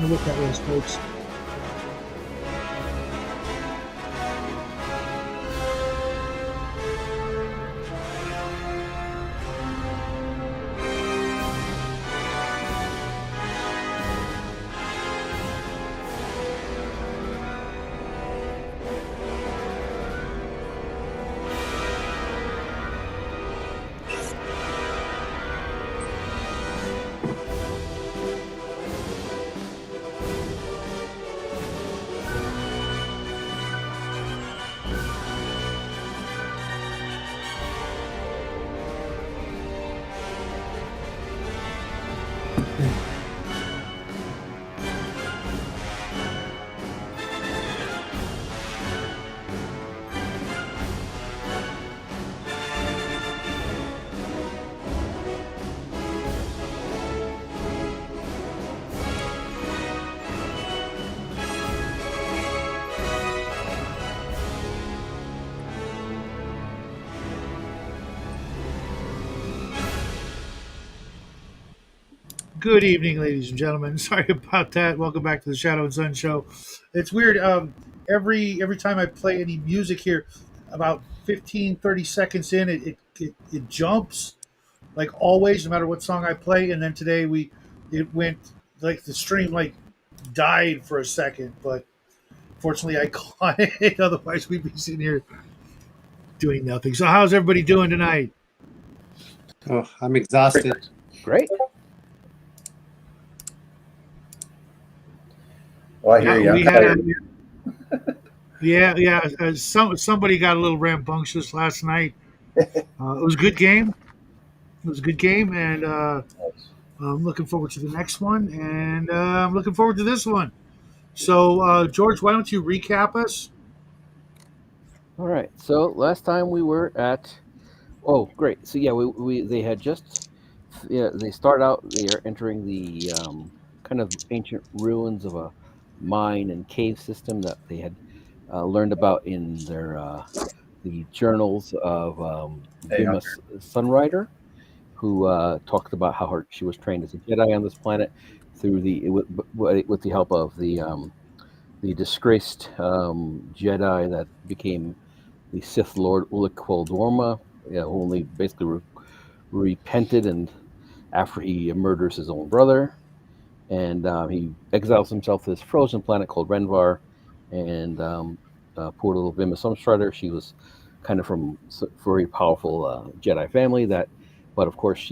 going to look at this, folks. Good evening, ladies and gentlemen. Sorry about that. Welcome back to the Shadow and Sun Show. It's weird. Every time I play any music here, about 15, 30 seconds in, it jumps like always, no matter what song I play. And then today it went like the stream like died for a second, but fortunately I caught it. Otherwise, we'd be sitting here doing nothing. So, how's everybody doing tonight? Oh, I'm exhausted. Great. Well, I hear you. We had somebody got a little rambunctious last night. It was a good game. And I'm looking forward to the next one, and I'm looking forward to this one. So, George, why don't you recap us? All right. So last time we were at. Oh, great. So yeah, they had just. Yeah, they start out. They are entering the kind of ancient ruins of a mine and cave system that they had learned about in their the journals of Vima Sunrider, who talked about how she was trained as a Jedi on this planet through with the help of the disgraced Jedi that became the Sith Lord Ulic Qel-Dorma, who only basically repented and after he murders his own brother. And he exiles himself to this frozen planet called Renvar, and poor little Vima Sunrider. She was kind of from a very powerful Jedi family but of course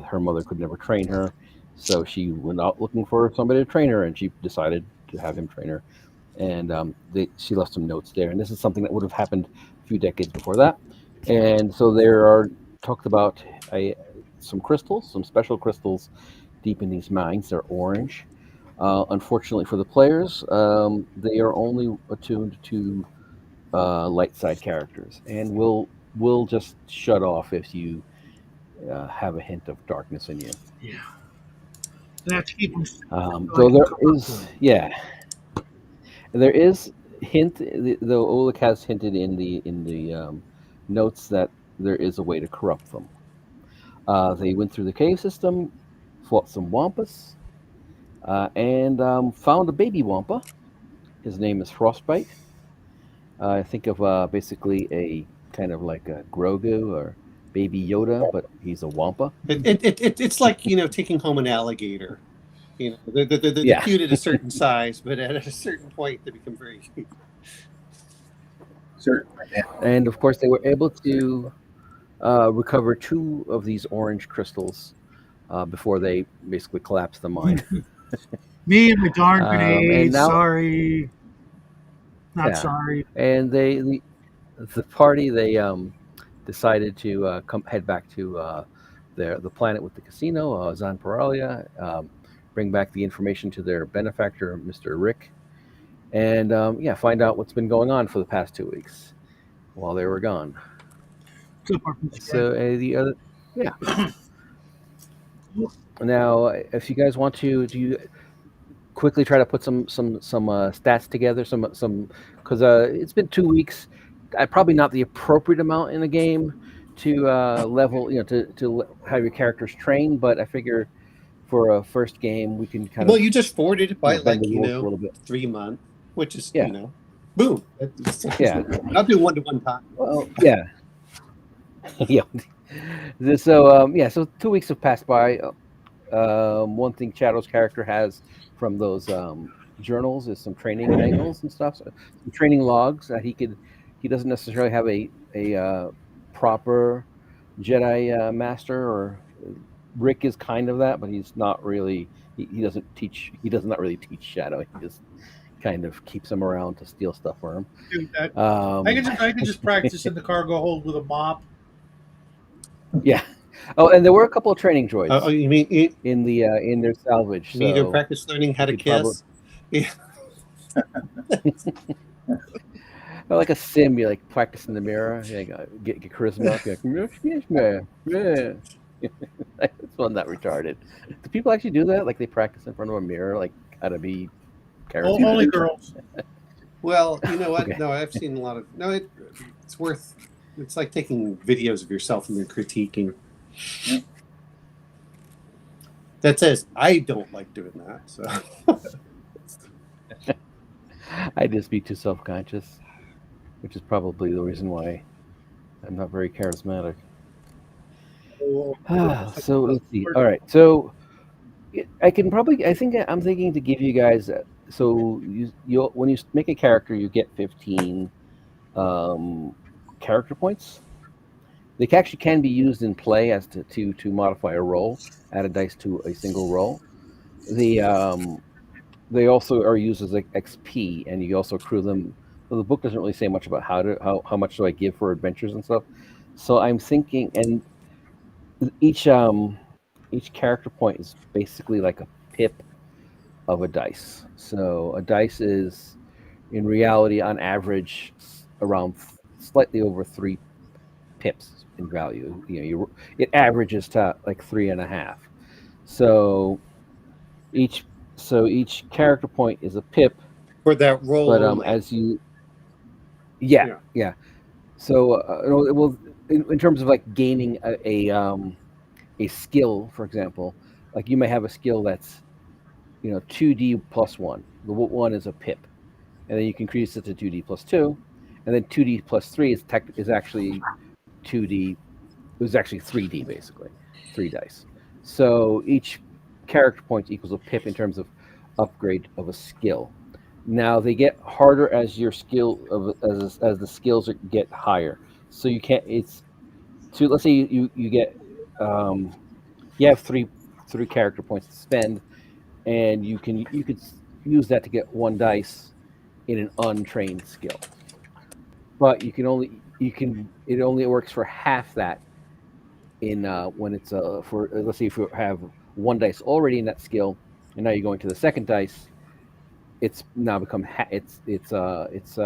her mother could never train her, so she went out looking for somebody to train her, and she decided to have him train her. And she left some notes there, and this is something that would have happened a few decades before that. And so there are talked about some crystals, some special crystals deep in these mines. They're orange. Unfortunately for the players, they are only attuned to light side characters, and will just shut off if you have a hint of darkness in you. Yeah. That's keep so there is hint. Though Oleg has hinted in the notes that there is a way to corrupt them. They went through the cave system, fought some Wampas, and found a baby Wampa. His name is Frostbite. I think of basically a kind of like a Grogu or Baby Yoda, but he's a Wampa. It's like taking home an alligator. They're cute at a certain size, but at a certain point they become very cute. Certainly. Yeah. And of course, they were able to recover 2 of these orange crystals before they basically collapsed the mine. Me and my darn grenade. Now, sorry. Not sorry. And the party, they decided to head back to the planet with the casino, Zanparalia, bring back the information to their benefactor, Mr. Rick, and find out what's been going on for the past 2 weeks while they were gone. So the other, Now, if you guys want to, do you quickly try to put some stats together? Some because it's been 2 weeks. Probably not the appropriate amount in the game to level, to have your characters trained. But I figure for a first game, we can kind Well, of you just forwarded it by bend like, the rules a little bit. 3 months, which is, Yeah, boom. yeah. I'll do 1-to-1 time. Well, yeah, yeah. Yeah, so 2 weeks have passed by. One thing Shadow's character has from those journals is some training manuals and stuff, so some training logs that he doesn't necessarily have a proper Jedi master, or Rick is kind of that, but he's not really. He doesn't teach. He does not really teach Shadow. He just kind of keeps him around to steal stuff for him. Do that. Um, I could just practice in the cargo hold with a mop. yeah. Oh, and there were a couple of training Oh, droids you mean in their salvage, to so practice learning how you to could probably. kiss? Yeah. Like a sim, you like practice in the mirror, you get charisma up, you're like, yes, man, yeah. That's one that retarded. Do people actually do that? Like they practice in front of a mirror, like how to be Only charismatic? girls. Well, you know what? Okay. No, I've seen a lot of. No, it's worth. It's like taking videos of yourself and then critiquing. That says I don't like doing that. So I'd just be too self-conscious, which is probably the reason why I'm not very charismatic. So let's see. All right, so I think I'm thinking to give you guys. So you when you make a character, you get 15 character points. They actually can be used in play as to modify a roll, add a dice to a single roll. They also are used as like XP, and you also accrue them. So the book doesn't really say much about how much do I give for adventures and stuff. So I'm thinking, and each character point is basically like a pip of a dice. So a dice is, in reality, on average, around slightly over 3 pips in value. It averages to like 3.5. So each character point is a pip, for that roll but only. as you yeah. So well, in terms of like gaining a skill, for example, like you may have a skill that's 2D plus 1. The 1 is a pip, and then you can increase it to 2D plus 2, and then 2D plus 3 is actually 2D. It was actually 3D, basically 3 dice. So each character point equals a pip in terms of upgrade of a skill. Now they get harder as your as the skills get higher. So you can't. Let's say you get you have three character points to spend, and you could use that to get 1 dice in an untrained skill. But it only works for half that in when it's for let's say if you have 1 dice already in that skill, and now you're going to the second dice, it's now become it's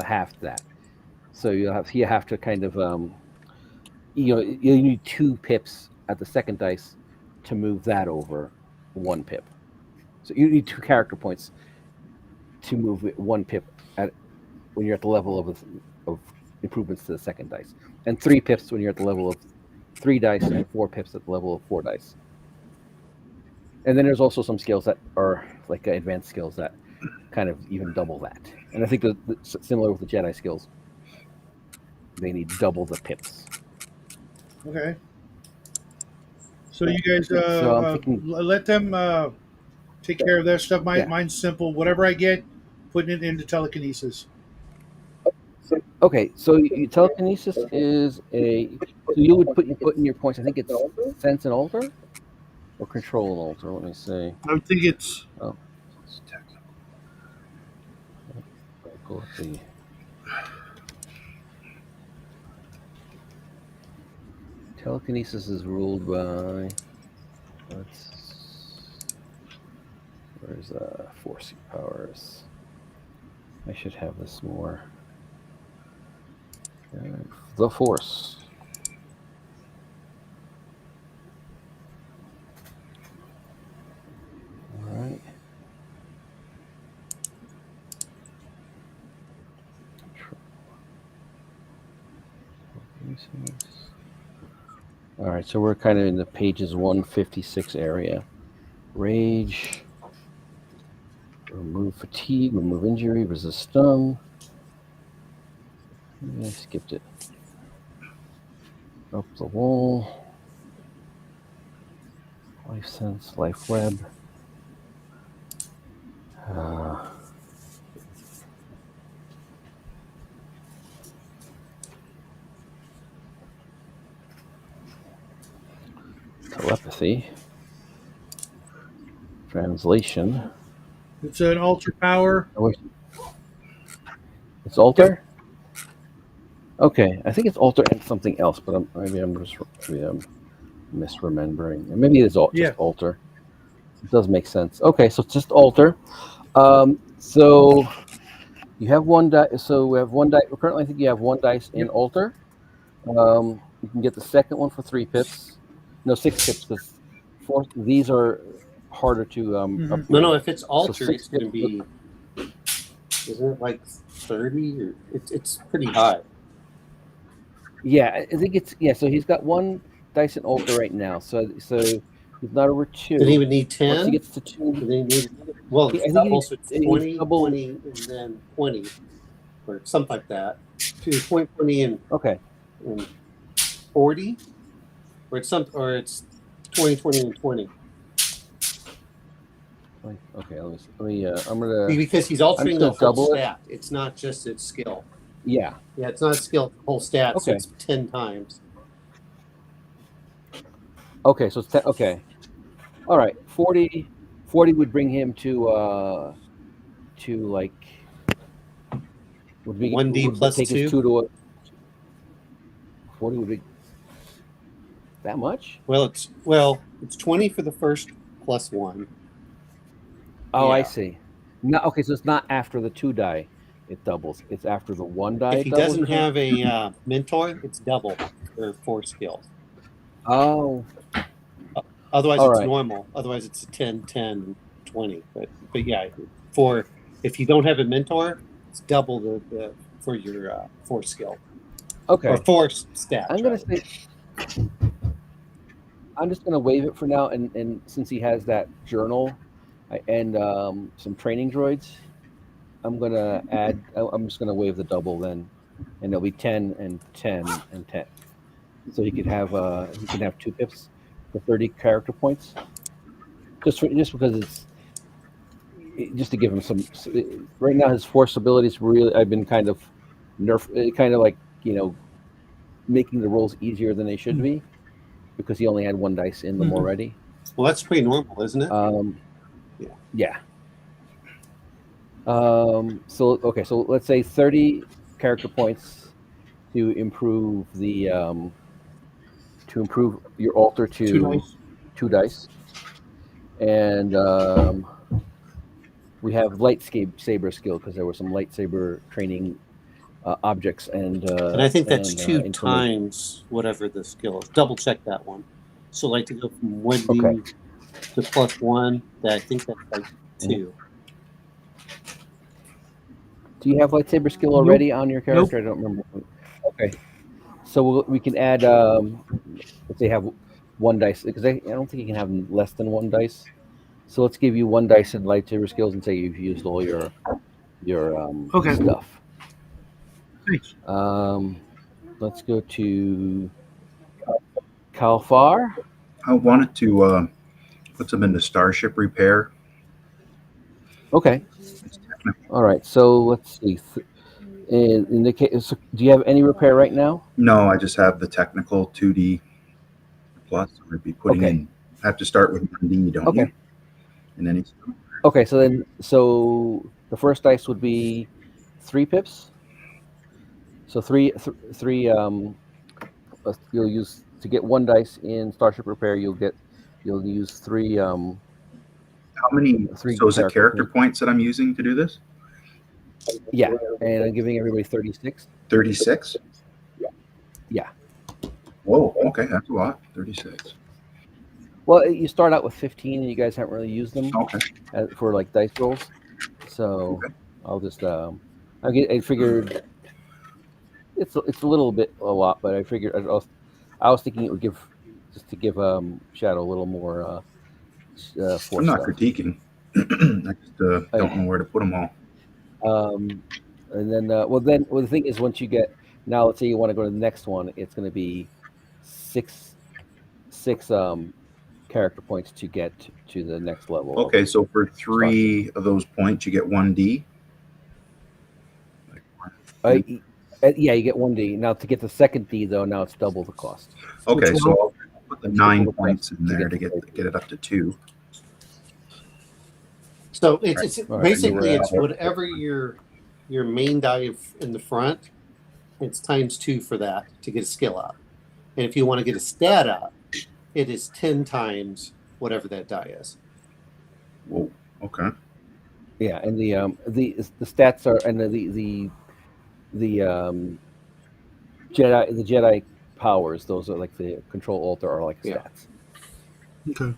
half that. So you have to kind of you need 2 pips at the second dice to move that over 1 pip. So you need 2 character points to move it 1 pip at when you're at the level of improvements to the second dice, and 3 pips when you're at the level of 3 dice, and 4 pips at the level of 4 dice. And then there's also some skills that are like advanced skills that kind of even double that. And I think similar with the Jedi skills, they need double the pips. Okay. So you guys So I'm thinking, let them take care of their stuff. yeah. Mine's simple. Whatever I get, putting it into telekinesis. Okay, so telekinesis is so you would put in your points. I think it's sense and alter or control and alter. Let me see. I would think it's Oh, pull up the telekinesis is ruled by. Where's force powers? I should have this more. The force. All right. All right, so we're kind of in the pages 156 area. Rage. Remove fatigue. Remove injury. Resist stun. I skipped it. Up the wall. Life sense. Life web. Telepathy. Translation. It's an ultra power. Oh, it's alter. Okay, I think it's alter and something else, but maybe I'm misremembering. Maybe it is Yeah. just alter. It does make sense. Okay, so it's just alter. So you have one die. So we have one die. Currently, I think you have one dice in Yep. alter. You can get the second one for 3 pips. No, 6 pips because these are harder to upgrade. No, if it's alter, So 6 it's going to pips. be. Isn't it like 30 or it's pretty high? Yeah, I think it's So he's got one dice in alter right now. So he's not over 2. Did he even need 10? Once he gets to 2, Did he need? Well, I it's think double, so it's he's 20, double. 20, and then 20, or something like that. 20, 20, and Okay. and 40, or it's 20, 20, and 20. Okay, let me. I'm gonna because he's altering the whole double stat. It's not just its skill. Yeah. Yeah, it's not a skill, the whole stat. Okay. So it's 10 times. Okay, so it's 10. Okay. All right. 40 would bring him to like would be 1D plus take 2. his 2 to 40 would be that much? Well, it's 20 for the first plus 1. Oh, Yeah. I see. No, okay, so it's not after the 2 die it doubles. It's after the 1 die. If he doesn't have a mentor, it's double for 4 skills. Oh. Otherwise, All it's right. normal. Otherwise, it's 10, 10, 20. But yeah, if you don't have a mentor, it's double the for your 4 skill. Okay. Or 4 stats. I'm gonna say I'm just gonna waive it for now, and since he has that journal and some training droids, I'm gonna add. I'm just gonna waive the double then, and it'll be 10 and 10 and 10. So he can have 2 pips for 30 character points. Just because it's just to give him some. Right now, his force abilities really. I've been kind of making the rolls easier than they should be, because he only had 1 dice in them already. Well, that's pretty normal, isn't it? Yeah. So let's say 30 character points to improve your alter to 2 dice, and we have lightsaber skill because there were some lightsaber training objects and I think that's 2 times whatever the skill is. Double check that one. So like to go from 1D to plus 1, I think that's like 2. Do you have lightsaber skill already on your character? Nope. I don't remember. Okay, so we can add. If they have 1 dice, because I don't think you can have less than 1 dice. So let's give you 1 dice in lightsaber skills and say you've used all your stuff. Thanks. Let's go to Kalfar. I wanted to put them into Starship Repair. Okay. All right. So let's see. In the case, do you have any repair right now? No, I just have the technical 2D plus. I'd be putting in. I have to start with 1D, don't you? And then Okay. So the first dice would be 3 pips. So three. You'll use to get 1 dice in Starship Repair. You'll use 3. How many? So is it character points that I'm using to do this? Yeah, and I'm giving everybody 36. 36? Yeah. Whoa, okay, that's a lot. 36. Well, you start out with 15, and you guys haven't really used them for like dice rolls. So I'll just I figured it's a little bit a lot, but I figured I was thinking it would give Shadow a little more four I'm not stuff. critiquing. I just don't know where to put them all. And then, well, the thing is, once you get now, let's say you want to go to the next one, it's going to be six character points to get to the next level. Okay, so for 3 of those points, you get 1D. Yeah, you get 1D. Now to get the second D though, now it's double the cost. Okay, so I'll put the 9 points in there to get it up to 2. So it's All right, basically it's whatever your main die in the front, it's times 2 for that to get a skill up. And if you want to get a stat up, it is 10 times whatever that die is. Whoa. Okay. Yeah, and the stats are, and the Jedi powers, those are like the control altar are like stats. Okay.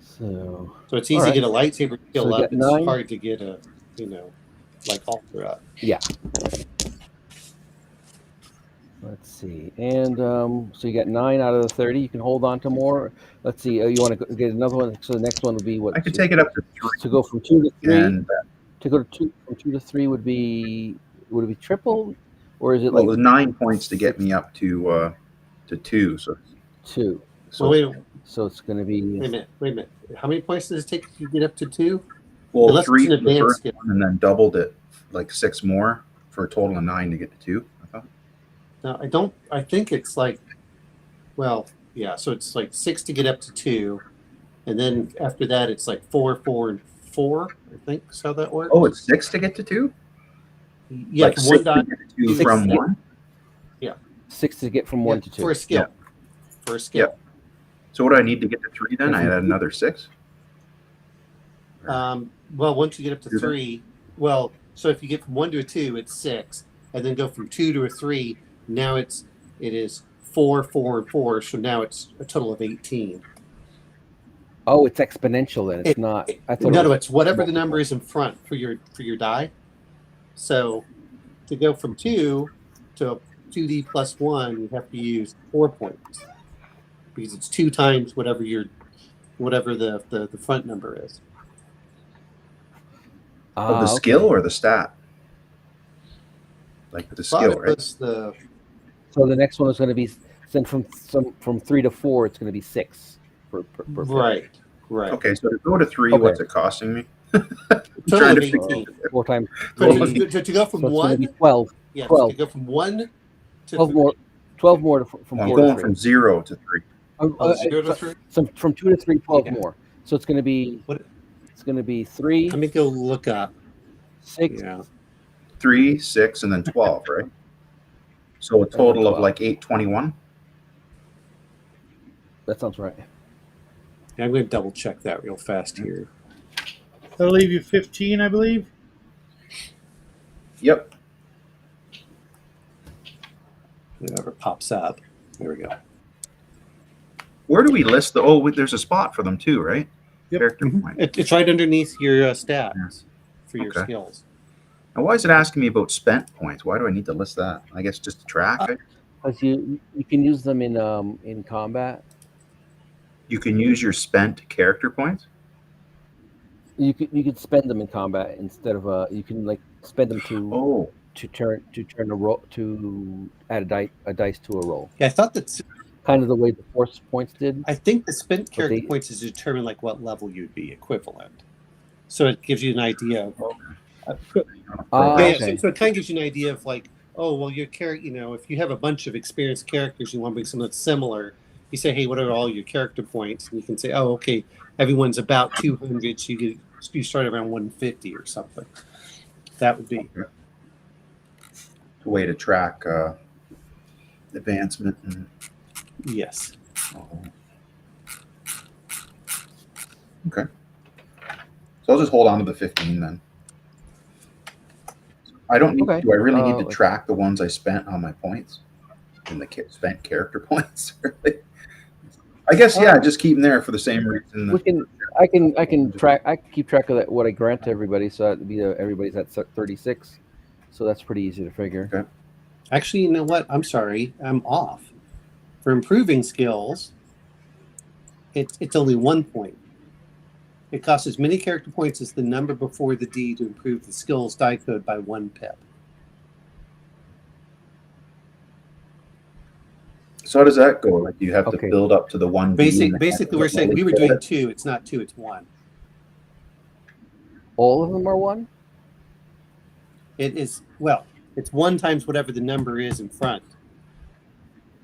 So it's easy to get a lightsaber skill up. It's 9. hard to get a like altar up. Yeah. Let's see, and so you got 9 out of the 30. You can hold on to more. Let's see. You want to get another one? So the next one would be what? I could take it up to 3. To go from 2 to 3. And, to go to 2 from 2 to 3 would it be triple, or is it well, like it was 9 points to get me up to 2. So 2. So so it's going to be. Wait a minute. How many points does it take to get up to 2? Well, Unless 3 it's an for the advanced first one, and then doubled it like 6 more for a total of 9 to get to 2. I thought. No, I think it's like, well, yeah. So it's like 6 to get up to 2, and then after that it's like 4, 4, and 4. I think is how that works. Oh, it's 6 to get to 2. Yeah, like from 1 die. 2 from 1. 6 to get from 1 to 2 for a skill. For a skill. Yeah. So what do I need to get to 3 then? I add another 6. Well, once you get up to 3, so if you get from 1 to a 2, it's 6, and then go from 2 to a 3. Now it is 4, 4, and 4. So now it's a total of 18. Oh, it's exponential then. It's not. I thought No, it's whatever the number is in front for your die. So to go from 2 to 2D plus 1, you have to use 4 points because it's 2 times whatever the front number is. Of the skill or the stat? Like the skill, right? So the next one is going to be then from 3 to 4. It's going to be 6 per right. Okay, so to go to 3, what's it costing me? Total of 18. 4 times. To go from 1, 12. Yeah, 12. to go from 1 to 12 more. 12 more from. I'm going from 0 to 3. 0 to 3. So from 2 to 3, 12 more. So it's going to be. It's going to be 3. Let me go look up. 6. Yeah. 3, 6, and then 12, right? So a total of like 821. That sounds right. Yeah, I'm going to double check that real fast here. That'll leave you 15, I believe. Yep. Whatever pops up. There we go. Where do we list the? Oh, there's a spot for them too, right? Yep. Character point. It's right underneath your stats for your skills. And why is it asking me about spent points? Why do I need to list that? I guess just to track it. Because you can use them in combat. You can use your spent character points. You could spend them in combat instead of you can like spend them to turn a roll to add a dice to a roll. Yeah, I thought that's kind of the way the force points did. I think the spent character points is to determine like what level you'd be equivalent. So it gives you an idea of. Okay. So it kind of gives you an idea of like, oh well, your character. If you have a bunch of experienced characters, you want to bring something that's similar. You say, hey, what are all your character points? And you can say, oh, okay, everyone's about 200, so you start around 150 or something. That would be a way to track advancement. Yes. Okay. So I'll just hold on to the 15 then. I don't need. Do I really need to track the ones I spent on my points? In the spent character points, really? I guess just keep them there for the same reason. I can track. I can keep track of that what I grant to everybody, so that'd be everybody's at 36. So that's pretty easy to figure. Okay. Actually, you know what? I'm sorry, I'm off. For improving skills, it's only 1 point. It costs as many character points as the number before the D to improve the skill's die code by 1 pip. So how does that go? Like you have to build up to the one. Basically, we're saying we were doing 2. It's not 2. It's 1. All of them are 1? It is, well, it's 1 times whatever the number is in front.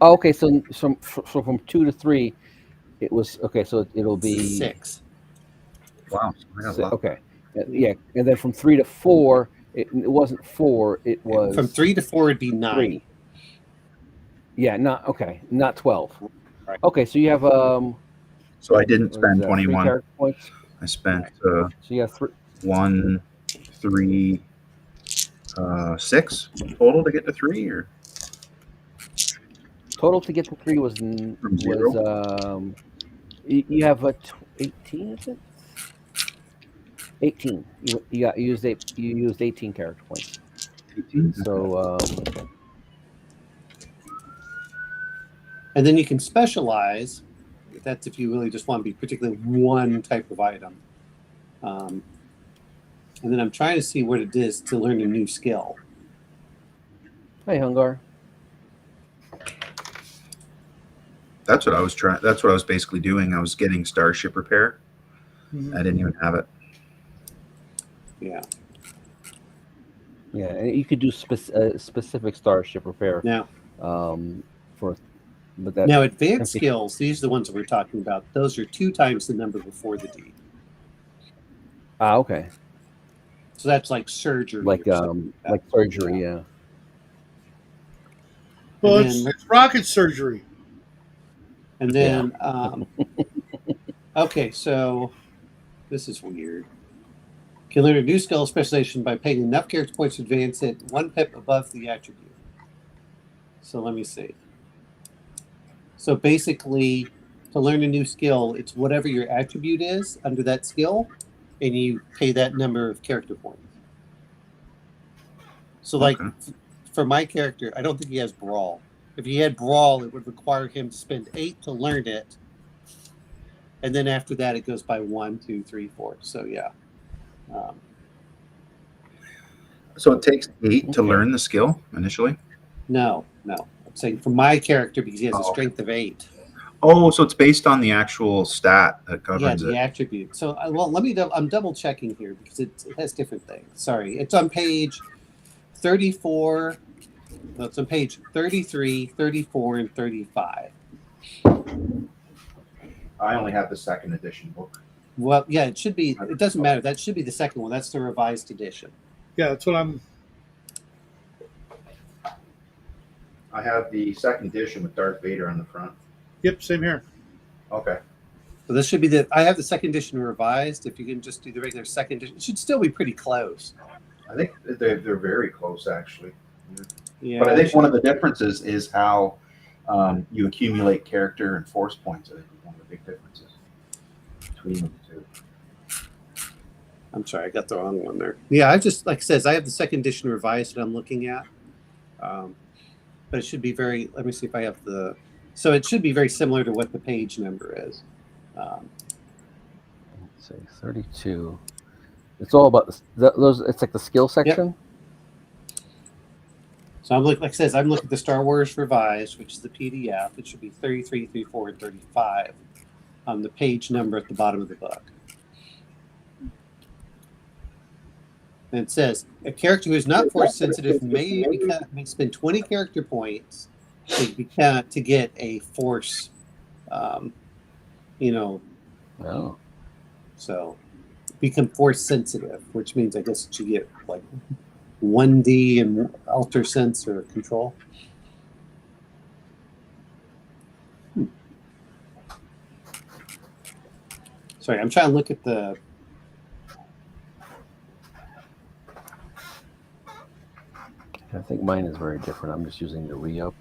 Oh, okay, so from 2 to 3, it was okay. So it'll be 6. Wow. Okay, yeah, and then from 3 to 4, it wasn't 4. It was from 3 to 4 would be 9. 3. Yeah, not 12. Right. Okay, so you have So I didn't spend 21. character points. I spent So you have 3. 1, 3, 6 total to get to 3, or Total to get to 3 was from 0. You have 18, is it? 18. You used 18 character points. 18. So and then you can specialize. That's if you really just want to be particularly one type of item. And then I'm trying to see what it is to learn a new skill. Hey, Hungar. That's what I was trying. That's what I was basically doing. I was getting Starship Repair. Mhm. I didn't even have it. Yeah. Yeah, and you could do specific Starship Repair. Now, but that now advanced skills. These are the ones that we're talking about. Those are 2 times the number before the D. Okay. So that's like surgery. Like surgery, yeah. Well, And it's then- rocket surgery. And then, okay, so this is weird. Can learn a new skill specialization by paying enough character points to advance it 1 pip above the attribute. So let me see. So basically, to learn a new skill, it's whatever your attribute is under that skill, and you pay that number of character points. So, like, for my character, I don't think he has Brawl. If he had Brawl, it would require him to spend 8 to learn it. And then after that, it goes by 1, 2, 3, 4. So, yeah. So it takes 8 to learn the skill initially? No. I'm saying for my character, because he has a strength of 8. Oh, so it's based on the actual stat that governs the attribute. So, well, I'm double checking here because it has different things. Sorry. It's on page 34. No, it's on page 33, 34, and 35. I only have the second edition book. Well, yeah, it should be. It doesn't matter. That should be the second one. That's the revised edition. Yeah, that's what I'm. I have the second edition with Darth Vader on the front. Yep, same here. Okay. So this should be I have the second edition revised. If you can just do the regular second edition, it should still be pretty close. I think they're very close, actually. Yeah. But I think one of the differences is how you accumulate character and force points. I think is one of the big differences between the two. I'm sorry, I got the wrong one there. Yeah, I just, like it says, I have the second edition revised that I'm looking at. But it should be very, let me see if I have so it should be very similar to what the page number is. Let's see, 32. It's all about those. It's like the skill section. Yep. So I'm looking, like it says, I'm looking at the Star Wars revised, which is the PDF. It should be 33, 34, and 35 on the page number at the bottom of the book. And it says, a character who is not force sensitive may spend 20 character points to get a force, Oh. So become force sensitive, which means I guess that you get like 1D and alter sense or control. Sorry, I'm trying to look at the. I think mine is very different. I'm just using the re-up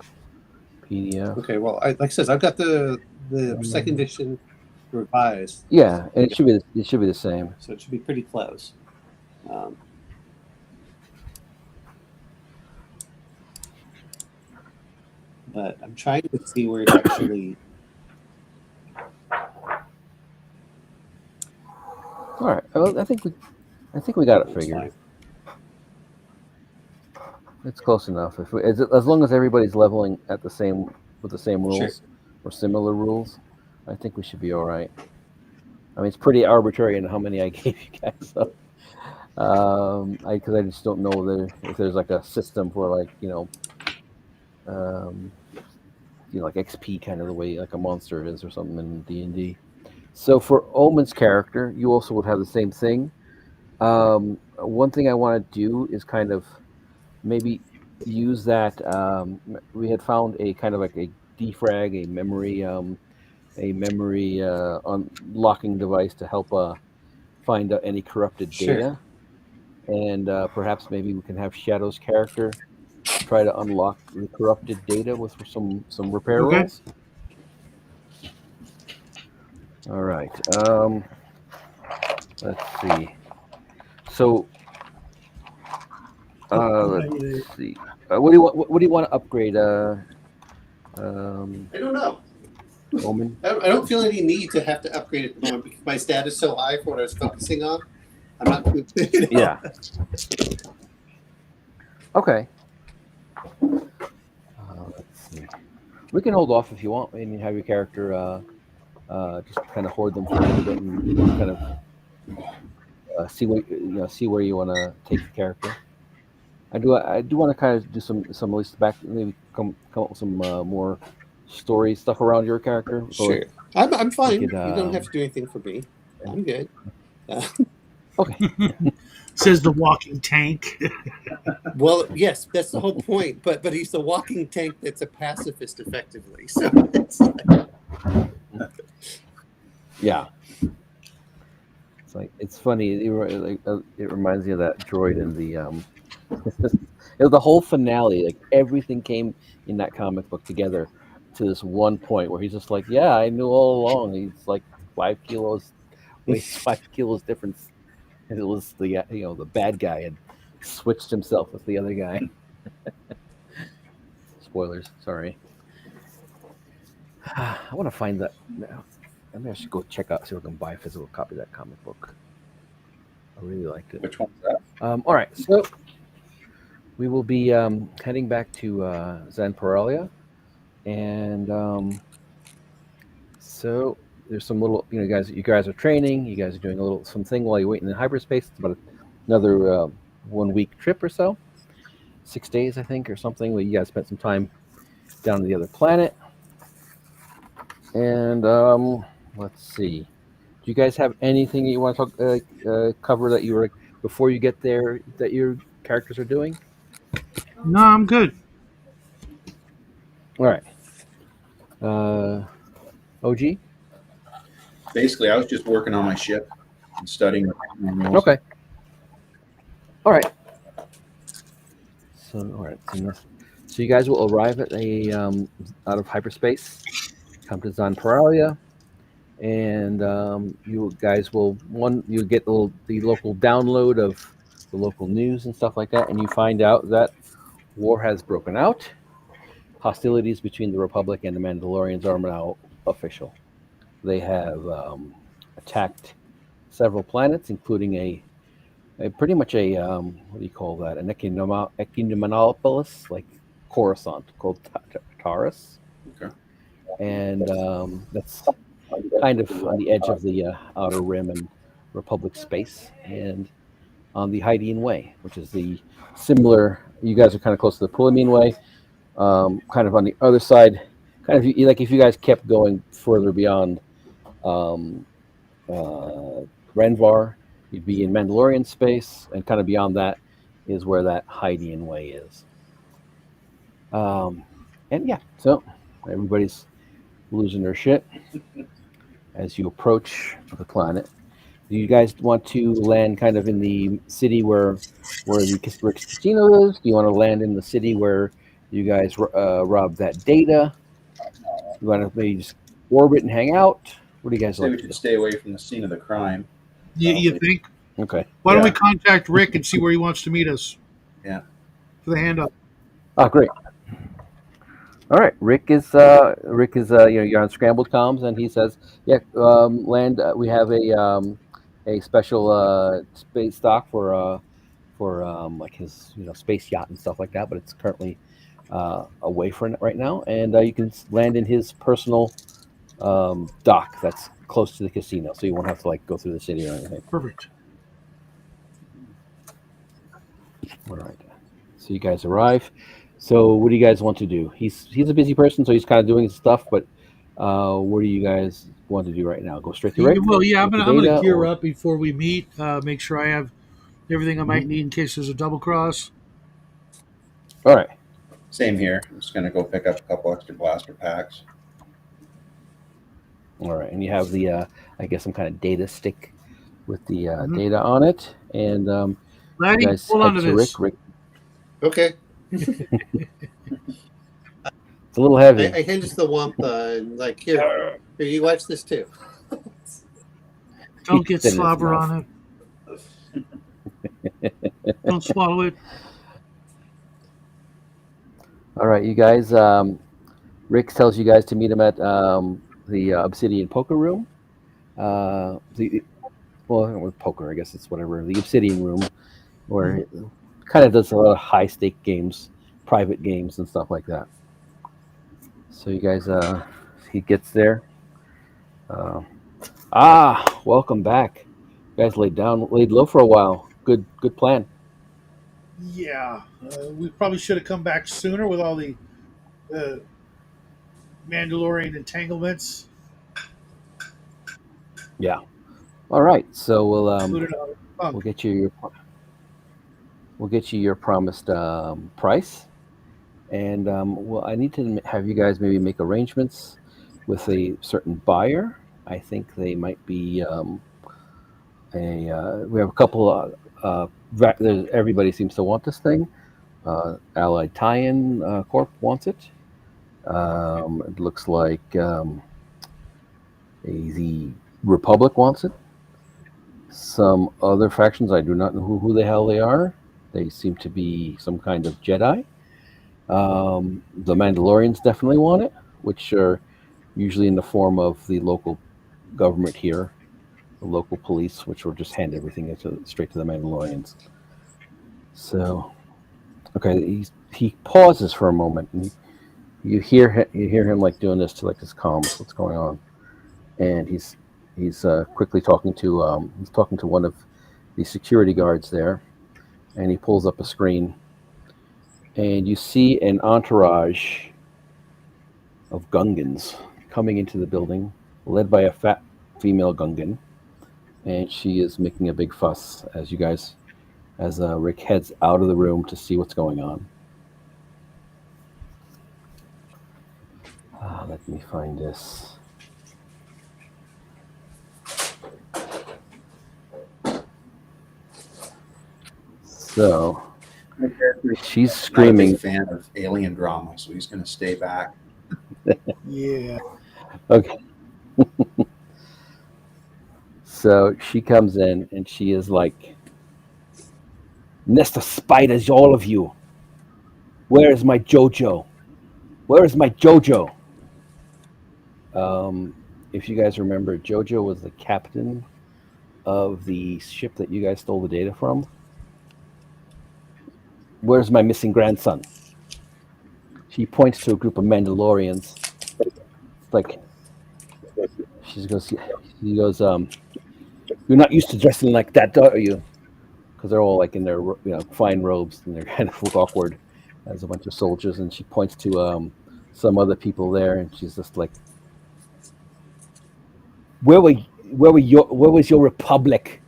PDF. Okay, well, like I says, I've got the second edition revised. Yeah, and it should be the same. So it should be pretty close. But I'm trying to see where it actually. All right. Well, I think we got it That's figured. fine. It's close enough. As long as everybody's leveling at the same with the same Sure. rules or similar rules, I think we should be all right. I mean, it's pretty arbitrary in how many I gave you guys. So, because I just don't know if there's like a system for like um, like XP kind of the way like a monster is or something in D&D. So for Omen's character, you also would have the same thing. One thing I want to do is kind of maybe use that. We had found a kind of like a defrag, a memory unlocking device to help find out any corrupted Sure. data, and perhaps maybe we can have Shadow's character try to unlock the corrupted data with some repair Okay. rolls. All right. Let's see. So let's see. What do you want? What do you want to upgrade? I don't know. Omen. I don't feel any need to have to upgrade at the moment because my stat is so high for what I was focusing on. I'm not. Yeah. Okay. Let's see. We can hold off if you want, and have your character just kind of hoard them for a little bit and kind of see where you want to take the character. I do want to kind of do some at least back, maybe come up with some more story stuff around your character. So Sure. I'm fine. could, You don't have to do anything for me. I'm good. Okay. Says the walking tank. Well, yes, that's the whole point. But he's the walking tank that's a pacifist, effectively. So it's Yeah. It's funny. It reminds me of that droid in the it was the whole finale. Like everything came in that comic book together to this one point where he's just like, "Yeah, I knew all along." He's like 5 kilos, weighs 5 kilos difference, and it was the the bad guy had switched himself with the other guy. Spoilers. Sorry. I want to find that. Maybe I should go check out, see if I can buy a physical copy of that comic book. I really liked it. Which one's that? All right, so we will be heading back to Zanparalia, and so there's some little, you guys are training, you guys are doing something while you're waiting in hyperspace. It's about another 1 week trip or so, 6 days I think or something. Where you guys spent some time down to the other planet, and let's see. Do you guys have anything that you want to cover that you were before you get there that your characters are doing? No, I'm good. All right. OG? Basically, I was just working on my ship and studying. Okay. All right. So, all right. So you guys will arrive at out of hyperspace, come to Zanparalia, and you guys will you get the local download of the local news and stuff like that, and you find out that war has broken out. Hostilities between the Republic and the Mandalorians are now official. They have attacked several planets, including a pretty much a what do you call that? An ecumenopolis, like Coruscant, called Taurus. Okay. And that's kind of on the edge of the Outer Rim and Republic space, and on the Hydean Way, which is the similar. You guys are kind of close to the Pulamine Way, kind of on the other side. Kind of like if you guys kept going further beyond Renvar, you'd be in Mandalorian space, and kind of beyond that is where that Hydean Way is. And yeah, so everybody's losing their shit as you approach the planet. Do you guys want to land kind of in the city where the Rick's casino is? Do you want to land in the city where you guys robbed that data? You want to maybe just orbit and hang out? What do you guys Say like we to do? should stay away from the scene of the crime. You think? Okay. Why don't we Yeah. contact Rick and see where he wants to meet us? Yeah. For the handout. Oh, great. All right, Rick is you're on scrambled comms, and he says, "Yeah, land. We have a special space dock for like his space yacht and stuff like that, but it's currently away from it right now, and you can land in his personal dock that's close to the casino, so you won't have to like go through the city or anything. Perfect. All right. So you guys arrive. So what do you guys want to do? He's a busy person, so he's kind of doing his stuff. But what do you guys want to do right now? Go straight to Rick? Well, yeah, With the I'm gonna data, gear or up before we meet. Make sure I have everything I might need in case there's a double cross. all right. Same here. I'm just gonna go pick up a couple extra blaster packs. All right, and you have the I guess some kind of data stick with the data on it, and you Laddie, guys hold on head to to this. Rick. Okay. It's a little heavy. I hand it to the Wampa and like, here, you watch this too. Don't get Fit in its slobber mouth. on it. Don't swallow it. All right, you guys. Rick tells you guys to meet him at the Obsidian Poker Room. With poker, I guess it's whatever. The Obsidian Room, where it kind of does a lot of high stake games, private games, and stuff like that. So you guys, he gets there. Welcome back. You guys laid low for a while. Good plan. Yeah, we probably should have come back sooner with all the Mandalorian entanglements. Yeah. All right. So Included on the bunk. we'll get you your promised price, and I need to have you guys maybe make arrangements with a certain buyer. I think they might be we have a couple. Everybody seems to want this thing. Allied Tie-in Corp wants it. It looks like the Republic wants it. Some other factions, I do not know who the hell they are. They seem to be some kind of Jedi. The Mandalorians definitely want it, which are usually in the form of the local government here, the local police, which will just hand everything straight to the Mandalorians. So, okay, he pauses for a moment, and you hear him like doing this to like his comms. What's going on? And he's quickly talking to one of the security guards there, and he pulls up a screen, and you see an entourage of Gungans coming into the building, led by a fat female Gungan, and she is making a big fuss as Rick heads out of the room to see what's going on. Let me find this. So she's screaming. Not a big fan of alien drama, so he's going to stay back. Yeah. Okay. So she comes in and she is like, "Nest of spiders, all of you. Where is my Jojo? Where is my Jojo?" If you guys remember, Jojo was the captain of the ship that you guys stole the data from. Where's my missing grandson? She points to a group of Mandalorians. It's like, she goes, "You're not used to dressing like that, are you?" Because they're all like in their fine robes, and they're kind of look awkward as a bunch of soldiers. And she points to some other people there, and she's just like, where was your republic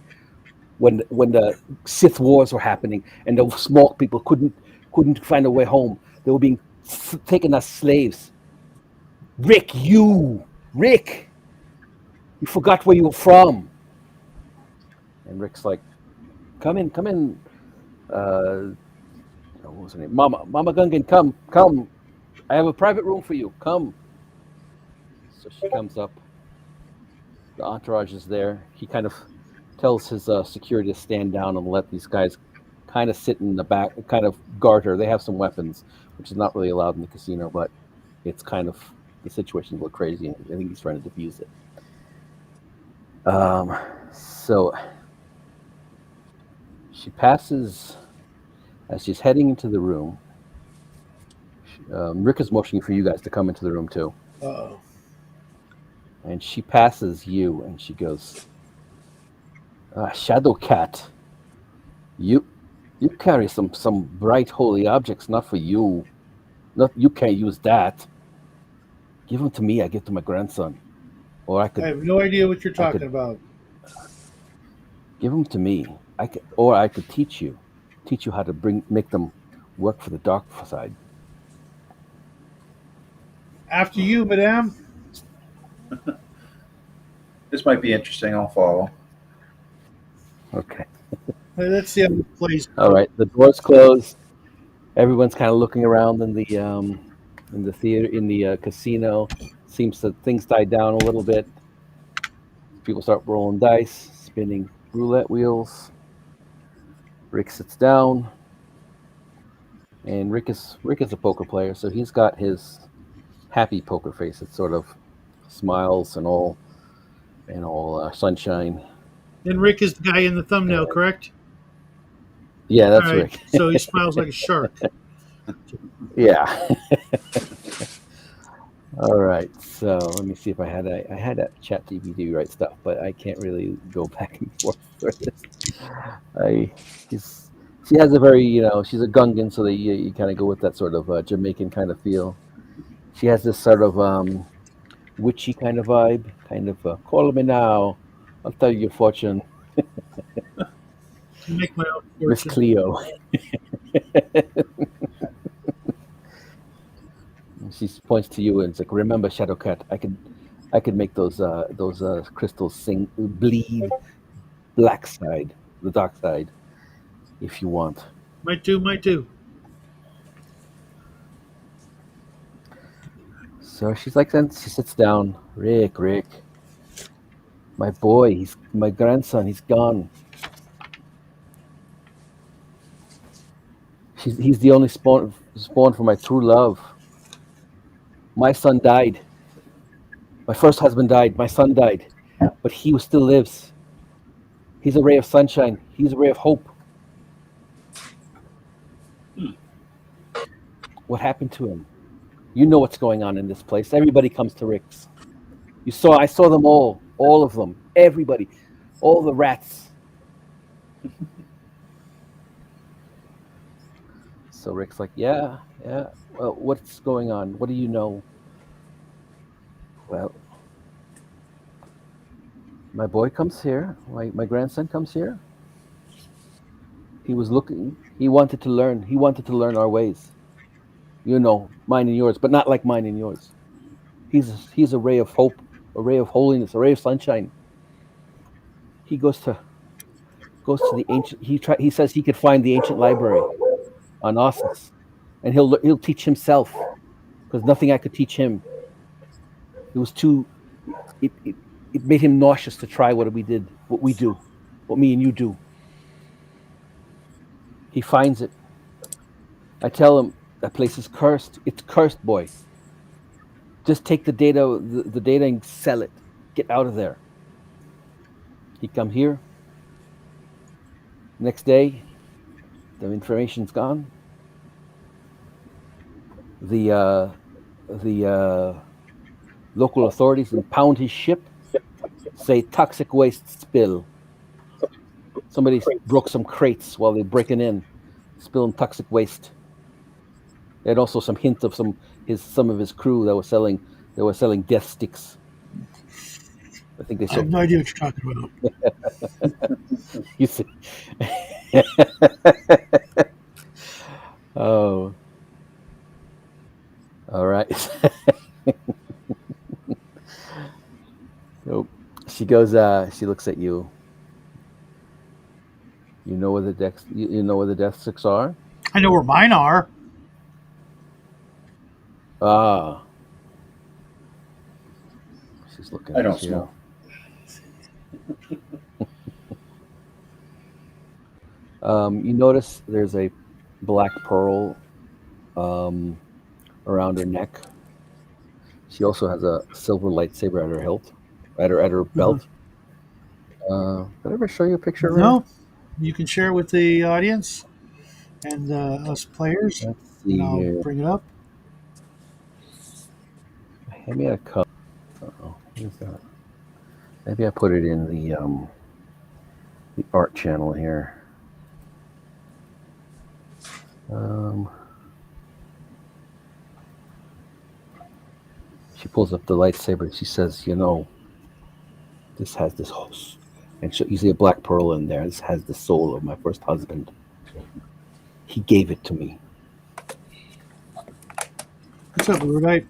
when the Sith wars were happening and the small people couldn't find a way home? They were being taken as slaves. Rick, you forgot where you were from. And Rick's like, come in. What was her name? Mama Gungan, come. I have a private room for you. Come. So she comes up. The entourage is there. He kind of tells his security to stand down and let these guys kind of sit in the back, kind of guard her. They have some weapons, which is not really allowed in the casino, but it's kind of, the situation look crazy, and I think he's trying to defuse it. So she passes as she's heading into the room. Rick is motioning for you guys to come into the room too. Uh-oh. And she passes you, and she goes, "Shadow Cat, you carry some bright holy objects, not for you. Not you can't use that. Give them to me. I give to my grandson, or I have no idea what you're I talking could about. give them to me. Or I could teach you how to make them work for the dark side." After you, madame. This might be interesting. I'll follow. Okay. Let's see how it plays All out. right. The doors close. Everyone's kind of looking around in the theater, in the casino. Seems that things died down a little bit. People start rolling dice, spinning roulette wheels. Rick sits down, and Rick is a poker player, so he's got his happy poker face. It sort of smiles and all sunshine. And Rick is the guy in the thumbnail, And correct? yeah, All that's right. Rick. So he smiles like a shark. Yeah. All right. So let me see if I had a chat GPT write stuff, but I can't really go back and forth for this. She has a very, she's a Gungan, so you kind of go with that sort of Jamaican kind of feel. She has this sort of witchy kind of vibe, kind of call me now, I'll tell you your fortune, Make my own Miss fortune. Cleo. She points to you and it's like, remember, Shadowcat, I could make those crystals bleed black side, the dark side, if you want. Might do, might do. So she's like, then she sits down. Rick, my boy, my grandson, he's gone. He's the only spawn for my true love. My son died. My first husband died. My son died, but he still lives. He's a ray of sunshine. He's a ray of hope. What happened to him? You know what's going on in this place. Everybody comes to Rick's. I saw them all of them, everybody, all the rats. So Rick's like, yeah. Well, what's going on? What do you know? Well, my boy comes here. My grandson comes here. He was looking. He wanted to learn. He wanted to learn our ways. Mine and yours, but not like mine and yours. He's a ray of hope, a ray of holiness, a ray of sunshine. He goes to the ancient. He says he could find the ancient library on WASRS, and he'll teach himself because nothing I could teach him. It was too. It made him nauseous to try what we do, what me and you do. He finds it. I tell him that place is cursed. It's cursed, boy. Just take the data, the data, and sell it. Get out of there. He come here. Next day, the information's gone. The local authorities impound his ship. Say toxic waste spill. Somebody broke some crates while they're breaking in, spilling toxic waste. They had also some hint of some of his crew that were selling death sticks. I think they I sold. have no idea what you're talking about. You see. Oh. All right. So she goes. She looks at you. You know where the death sticks are. I know where mine are. Ah. She's looking I at don't you. smoke. You notice there's a black pearl around her neck. She also has a silver lightsaber at her hilt, at her belt. Did I ever show you a picture of her? No, you can share with the audience and us players, Let's and see I'll here. bring it up. I made a cup. Oh, what is that? Maybe I put it in the art channel here. She pulls up the lightsaber. She says, this has this whole, and you see a black pearl in there. This has the soul of my first husband. He gave it to me. What's up, Rudite?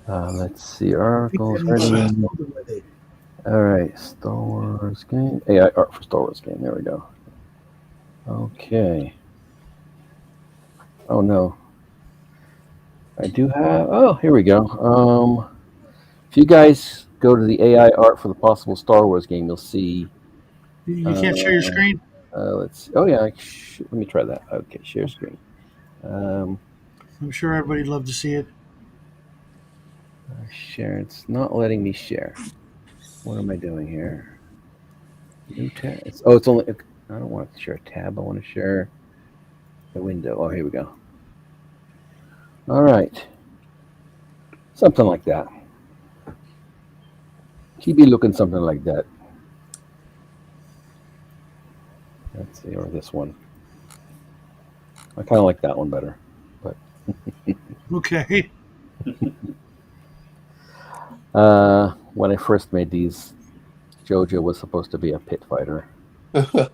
Let's see, articles ready. All right, Star Wars game. AI art for Star Wars game. There we go. Okay. Oh no. I do have. Oh, here we go. If you guys go to the AI art for the possible Star Wars game, you'll see. You can't share your screen? Let's. Oh yeah. Let me try that. Okay, share screen. I'm sure everybody'd love to see it. Share. It's not letting me share. What am I doing here? New tab. It's only. I don't want to share a tab. I want to share the window. Oh, here we go. All right. Something like that. He'd be looking something like that. Let's see, or this one. I kind of like that one better. But Okay. when I first made these, Jojo was supposed to be a pit fighter, but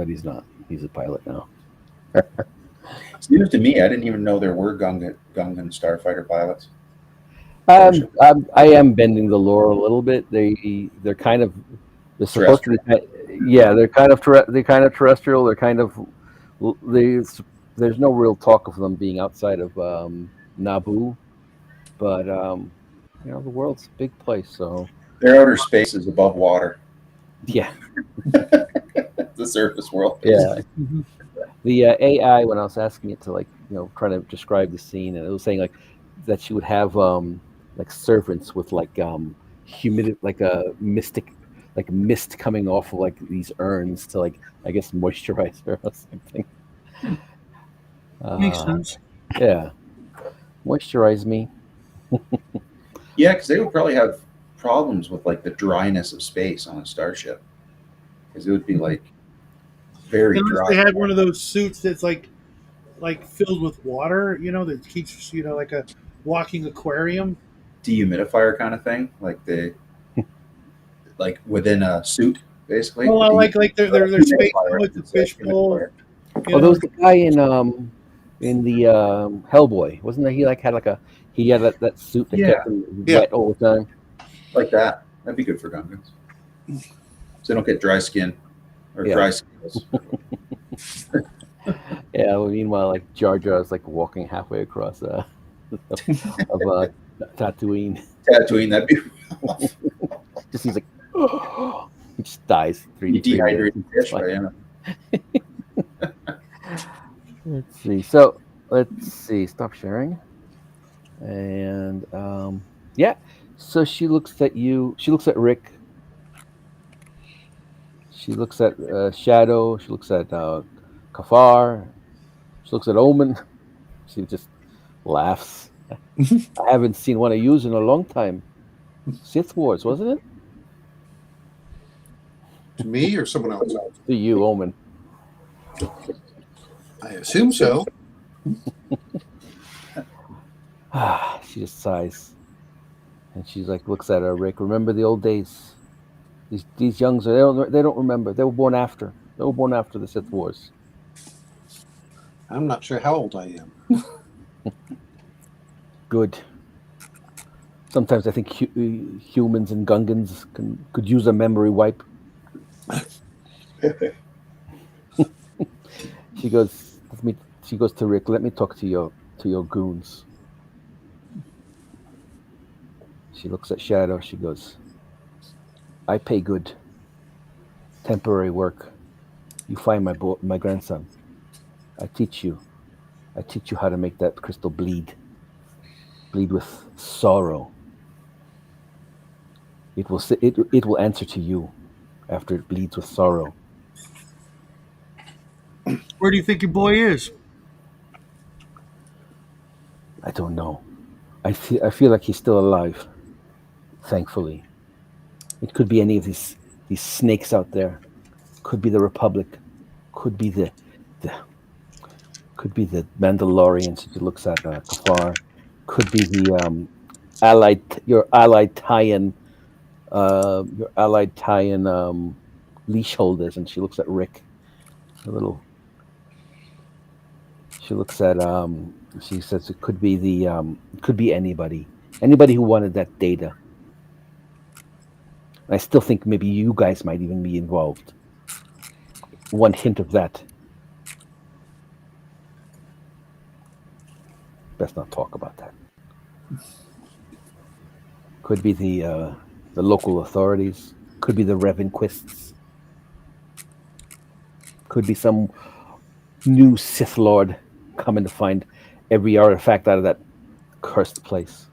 he's not. He's a pilot now. Seems to me, I didn't even know there were Gungan starfighter pilots. I am bending the lore a little bit. They're kind of supposed to be. Yeah, they're kind of terrestrial. They're kind of there's no real talk of them being outside of Naboo, but the world's a big place, so their outer space is above water. Yeah. The surface world. Yeah. The AI, when I was asking it to trying to describe the scene, and it was saying that she would have servants with humidity, like a mystic, like mist coming off of these urns to I guess moisturize her or something. Makes sense. Yeah, moisturize me. Yeah, because they would probably have problems with the dryness of space on a starship, because it would be very Unless dry. they had one of those suits that's like filled with water, that keeps like a walking aquarium. Dehumidifier kind of thing, within a suit, basically. Well, like their space with the fishbowl. Oh, there was the guy in the Hellboy, wasn't there? He had that suit that kept him wet all the time. Like that. That'd be good for Gungans, so they don't get dry skin or dry skills. Yeah. Well, meanwhile, Jar Jar is walking halfway across of Tatooine. Tatooine, that'd be just he's he just dies. Dehydrated fish. Let's see. So let's see. Stop sharing. And yeah. So she looks at you. She looks at Rick. She looks at Shadow. She looks at Kafar. She looks at Omen. She just laughs. I haven't seen one of yous in a long time. Sith Wars, wasn't it? To me or someone else? To you, Omen. I assume so. She just sighs. And she's looks at her, Rick. Remember the old days? These youngs, they don't remember. They were born after. They were born after the Sith Wars. I'm not sure how old I am. Good. Sometimes I think humans and Gungans could use a memory wipe. She goes to Rick. Let me talk to your goons. She looks at Shadow. She goes, I pay good. Temporary work. You find my grandson. I teach you how to make that crystal bleed with sorrow. It will it will answer to you after it bleeds with sorrow. Where do you think your boy is? I don't know. I feel like he's still alive. Thankfully, it could be any of these snakes out there. Could be the Republic. Could be the could be the Mandalorians. If he looks at Kafar, could be the allied your allied tie-in leash holders. And she looks at Rick. A little. She looks at She says it could be it could be anybody who wanted that data. I still think maybe you guys might even be involved. One hint of that. Best not talk about that. Could be the local authorities. Could be the Revenquists. Could be some new Sith Lord coming to find every artifact out of that cursed place.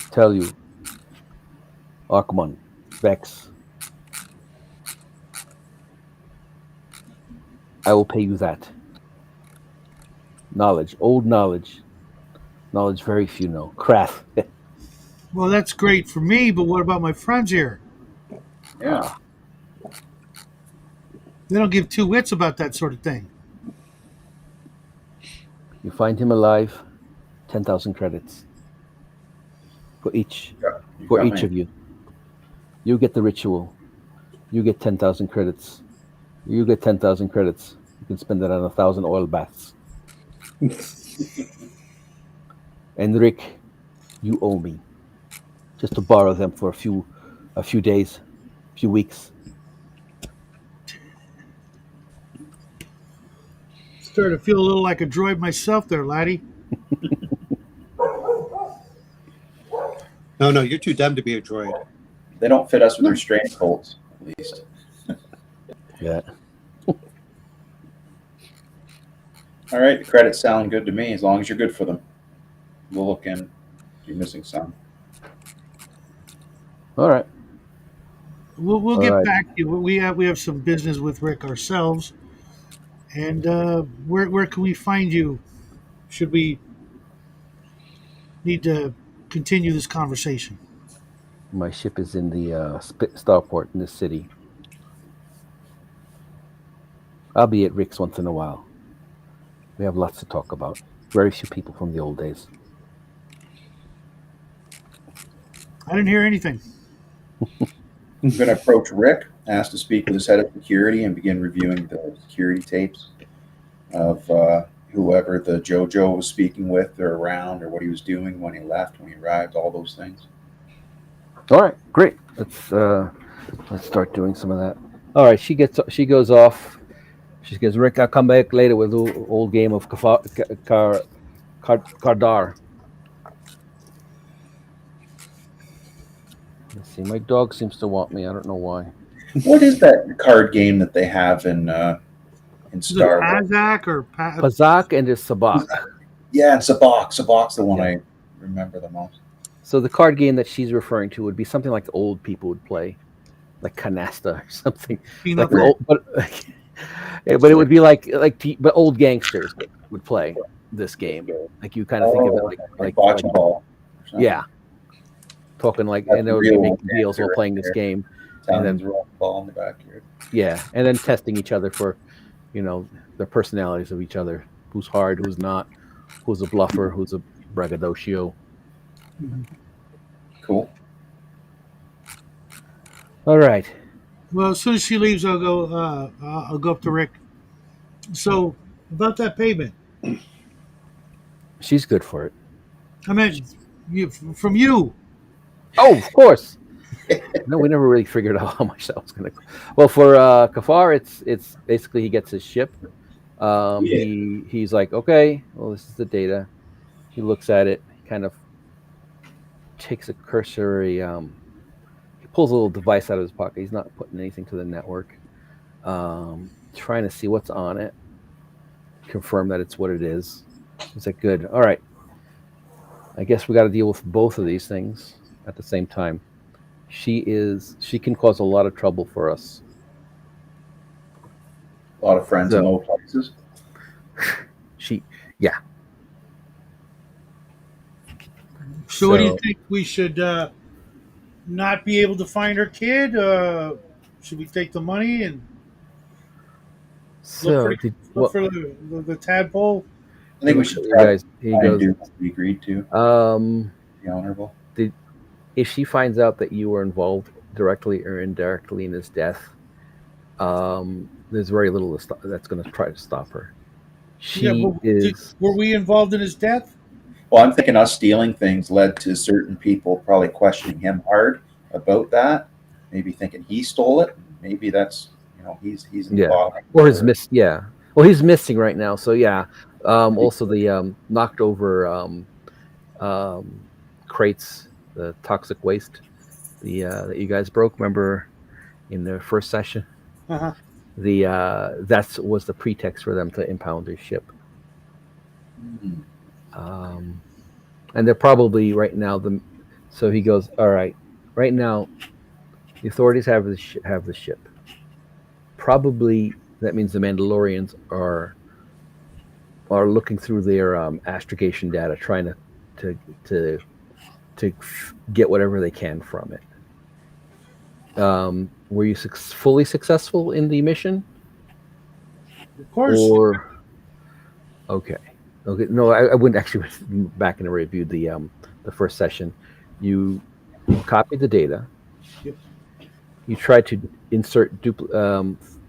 Tell you, Arkmon, Vex, I will pay you that. Knowledge, old knowledge. Knowledge very few know. Craft. Well, that's great for me, but what about my friends here? Yeah. They don't give two wits about that sort of thing. You find him alive, 10,000 credits. For each You for got each me. of you. You get the ritual. You get 10,000 credits. You get 10,000 credits. You can spend it on 1,000 oil baths. And Rick, you owe me. Just to borrow them for a few days, a few weeks. Starting to feel a little like a droid myself there, laddie. No, you're too dumb to be a droid. They don't fit us with their strange colts, at least. Yeah. All right, the credits sound good to me as long as you're good for them. We'll look in. You're missing some. All right. We'll All get right. back to you. We have some business with Rick ourselves, and where can we find you? Should we need to continue this conversation? My ship is in the starport in this city. I'll be at Rick's once in a while. We have lots to talk about. Very few people from the old days. I didn't hear anything. I'm going to approach Rick, ask to speak with his head of security, and begin reviewing the security tapes of whoever the JoJo was speaking with or around or what he was doing when he left, when he arrived, all those things. All right, great. Let's start doing some of that. All right, she goes off. She goes, Rick, I'll come back later with the old game of Kardar. Let's see. My dog seems to want me. I don't know why. What is that card game that they have in Is it Star Wars? Pazak or Pazak and his Sabak. Yeah, it's Sabak. Sabak's the one Yeah. I remember the most. So the card game that she's referring to would be something like the old people would play, like Canasta or something. Like the old, but it would be but old gangsters would play this game. Like you kind of think of it like bocce ball. or something. yeah, talking like, That's and they would real be making deals while gangster playing right this there. game. Italians roll the ball in the backyard. Yeah, and then testing each other for, the personalities of each other. Who's hard, who's not, who's a bluffer, who's a braggadocio. Cool. All right. Well, as soon as she leaves, I'll go up to Rick. So about that payment, She's good for it. I meant from you. Oh, of course. No, we never really figured out how much that was going to. Well, for Kafar, it's basically he gets his ship. He's like, okay, well, this is the data. He looks at it. He kind of takes a cursory. He pulls a little device out of his pocket. He's not putting anything to the network. Trying to see what's on it. Confirm that it's what it is. He's like, good. All right. I guess we got to deal with both of these things at the same time. She can cause a lot of trouble for us. A lot of friends in So low places. she, yeah. So, what do you So think? We should not be able to find our kid? Should we take the money and look for so the, did look what? for the tadpole? I think we should You try guys, he and goes. do what we agreed to. Um, Be honorable. did if she finds out that you were involved directly or indirectly in his death, there's very little that's going to try to stop her. Yeah, She but is, were we involved in his death? Well, I'm thinking us stealing things led to certain people probably questioning him hard about that. Maybe thinking he stole it. Maybe that's he's in the yeah, bottom. or his miss, yeah. Well, he's missing right now, so yeah. Also, the knocked over um, crates, the toxic waste, the that you guys broke. Remember in the first session, Uh-huh. the that was the pretext for them to impound his ship. Mhm. Um, and they're probably right now the. So he goes, all right. Right now, the authorities have the ship. Probably that means the Mandalorians are looking through their astrogation data, trying to to to get whatever they can from it. Were you fully successful in the mission, Of course. or okay? Okay, no, I wouldn't actually back and reviewed the first session. You copied the data. Yep. You tried to insert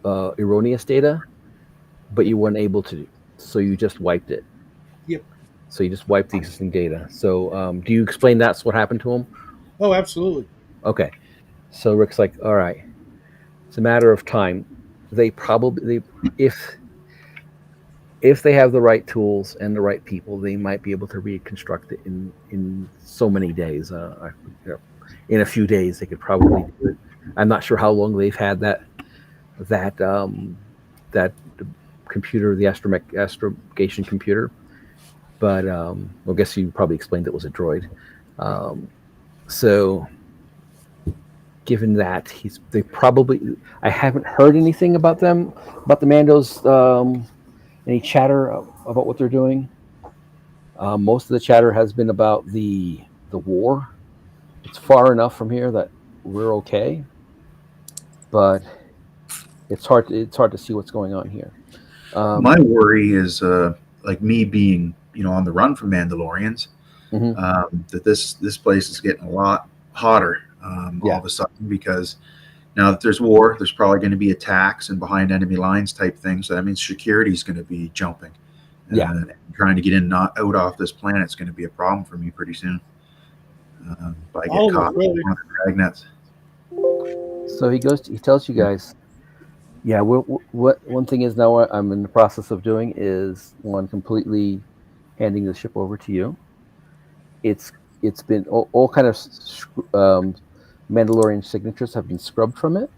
erroneous data, but you weren't able to. So you just wiped it. Yep. So you just wiped the existing data. So do you explain that's what happened to him? Oh, absolutely. Okay. So Rick's like, all right, it's a matter of time. They probably if they have the right tools and the right people, they might be able to reconstruct it in so many days. In a few days, they could probably do it. I'm not sure how long they've had that that computer, the astrogation computer, but I guess you probably explained it was a droid. Um, so given that they probably, I haven't heard anything about them, about the Mandos, any chatter about what they're doing. Most of the chatter has been about the war. It's far enough from here that we're okay, but it's hard to see what's going on here. My worry is like me being on the run from Mandalorians. Mhm. That this place is getting a lot hotter all Yeah. of a sudden because now that there's war, there's probably going to be attacks and behind enemy lines type things. So that means security is going to be jumping. Yeah. Trying to get in not out off this planet is going to be a problem for me pretty soon. If I get All of caught us, really. on the dragnets. So he tells you guys, yeah. What one thing is now what I'm in the process of doing is one completely handing the ship over to you. It's been all kind of Mandalorian signatures have been scrubbed from it.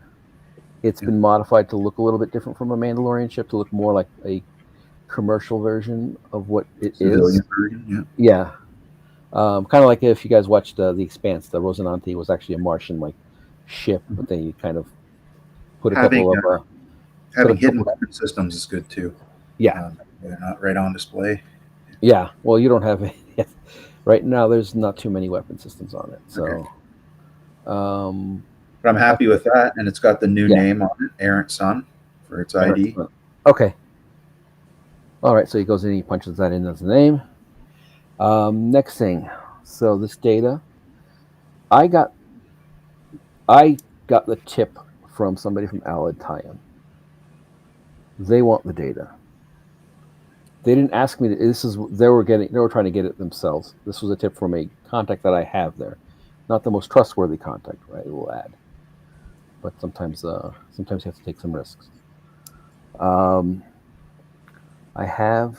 It's Yeah. been modified to look a little bit different from a Mandalorian ship to look more like a commercial version of what it is. Civilian version, yeah. Yeah. Kind of like if you guys watched The Expanse, the Rosinante was actually a Martian like ship, but they kind of put a Having couple of having hidden weapon systems is good too. yeah, They're not right on display. yeah. Well, you don't have it right now. There's not too many weapon systems on it, so. Okay. Um, But I'm happy with that, and it's got the new Yeah. name on it, Errant Sun, for its ID. okay. All right. So he goes in, he punches that in as a name. Next thing. So this data, I got the tip from somebody from Allied Tie-In. They want the data. They didn't ask me to, they were trying to get it themselves. This was a tip from a contact that I have there. Not the most trustworthy contact, right? We'll add. But sometimes you have to take some risks. I have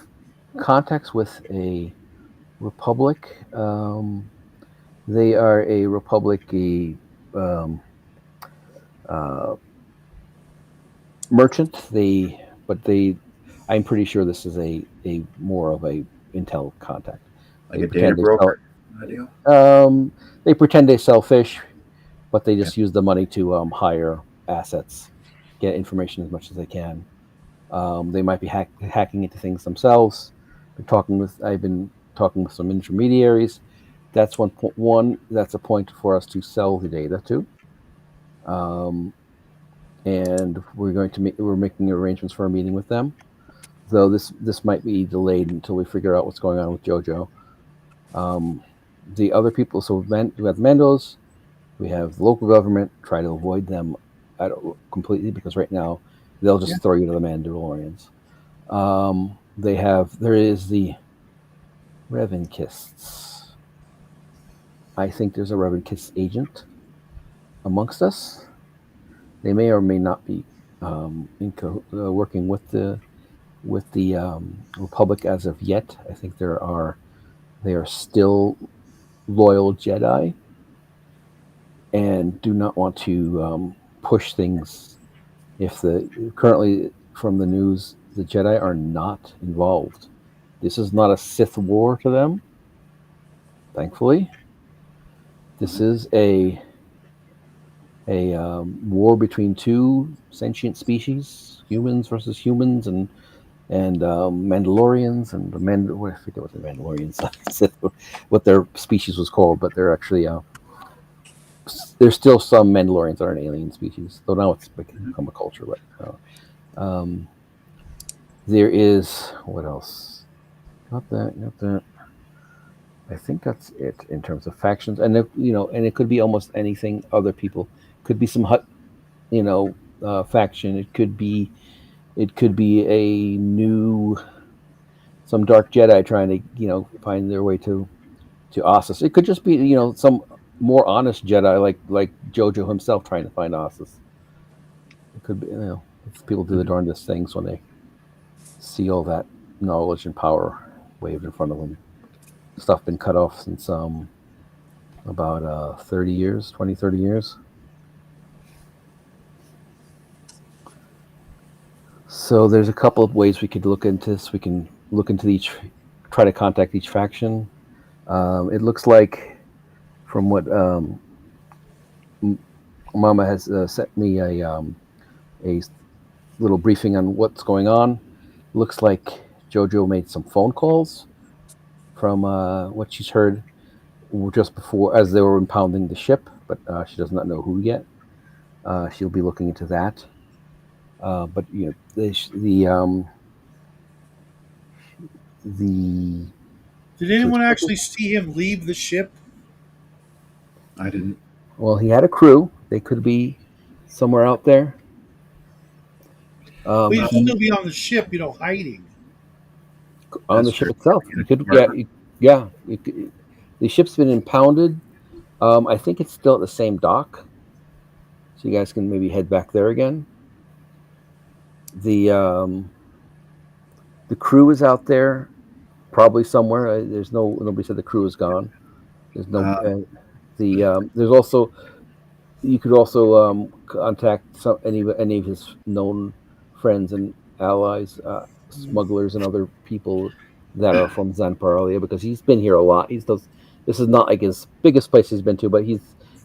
contacts with a Republic. They are a Republic merchant. I'm pretty sure this is a more of a intel contact. Like a data broker? Ideal. They pretend they sell fish, but they just use the money to hire assets, get information as much as they can. They might be hacking into things themselves. I've been talking with some intermediaries. That's one. That's a point for us to sell the data to. Um, and we're making arrangements for a meeting with them. Though this might be delayed until we figure out what's going on with JoJo. The other people, so we have the Mandos, we have the local government. Try to avoid them completely because right now they'll just throw you to the Mandalorians. There is the Revankists. I think there's a Revankist agent amongst us. They may or may not be working with the Republic as of yet. I think they are still loyal Jedi and do not want to push things. Currently from the news, the Jedi are not involved. This is not a Sith war to them. Thankfully, this is a war between two sentient species, humans versus humans, and Mandalorians and I forget what the Mandalorians what their species was called, but they're actually there's still some Mandalorians that are an alien species, though now it's become a culture. But there is what else? Got that. I think that's it in terms of factions, and and it could be almost anything. Other people could be some Hut, faction. It could be a new some dark Jedi trying to find their way to Ossus. It could just be some more honest Jedi like JoJo himself trying to find Ossus. It could be people do the darndest things when they see all that knowledge and power waved in front of them. Stuff been cut off since about 30 years. So there's a couple of ways we could look into this. We can look into try to contact each faction. It looks like, from what Mama has sent me a little briefing on what's going on. Looks like JoJo made some phone calls from what she's heard just before, as they were impounding the ship, but she does not know who yet. She'll be looking into that. But Did anyone actually see him leave the ship? I didn't. Well, he had a crew. They could be somewhere out there. But he'd still be on the ship, hiding. On the ship itself. You could, the ship's been impounded. I think it's still at the same dock, so you guys can maybe head back there again. The crew is out there, probably somewhere. Nobody said the crew is gone. There's no. There's also. You could also contact any of his known friends and allies, smugglers and other people that are from Zanparalia, because he's been here a lot. This is not like his biggest place he's been to, but this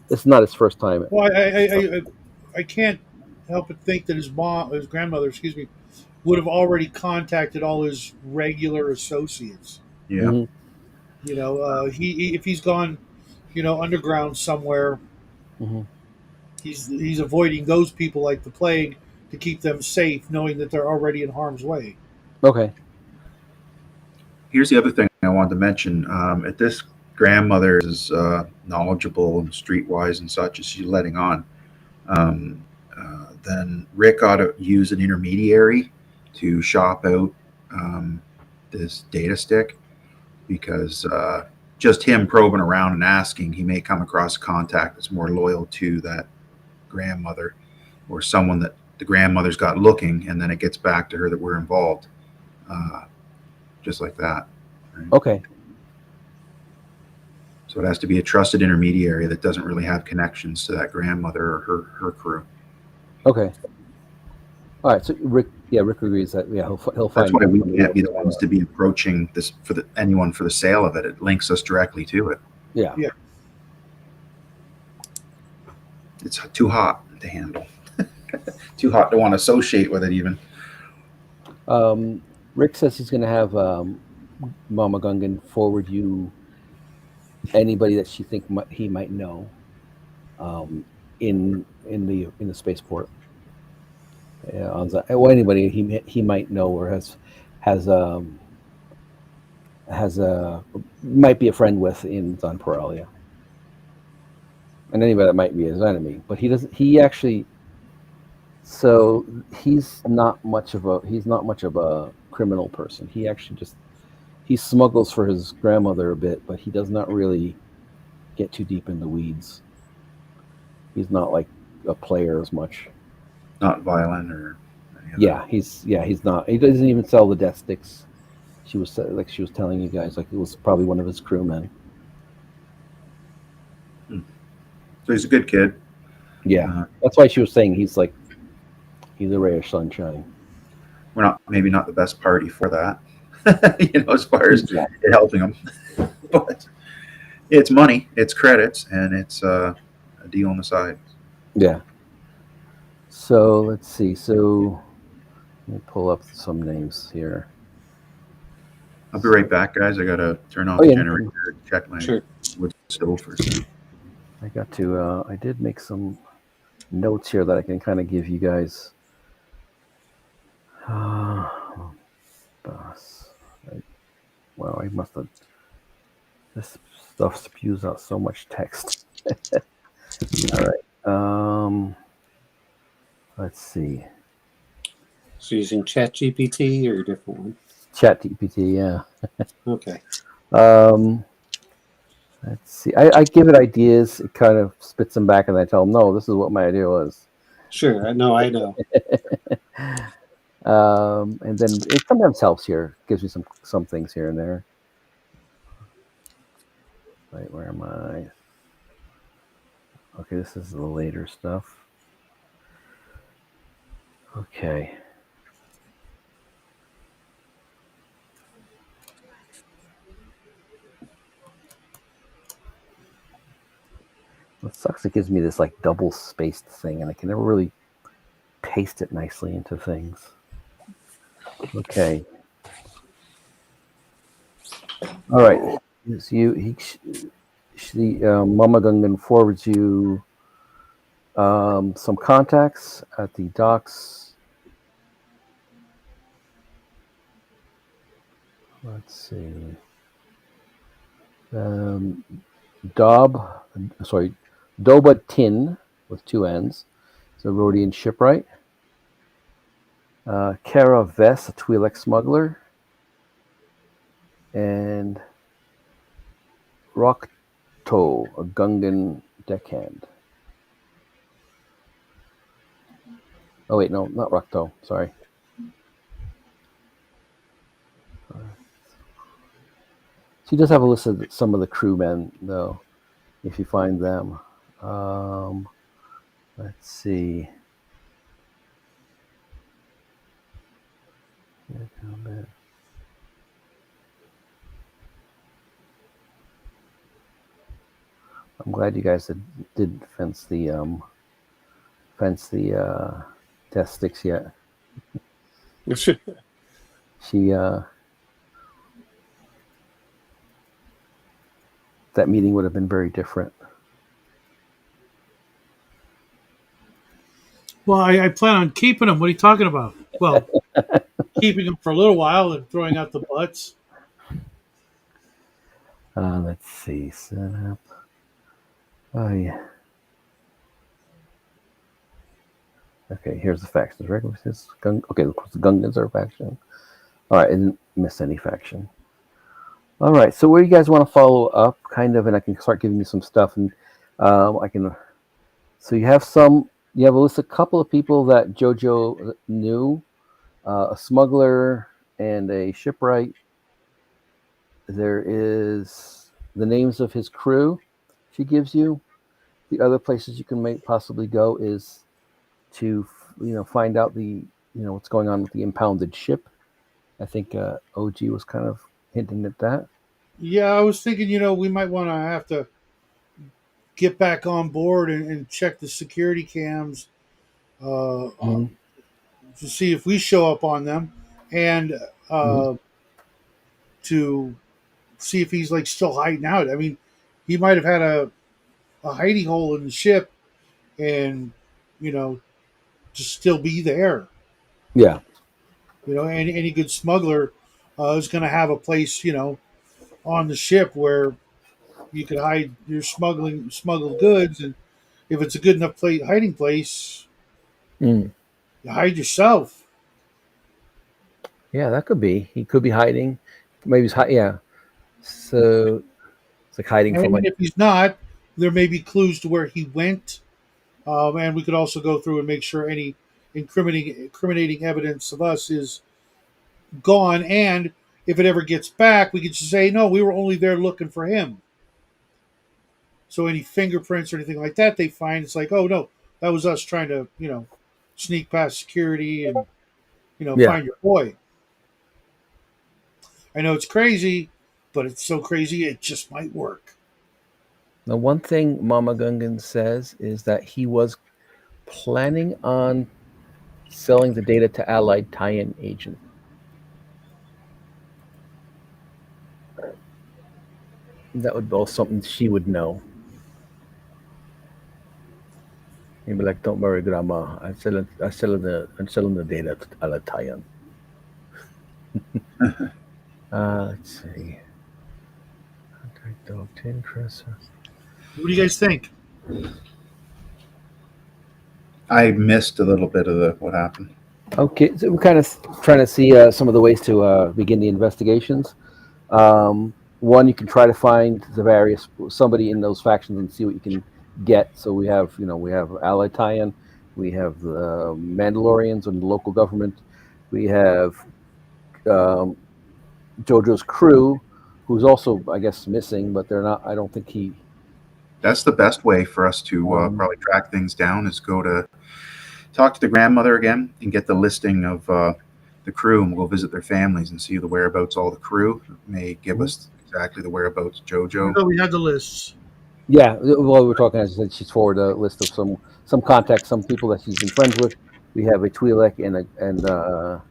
is not his first time. Well, I can't help but think that his grandmother, would have already contacted all his regular associates. Yeah. Mm-hmm. If he's gone, underground somewhere, mm-hmm. he's avoiding those people like the plague to keep them safe, knowing that they're already in harm's way. Okay. Here's the other thing I wanted to mention. If this grandmother is knowledgeable and streetwise and such as she's letting on, then Rick ought to use an intermediary to shop out this data stick, because just him probing around and asking, he may come across a contact that's more loyal to that grandmother, or someone that the grandmother's got looking, and then it gets back to her that we're involved, just like that. Right? Okay. So it has to be a trusted intermediary that doesn't really have connections to that grandmother or her crew. Okay. All right. So Rick agrees that he'll find. That's why we can't be the ones to be approaching this anyone for the sale of it. It links us directly to it. Yeah. Yeah. It's too hot to handle. Too hot to want to associate with it even. Rick says he's going to have Mama Gungan forward you anybody that she think he might know in the spaceport. Well, anybody he might know or has has a might be a friend with in Zanparalia, and anybody that might be his enemy. But he doesn't. He actually. So he's not much of a criminal person. He actually just he smuggles for his grandmother a bit, but he does not really get too deep in the weeds. He's not like a player as much. Not violent or any other. He's not. He doesn't even sell the death sticks. She was telling you guys like it was probably one of his crewmen. So he's a good kid. Yeah, that's why she was saying he's a ray of sunshine. We're not the best party for that, as far as it helping him. But it's money, it's credits, and it's a deal on the side. Yeah. So let's see. So let me pull up some names here. I'll be right back, guys. I gotta turn off the generator, check my wood stove for a second. I got to. I did make some notes here that I can kind of give you guys. Well, I must have. This stuff spews out so much text. All right. Let's see. So using ChatGPT or a different one? ChatGPT, yeah. Okay. Let's see. I give it ideas. It kind of spits them back, and I tell them, "No, this is what my idea was." Sure. I know. And then it sometimes helps here. Gives me some things here and there. Right, where am I? Okay, this is the later stuff. Okay. It sucks. It gives me this like double spaced thing, and I can never really paste it nicely into things. Okay. All right. Mama Gungan forwards you some contacts at the docks. Let's see. Doba Tin with two N's. It's a Rhodian shipwright. Kara Vess, a Twi'lek smuggler. And Rokto, a Gungan deckhand. Oh, wait, no, not Rokto. Sorry. She does have a list of some of the crewmen, though, if you find them. Let's see. I'm glad you guys did fence the death sticks yet. She that meeting would have been very different. Well, I plan on keeping them. What are you talking about? Well, keeping them for a little while and throwing out the butts. Let's see. Set up. Oh, yeah. Okay, here's the factions. Regular okay, the Gungans are a faction. All right, I didn't miss any faction. All right, so where do you guys want to follow up, kind of, and I can start giving you some stuff, and I can. So you have a list a couple of people that JoJo knew, a smuggler and a shipwright. There is the names of his crew. She gives you. The other places you can possibly go is to find out what's going on with the impounded ship. I think OG was kind of hinting at that. Yeah, I was thinking, we might want to have to get back on board and check the security cams Mhm. to see if we show up on them, and Mhm. uh, to see if he's like still hiding out. I mean, he might have had a hiding hole in the ship, and you know, just still be there. Yeah. Any good smuggler is going to have a place, on the ship where you could hide your smuggled goods, and if it's a good enough hiding place, Mm. you hide yourself. Yeah, that could be. He could be hiding. Maybe he's yeah. So it's like hiding from And like if he's not, there may be clues to where he went, and we could also go through and make sure any incriminating evidence of us is gone. And if it ever gets back, we could just say, no, we were only there looking for him. So any fingerprints or anything like that they find, it's like, oh no, that was us trying to, sneak past security and, yeah. find your boy. I know it's crazy, but it's so crazy it just might work. The one thing Mama Gungan says is that he was planning on selling the data to allied tie-in agent. That would be also something she would know. He'd be like, "Don't worry, Grandma. I'm selling the data to allied tie-in." Let's see. Contact dog tin dresser. What do you guys think? I missed a little bit of what happened. Okay, so we're kind of trying to see some of the ways to begin the investigations. One, you can try to find somebody in those factions and see what you can get. So we have Allied tie-in, we have the Mandalorians and the local government, we have um, JoJo's crew, who's also, I guess, missing, but they're not. I don't think he. That's the best way for us to probably track things down is go to talk to the grandmother again and get the listing of the crew, and we'll go visit their families and see the whereabouts of all the crew. It may give us exactly the whereabouts of I JoJo. thought we had the lists. Yeah, while we're talking, as I said, she's forwarded a list of some contacts, some people that she's been friends with. We have a Twi'lek and a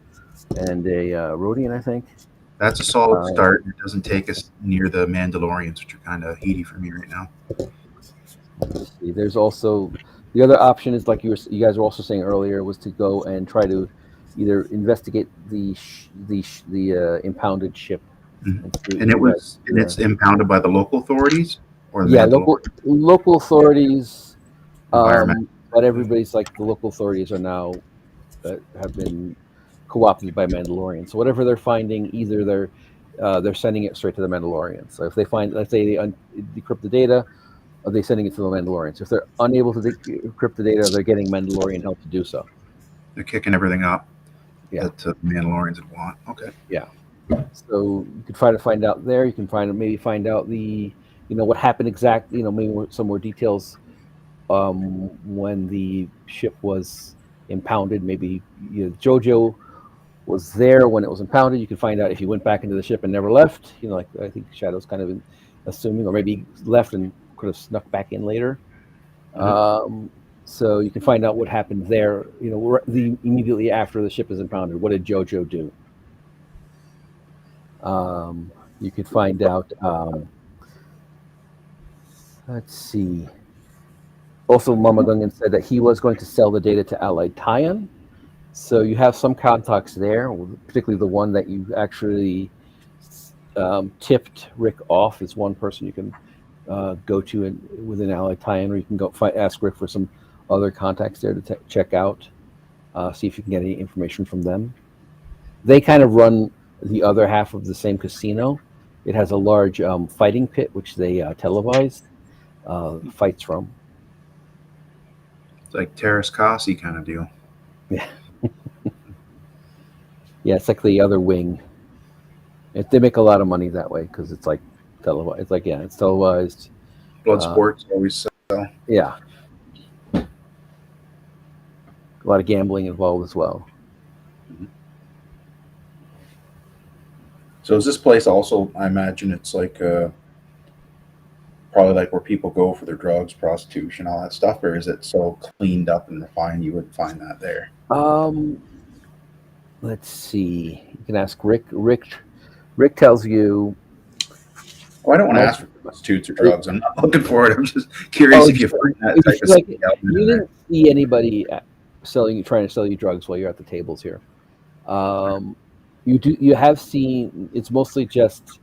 Rhodian, I think. That's a solid Uh, start. It doesn't take us near the Mandalorians, which are kind of heady for me right now. let's see. There's also the other option is like you guys were also saying earlier was to go and try to either investigate the impounded ship Mhm. and see what And you guys. it's impounded by the local authorities or the Yeah, Mandalorian local authorities. environment. But everybody's like the local authorities are now have been co-opted by Mandalorians. So whatever they're finding, either they're sending it straight to the Mandalorians. So if they find, let's say, they decrypt the data, are they sending it to the Mandalorians? If they're unable to decrypt the data, they're getting Mandalorian help to do so. They're kicking everything up Yeah, that the Mandalorians would want. Okay. yeah. So you can try to find out there. You can maybe find out what happened exactly. Maybe some more details when the ship was impounded. Maybe JoJo was there when it was impounded. You can find out if he went back into the ship and never left. Like I think Shadow's kind of assuming, or maybe he left and could have snuck back in later. So you can find out what happened there. Immediately after the ship is impounded, what did JoJo do? You could find out. Let's see. Also, Mama Gungan said that he was going to sell the data to Allied tie-in. So you have some contacts there, particularly the one that you actually tipped Rick off is one person you can go to within Allied tie-in, or you can go ask Rick for some other contacts there to check out, see if you can get any information from them. They kind of run the other half of the same casino. It has a large fighting pit, which they televise fights from. It's like Terrace Kasi kind of deal. Yeah. Yeah, it's like the other wing. They make a lot of money that way because it's like televised. It's like, yeah, it's televised. Blood sports always sell. Yeah. A lot of gambling involved as well. So is this place also? I imagine it's like probably like where people go for their drugs, prostitution, all that stuff, or is it so cleaned up and refined you wouldn't find that there? Let's see. You can ask Rick. Rick tells you. Oh, I don't want to Most, ask for prostitutes or drugs. I'm not looking for it. I'm just oh, curious if you find that type of like element you in there. didn't see anybody trying to sell you drugs while you're at the tables here. You have seen. It's mostly just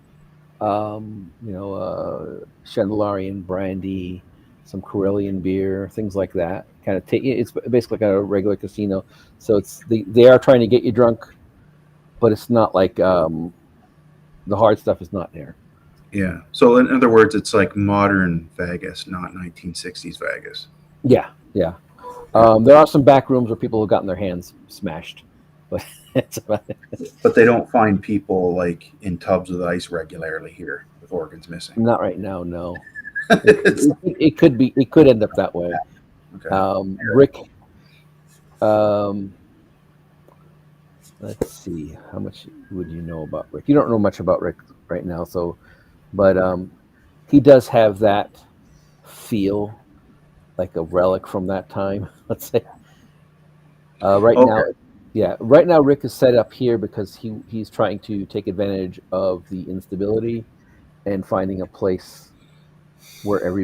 Chandelierian brandy, some Corellian beer, things like that. Kind of it's basically like a regular casino. So they are trying to get you drunk, but it's not like the hard stuff is not there. Yeah. So in other words, it's like modern Vegas, not 1960s Vegas. Yeah. There are some back rooms where people have gotten their hands smashed, but it's about it. But they don't find people like in tubs with ice regularly here with organs missing. Not right now. No. It's- It could be. It could end up that way. okay. Rick. Let's see. How much would you know about Rick? You don't know much about Rick right now, but he does have that feel, like a relic from that time. Let's say. Right now, right now Rick is set up here because he's trying to take advantage of the instability and finding a place where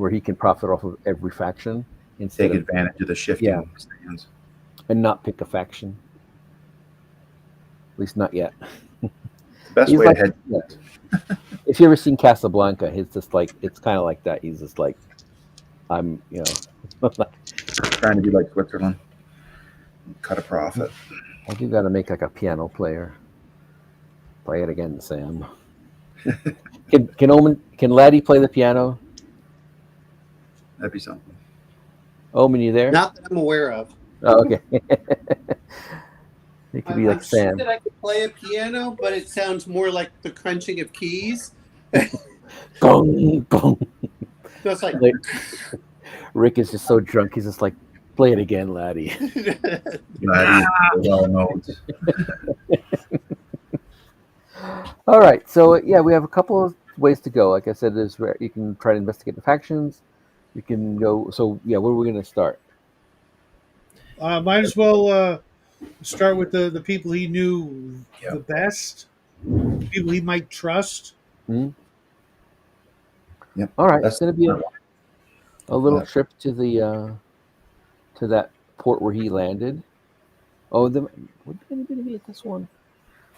he can profit off of every faction instead Take advantage of the shifting stands. and not pick a faction. At least not yet. The best He's way like, to head. if you ever seen Casablanca, he's just like, it's kind of like that. He's just like, I'm, Trying to be like Switzerland. Cut a profit. I do got to make like a piano player. Play it again, Sam. Can Laddie play the piano? That'd be something. Omen, you there? Not that I'm aware of. Oh, okay. It could be like I'm Sam. sure that I could play a piano, but it sounds more like the crunching of keys. Gong, gong. So it's like, Rick is just so drunk. He's just like, play it again, Laddie. That is well known. All right. So we have a couple of ways to go. Like I said, there's where you can try to investigate the factions. You can go. So where are we going to start? Might as well start with the people he knew the best, people he might trust. Mm-hmm. Yep. All right. It's going to be a little trip to the to that port where he landed. Oh, would anybody be at this one?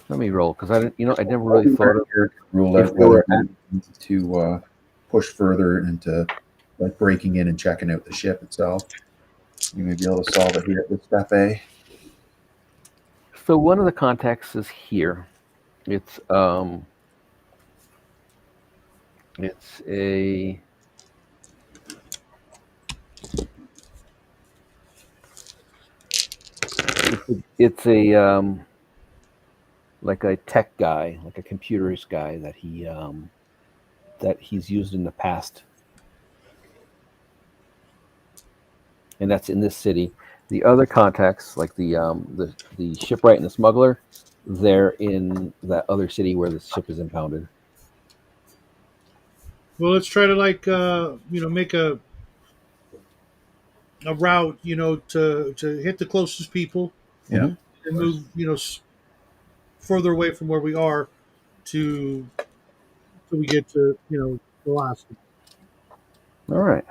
Let me roll because I never really thought of rule out whether to push further into like breaking in and checking out the ship itself. You may be able to solve it here at this step A. So one of the contacts is here. It's a like a tech guy, like a computers guy that he's used in the past, and that's in this city. The other contacts, like the shipwright and the smuggler, they're in that other city where the ship is impounded. Well, let's try to make a route, to hit the closest people. Yeah. And move, further away from where we are till we get to, Alaska. All right.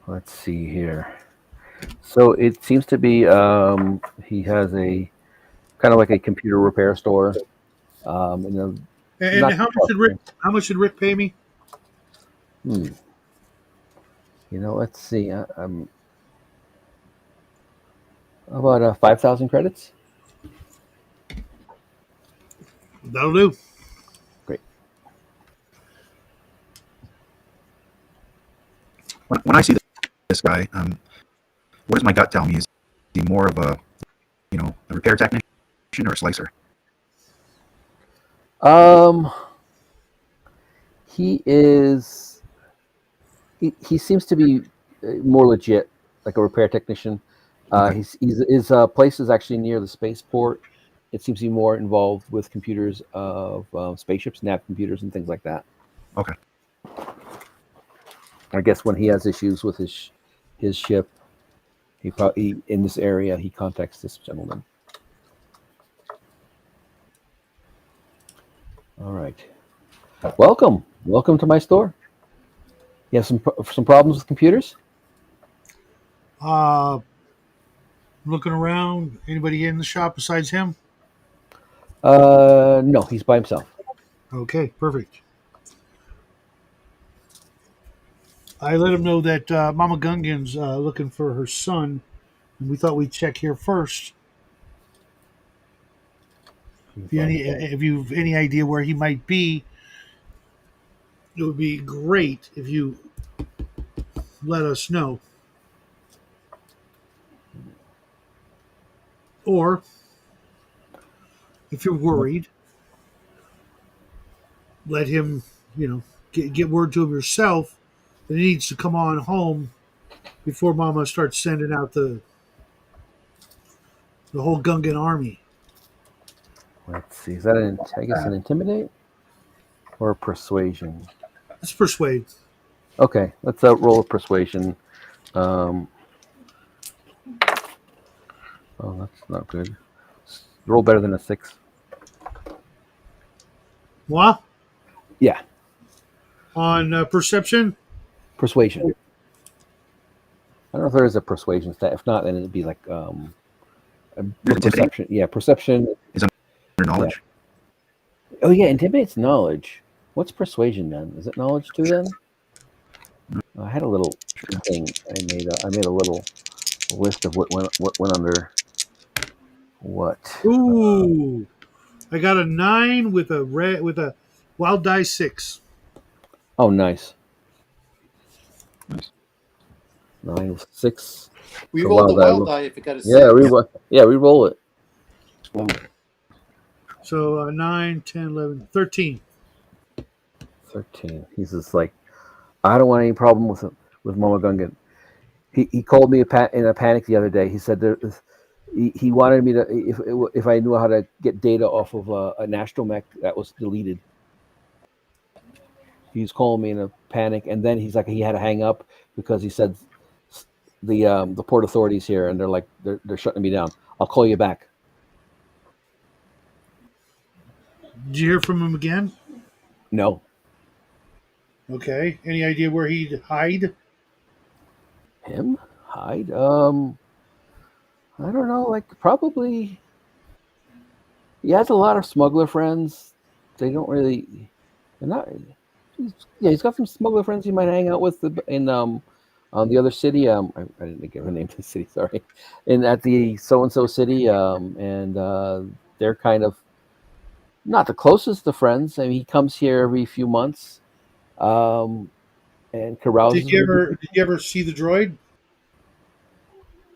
Let's see here. So it seems to be he has a kind of like a computer repair store. And how much did Rick pay me? Let's see. I'm about 5,000 credits. That'll do. Great. When I see this guy, what does my gut tell me? Is he more of a repair technician or a slicer? He is. He seems to be more legit, like a repair technician. Okay. His place is actually near the spaceport, it seems to be more involved with computers of spaceships, nav computers, and things like that. Okay. I guess when he has issues with his ship, he probably in this area he contacts this gentleman. All right. Welcome to my store. You have some problems with computers? Uh, looking around. Anybody in the shop besides him? No, he's by himself. Okay, perfect. I let him know that Mama Gungan's looking for her son, and we thought we'd check here first. If you've any idea where he might be, it would be great if you let us know. Or if you're worried, let him, get word to him yourself that he needs to come on home before Mama starts sending out the whole Gungan army. Let's see. Is that an intimidate or a persuasion? Let's persuade. Okay, let's roll a persuasion. Oh, that's not good. Roll better than a 6. What? Yeah, On perception? persuasion. I don't know if there is a persuasion stat. If not, then it'd be like a perception. Yeah, perception. Is under knowledge. Yeah. Oh yeah, intimidates knowledge. What's persuasion then? Is it knowledge too then? I had a little thing. I made a little list of what went under what. Ooh. I got a 9 with a wild die 6. Oh, nice. Nice. 9 with 6. We So rolled the wild wild die if it got a Yeah, six. re-roll it. So 9, 10, 11, 13. 13. He's just like, I don't want any problem with Mama Gungan. He called me in a panic the other day. He said he wanted me to if I knew how to get data off of an astromech that was deleted. He's calling me in a panic, and then he's like he had to hang up because he said the port authorities here, and they're shutting me down. I'll call you back. Did you hear from him again? No. Okay. Any idea where he'd hide? Him? Hide? I don't know. Like probably he has a lot of smuggler friends. They don't really. They're not. He's got some smuggler friends he might hang out with in on the other city. I didn't give a name to the city. Sorry, at the so and so city. And they're kind of not the closest of friends. I mean, he comes here every few months, and carouses. Did you ever see the droid?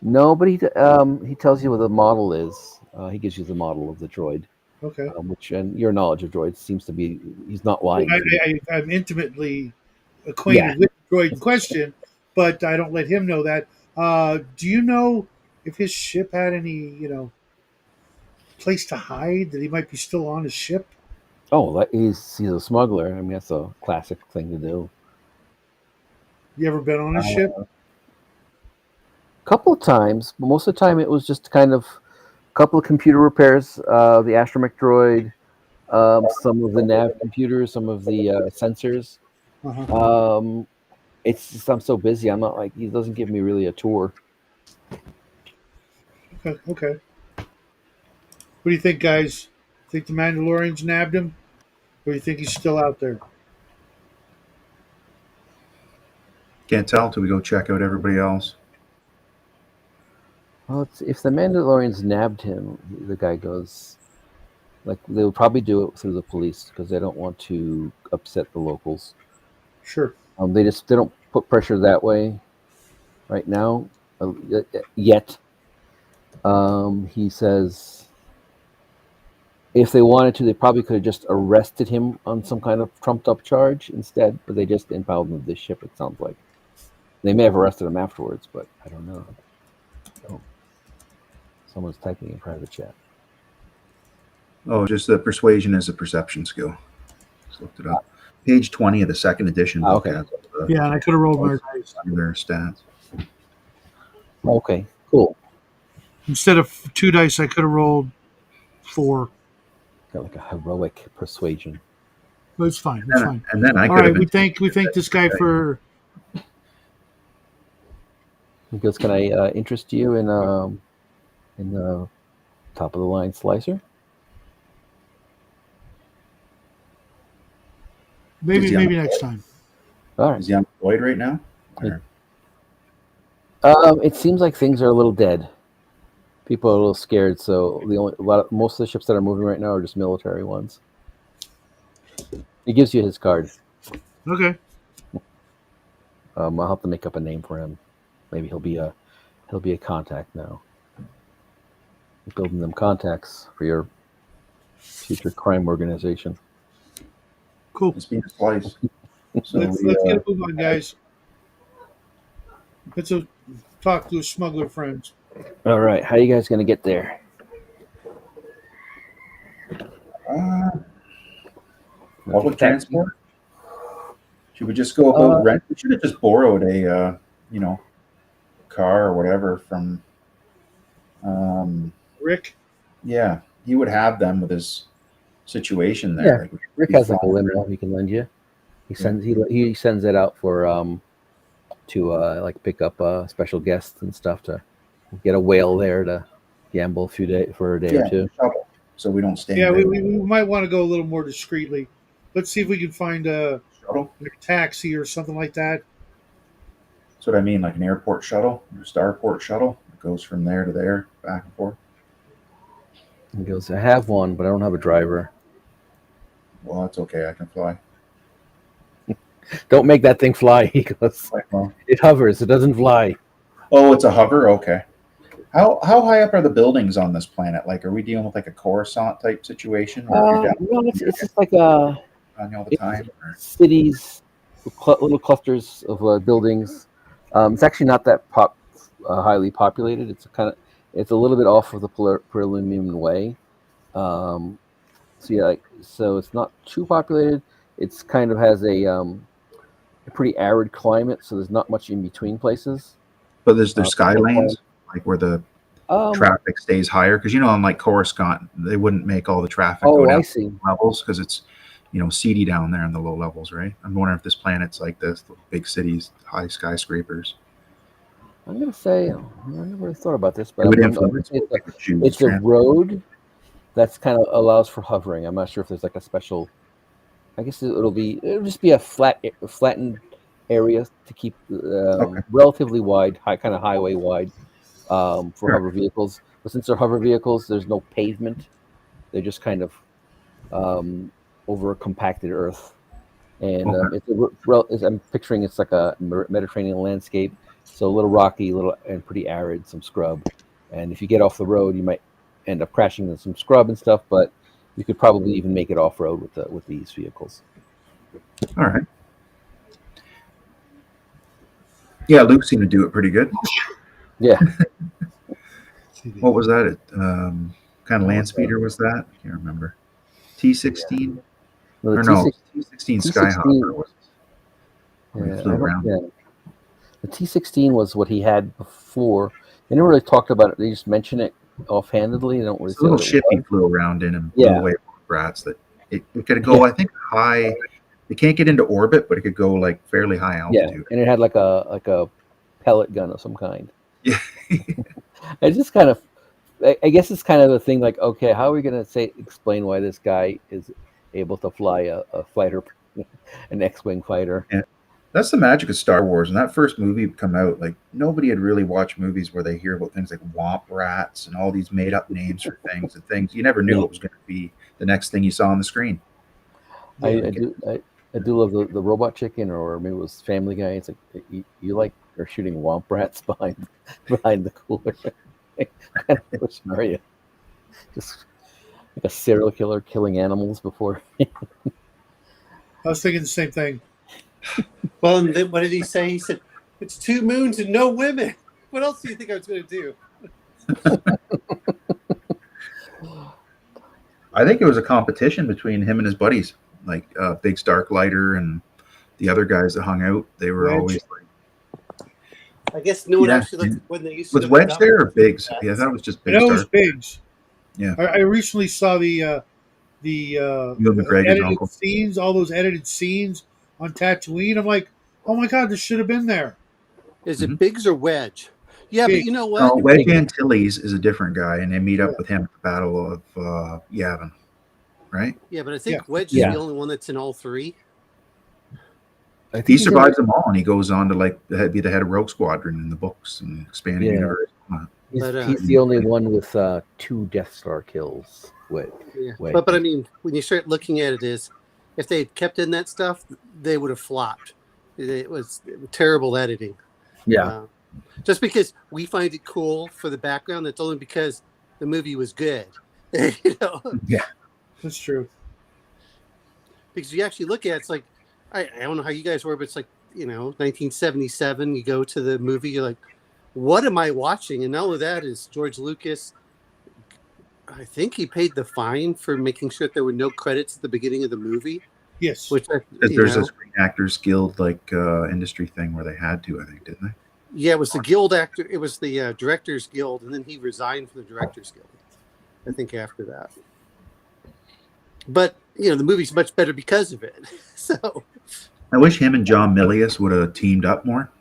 No, but he tells you what the model is. He gives you the model of the droid. Okay. Which and your knowledge of droids seems to be he's not lying. I'm intimately acquainted with the droid in question, but I don't let him know that. Do you know if his ship had any, place to hide, that he might be still on his ship? Oh, he's a smuggler. I mean, that's a classic thing to do. You ever been on his ship? A couple of times, but most of the time it was just kind of a couple of computer repairs. The astromech droid, some of the nav computers, some of the sensors. Uh-huh. It's just I'm so busy. I'm not like he doesn't give me really a tour. Okay. What do you think, guys? Think the Mandalorians nabbed him, or do you think he's still out there? Can't tell till we go check out everybody else. Well, if the Mandalorians nabbed him, the guy goes, like they would probably do it through the police because they don't want to upset the locals. Sure. They don't put pressure that way right now yet. He says if they wanted to, they probably could have just arrested him on some kind of trumped up charge instead, but they just impounded him the ship. It sounds like they may have arrested him afterwards, but I don't know. Oh. Someone's typing in private chat. Oh, just the persuasion is a perception skill. Just looked it up. Page 20 of the second edition book Okay. has the Yeah, and I could have rolled my dice. their stats. Okay, cool. Instead of 2 dice, I could have rolled 4. Got like a heroic persuasion. But it's fine. It's fine. And then I All could have right, been. we thank this guy for. Because can I interest you in the top of the line slicer? Maybe next time. All right. Is he unemployed right now? It- It seems like things are a little dead. People are a little scared, so most of the ships that are moving right now are just military ones. He gives you his card. Okay. I'll have to make up a name for him. Maybe he'll be a contact now. Building them contacts for your future crime organization. Cool. It's been a slice. So Let's get a move on, guys. Let's talk to his smuggler friends. All right, how are you guys going to get there? Public transport? Should we just go about rent? We should have just borrowed a, car or whatever from. Rick? Yeah, he would have them with his situation there. Yeah. Like, Rick has like a limo he can lend you. He sends it out for to like pick up special guests and stuff to get a whale there to gamble for a day or two. Shuttle, so we don't stay. Yeah, in we might want to go a little more discreetly. Let's see if we can find a shuttle. taxi or something like that. That's what I mean, like an airport shuttle, a starport shuttle. It goes from there to there, back and forth. He goes, I have one, but I don't have a driver. Well, that's okay. I can fly. Don't make that thing fly. He goes, Well, it hovers. It doesn't fly. oh, it's a hover. Okay. How high up are the buildings on this planet? Like, are we dealing with like a Coruscant type situation? Or No, it's just like a on you all the time? Or? cities, little clusters of buildings. It's actually not that highly populated. It's a little bit off of the Perlemian Way. So it's not too populated. It's kind of has a pretty arid climate, so there's not much in between places. But there's sky lanes, like where the traffic stays higher, because on like Coruscant, they wouldn't make all the traffic go down I see. levels because it's seedy down there in the low levels, right? I'm wondering if this planet's like this, big cities, high skyscrapers. I'm gonna say I never really thought about this, but it's a road that's kind of allows for hovering. I'm not sure if there's like a special. I guess it'll just be a flattened area to keep relatively wide, kind of highway wide for hover vehicles. But since they're hover vehicles, there's no pavement. They're just kind of over a compacted earth. And I'm picturing it's like a Mediterranean landscape. So a little rocky, and pretty arid, some scrub. And if you get off the road, you might end up crashing into some scrub and stuff, but you could probably even make it off-road with these vehicles. All right. Yeah, Luke seemed to do it pretty good. Yeah. What was that? Kind of land speeder was that? I can't remember. T-16? No, T-16 Skyhopper was. The T-16 was what he had before. They never really talked about it. They just mention it offhandedly. They don't really. It's a little ship he flew around in and blew away rats. That it could go. I think high. It can't get into orbit, but it could go like fairly high altitude. Yeah, and it had like a pellet gun of some kind. Yeah. It's just kind of. I guess it's kind of a thing. Like, okay, how are we going to explain why this guy is able to fly a fighter, an X-wing fighter? Yeah. That's the magic of Star Wars. When that first movie come out, like nobody had really watched movies where they hear about things like womp rats and all these made up names for things and things. You never knew it was going to be the next thing you saw on the screen. I do love the robot chicken, or maybe it was Family Guy. It's like you like are shooting womp rats behind the cooler. Which are you? Just like a serial killer killing animals before. I was thinking the same thing. Well, and then what did he say? He said, "It's 2 moons and no women." What else do you think I was going to do? I think it was a competition between him and his buddies, like Big Starklighter and the other guys that hung out. They were Wedge. always like, I guess no one yeah. actually looked when they used to Was do the Wedge there or dump- Biggs? Yeah, that was just I Big know it was Stark. Biggs. Yeah. I recently saw the Neil McGregor's edited uncle. scenes, all those edited scenes on Tatooine. I'm like, oh my god, this should have been there. Is Mhm. it Biggs or Wedge? Yeah, but Biggs. you know what? No, Wedge Biggs. Antilles is a different guy, and they meet up Yeah. with him at the Battle of Yavin, right? Yeah, but I think Yeah. Wedge is Yeah. the only one that's in all three. I think He he's in- survives them all, and he goes on to be the head of Rogue Squadron in the books and expanded Yeah. universe. He's, But, he's the only one with 2 Death Star kills. Wait, Yeah. Wedge. But I mean, when you start looking at it, is if they had kept in that stuff, they would have flopped. It was terrible editing. Yeah, Just because we find it cool for the background, that's only because the movie was good. You know, That's true. because you actually look at it, it's like I don't know how you guys were, but it's like 1977. You go to the movie, you're like, what am I watching? And all of that is George Lucas. I think he paid the fine for making sure that there were no credits at the beginning of the movie. Yes. Which There's a Screen Actors Guild industry thing where they had to, I think, didn't they? yeah, it was the Guild actor. It was the Directors Guild, and then he resigned from the Directors Guild. I think after that. But the movie's much better because of it. So I wish him and John Milius would have teamed up more,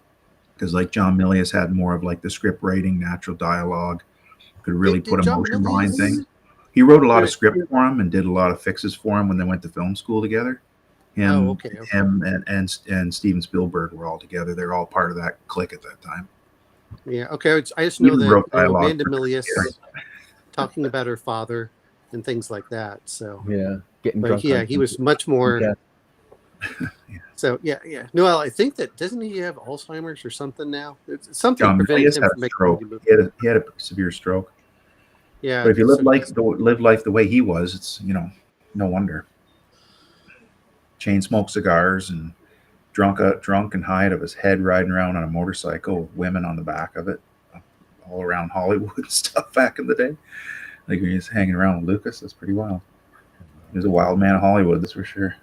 because like John Milius had more of like the script writing, natural dialogue, could really Did put John emotion behind Milius- things. He wrote a lot of Right. script for him and did a lot of fixes for him when they went to film school together. Him, okay. him, and Steven Spielberg were all together. They're all part of that clique at that time. Yeah. Okay. I just know Even that wrote dialogue Amanda for Milius Gary. talking about her father and things like that. So, yeah, getting but drunk. yeah, on he was much more. Yeah. So yeah. No, well, I think that doesn't he have Alzheimer's or something now? It's something John preventing Milius him had from a making stroke. movie. He had a severe stroke. Yeah. But if you so- live life the way he was, it's no wonder. Chain smoke cigars and drunk and high out of his head, riding around on a motorcycle with women on the back of it, all around Hollywood and stuff back in the day. Like when he was hanging around with Lucas, that's pretty wild. He was a wild man of Hollywood, that's for sure.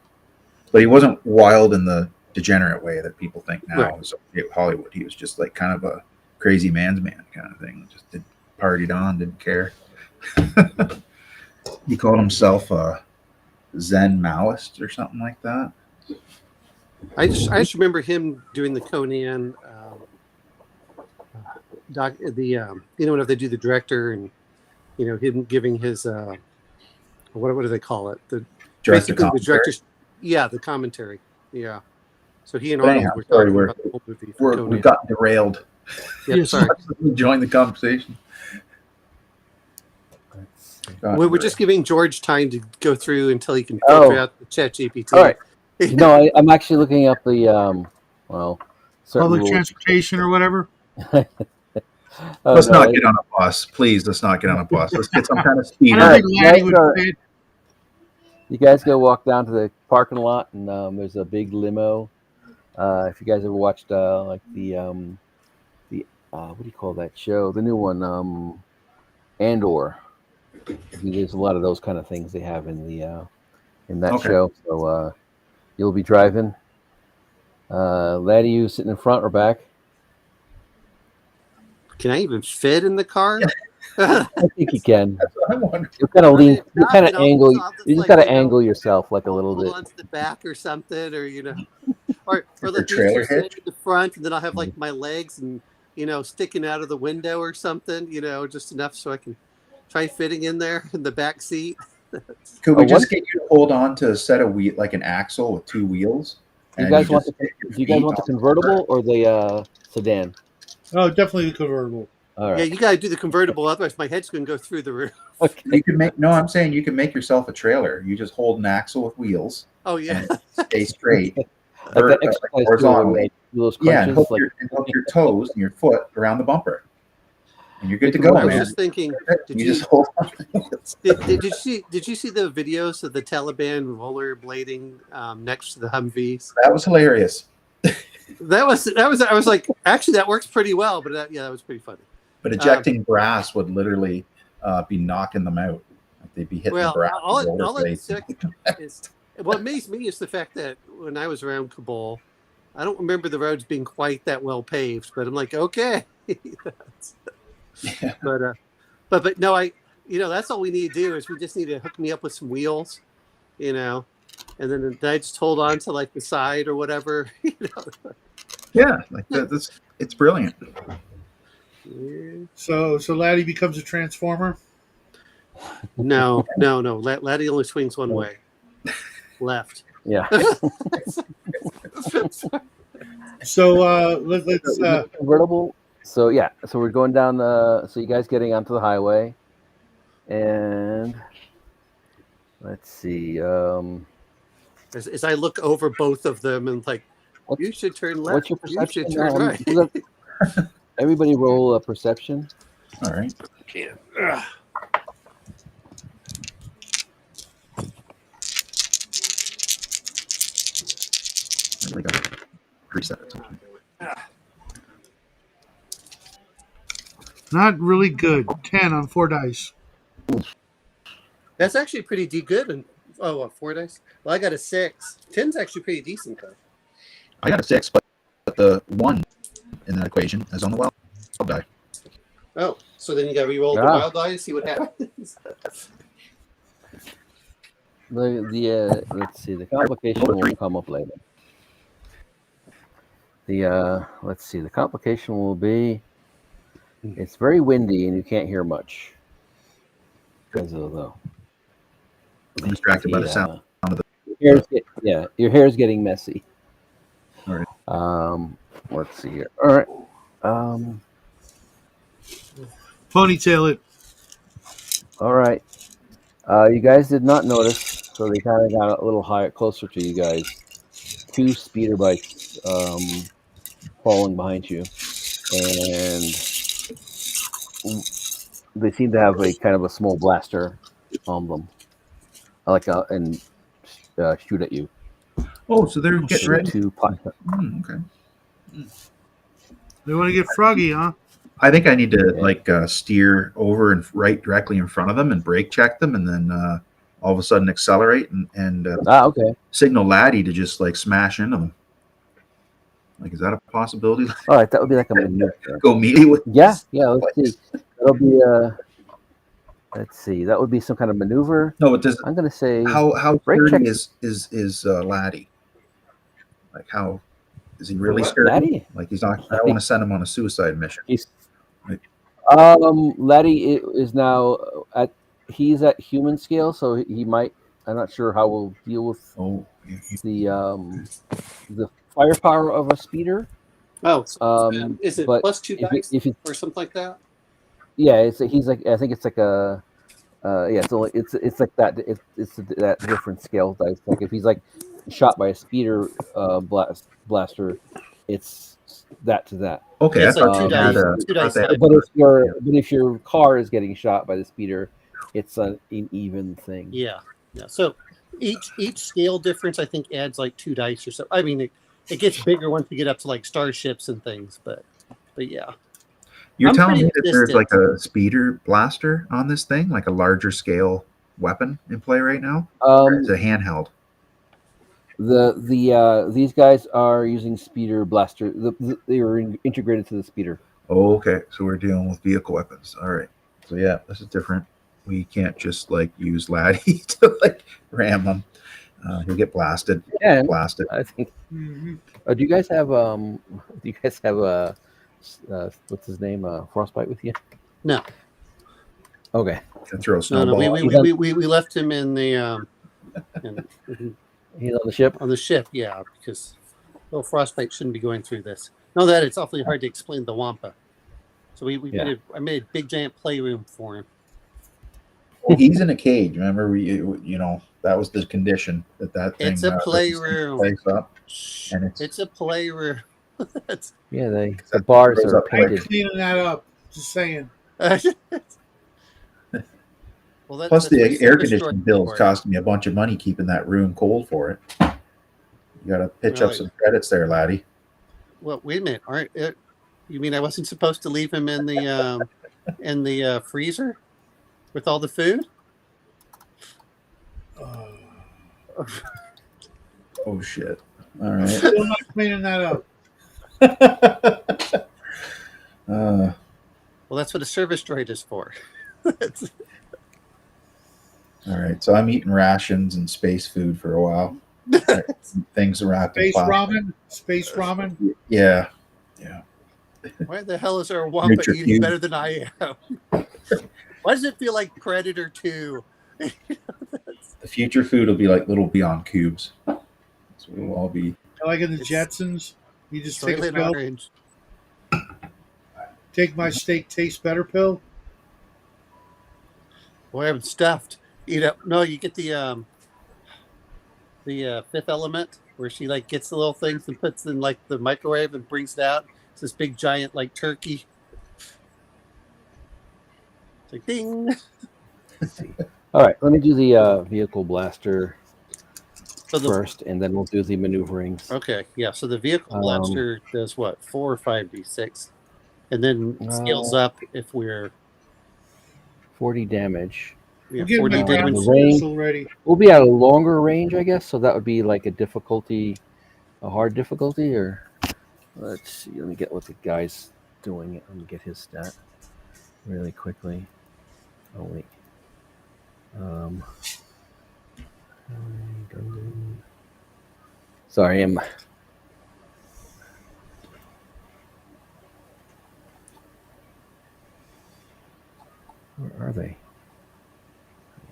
But he wasn't wild in the degenerate way that people think now. Right. So Hollywood, he was just like kind of a crazy man's man kind of thing. Just partied on, didn't care. He called himself a Zen Maoist or something like that. I just remember him doing the Conan doc. Whenever they do the director and him giving his what do they call it? Basically the director's the commentary. Yeah. So he and But Arnold anyhow, were sorry, talking about the whole movie. for Conan. We've gotten derailed. Yeah, sorry. Join the conversation. We're just giving George time to go through until he can Oh. filter out the ChatGPT. All right. No, I'm actually looking up the certain Public rules. transportation or whatever. Oh, Let's no, not get on a bus, please. Let's not get on a bus. Let's get some kind of speed. I don't All right, think Lanny guys would are- fit. You guys go walk down to the parking lot, and there's a big limo. If you guys ever watched like the what do you call that show? The new one, Andor. There's a lot of those kind of things they have in the in that Okay. show. So you'll be driving. Laddie, you sitting in front or back? Can I even fit in the car? I think you can. That's what I'm wondering. You kind of I mean, lean. if You not, kind of then I'll angle. just You just like, got to angle yourself like a little hold bit. on to the back or something, or or there let me trailer just sit hitch? in the front, and then I'll have like my legs and sticking out of the window or something, just enough so I can try fitting in there in the back seat. Could we Oh, just one- get you to hold on to a set of like an axle with 2 wheels? You and guys want just the get your Do you guys feet want the on convertible or the sedan? Oh, definitely the convertible. All Yeah, right. you gotta do the convertible, otherwise my head's gonna go through the roof. Okay. You can make I'm saying you can make yourself a trailer. You just hold an axle with wheels Oh yeah. and stay straight. Like that exercise tool where horizontally. you do those Yeah, and crunches. hook your toes and your foot around the bumper. And you're good to Make go, a I was man. just thinking, did You you just hold on. did you see the videos of the Taliban rollerblading next to the Humvees? That was hilarious. That was I was like, actually that works pretty well, but that was pretty funny. But ejecting brass would literally be knocking them out. Like they'd be hitting the Well, ground. all it is what amazed me is the fact that when I was around Kabul, I don't remember the roads being quite that well paved. But I'm like, okay, Yeah. but no, that's all we need to do is we just need to hook me up with some wheels, and then I just hold on to like the side or whatever. Yeah, like that's it's brilliant. So Laddie becomes a transformer. No. Laddie only swings one way, left. Yeah. So let's Convertible. So yeah, so we're going down the. So you guys getting onto the highway, and let's see. As I look over both of them and like, What- you should turn What's left. your You perception? should turn right. Everybody roll a perception. All right. Ugh. I got 3 seconds. not really good. 10 on 4 dice. That's actually pretty good. And 4 dice. Well, I got a 6. 10's actually pretty decent though. I got a 6, but the 1 in that equation is on the wild die. Oh, so then you got to re-roll the Yeah. wild die, see what happens. Let's see. The complication will come up later. Let's see. The complication will be it's very windy and you can't hear much because of I'm distracted by the sound. your hair's getting messy. All right. Let's see here. All right. Ponytail it. All right. You guys did not notice, so they kind of got a little higher, closer to you guys. 2 speeder bikes falling behind you, and they seem to have a kind of a small blaster on them, and shoot at you. Oh, so they're getting ready. To Okay. They want to get froggy, huh? I think I need to steer over and right directly in front of them and brake check them, and then all of a sudden accelerate and okay. signal Laddie to just like smash into them. Like, is that a possibility? All right, that would be like a maneuver. Go melee with? Yeah. Let's see. That'll be let's see. That would be some kind of maneuver. No, but does I'm gonna say how brake sturdy check. is Laddie? Like, how is he really What? sturdy? Laddie? Like, he's not. I don't want to send him on a suicide mission. He's Right. Laddie is now he's at human scale, so he might. I'm not sure how we'll deal with Oh, the firepower of a speeder. Oh, so, is it but plus 2 dice if it, or something like that? yeah, he's like I think it's like a it's like that it's that different scale dice. Like if he's like shot by a speeder blaster, it's that to that. okay. It's I like thought 2 they had dice. a- 2 dice. they had- But if your car is getting shot by the speeder, it's an even thing. Yeah. So each scale difference, I think, adds like 2 dice or so. I mean, it gets bigger once you get up to like starships and things, but yeah. You're I'm telling me pretty that there's distant. like a speeder blaster on this thing, like a larger scale weapon in play right now? Or is it handheld? These guys are using speeder blaster. They were integrated to the speeder. Oh, okay. So we're dealing with vehicle weapons. All right. So yeah, this is different. We can't just like use Laddie to like ram them. He'll get blasted. Yeah, Blasted. I think. Mm-hmm. Do you guys have what's his name? Frostbite with you? No. Okay. Can throw a No, snowball. we left him in the He's on the ship. on the ship, yeah, because Frostbite shouldn't be going through this. No, that it's awfully hard to explain the Wampa. So I made a big giant playroom for him. Well, he's in a cage. Remember, that was the condition that thing. It's a playroom. Place up, and It's a playroom. Yeah, the that bars goes are up I'm painted. cleaning that up. Just saying. Well, plus the that's air what conditioning bills cost me a bunch of money keeping that room cold for it. You got to pitch up Right. some credits there, Laddie. Well, wait a minute. All right, you mean I wasn't supposed to leave him in the freezer with all the food? Oh shit! All right. Still not cleaning that up. Uh, Well, that's what a service droid is for. That's- all right. So I'm eating rations and space food for a while. Right. Things wrapped in Space plastic. ramen. Space ramen. Yeah. Yeah. Why the hell is our Wampa Richard eating Hughes. better than I am? Why does it feel like Predator 2? The future food will be like little Beyond Cubes. So we'll all be. Like in the It's Jetsons, you just take a Soylent pill. Orange. Take my steak taste better pill. Boy, I'm stuffed. No, you get the Fifth Element where she like gets the little things and puts in like the microwave and brings it out. It's this big giant like turkey. It's like ding. Let's see. All right, let me do the vehicle blaster So the first, and then we'll do the maneuverings. okay, yeah. So the vehicle Um, blaster does what 4 or 5d6, and then scales Uh, up if we're 40 damage. I'm getting my 40 the damage. ground range pistol ready. will be at a longer range, I guess. So that would be like a hard difficulty, or let's see. Let me get what the guy's doing. Let me get his stat really quickly. Oh wait. Um, sorry, where are they?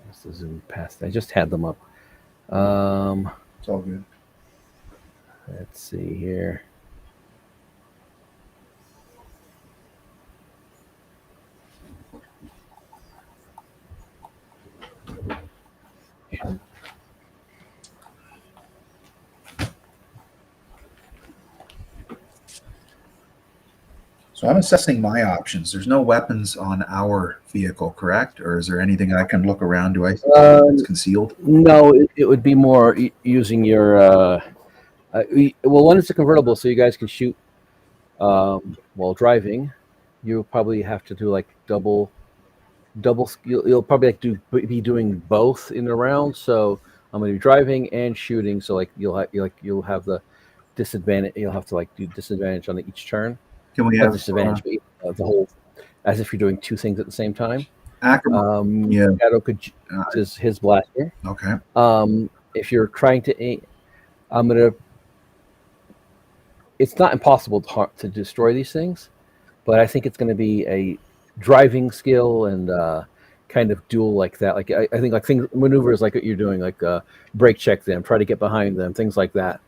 I must have zoomed past. I just had them up. It's all good. Let's see here. So I'm assessing my options. There's no weapons on our vehicle, correct? Or is there anything I can look around? Do I? It's concealed. No, it would be more using your. Well, one is a convertible, so you guys can shoot while driving. You'll probably have to do like double. You'll probably be doing both in the round. So I'm going to be driving and shooting. So like you'll have the disadvantage. You'll have to like do disadvantage on each turn. Can we Not have disadvantage, but the whole, as if you're doing two things at the same time. Ackerman? Yeah. Shadow could is his blaster. Okay. If you're trying to aim, I'm gonna. It's not impossible to destroy these things, but I think it's going to be a driving skill and kind of duel like that. Like I think like things maneuvers like what you're doing, like brake check them, try to get behind them, things like that.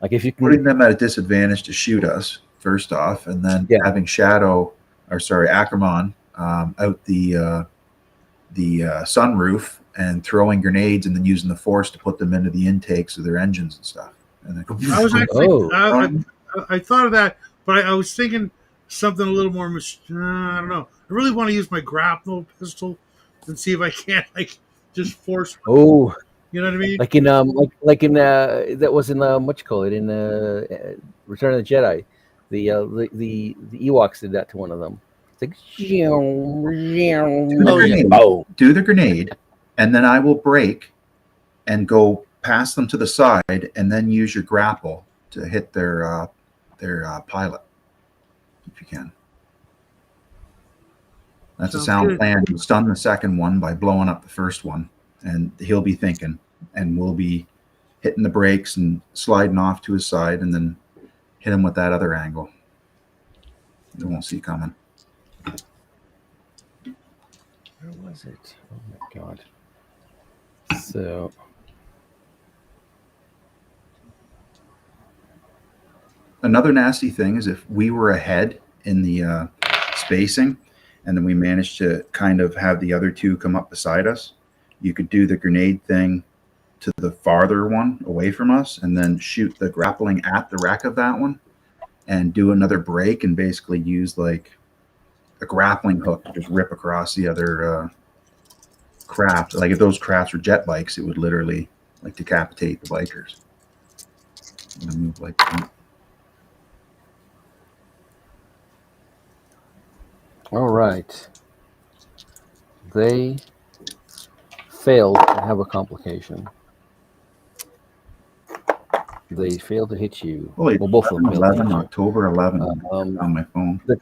Like if you can Putting them at a disadvantage to shoot us first off, and then having Ackerman out the sunroof and throwing grenades, and then using the force to put them into the intakes of their engines and stuff. And then I was actually, I thought of that, but I was thinking something a little more. I don't know. I really want to use my grapnel pistol and see if I can't like just force. Oh, you know what I mean? Like in that was in what you call it in Return of the Jedi, the Ewoks did that to one of them. It's like do the grenade, and then I will brake and go pass them to the side, and then use your grapple to hit their pilot, if you can. That's a sound plan. You stun the second one by blowing up the first one, and he'll be thinking, and we'll be hitting the brakes and sliding off to his side, and then hit him with that other angle. They won't see coming. Where was it? Oh my god. So another nasty thing is if we were ahead in the spacing, and then we managed to kind of have the other two come up beside us, you could do the grenade thing to the farther one away from us, and then shoot the grappling at the wreck of that one, and do another break, and basically use like a grappling hook to just rip across the other craft. Like if those crafts were jet bikes, it would literally like decapitate the bikers. I'm gonna move like that. all right, they failed to have a complication. They failed to hit you. Holy, Well, both of them failed to 11, hit you. October 11 Um, on my phone. they're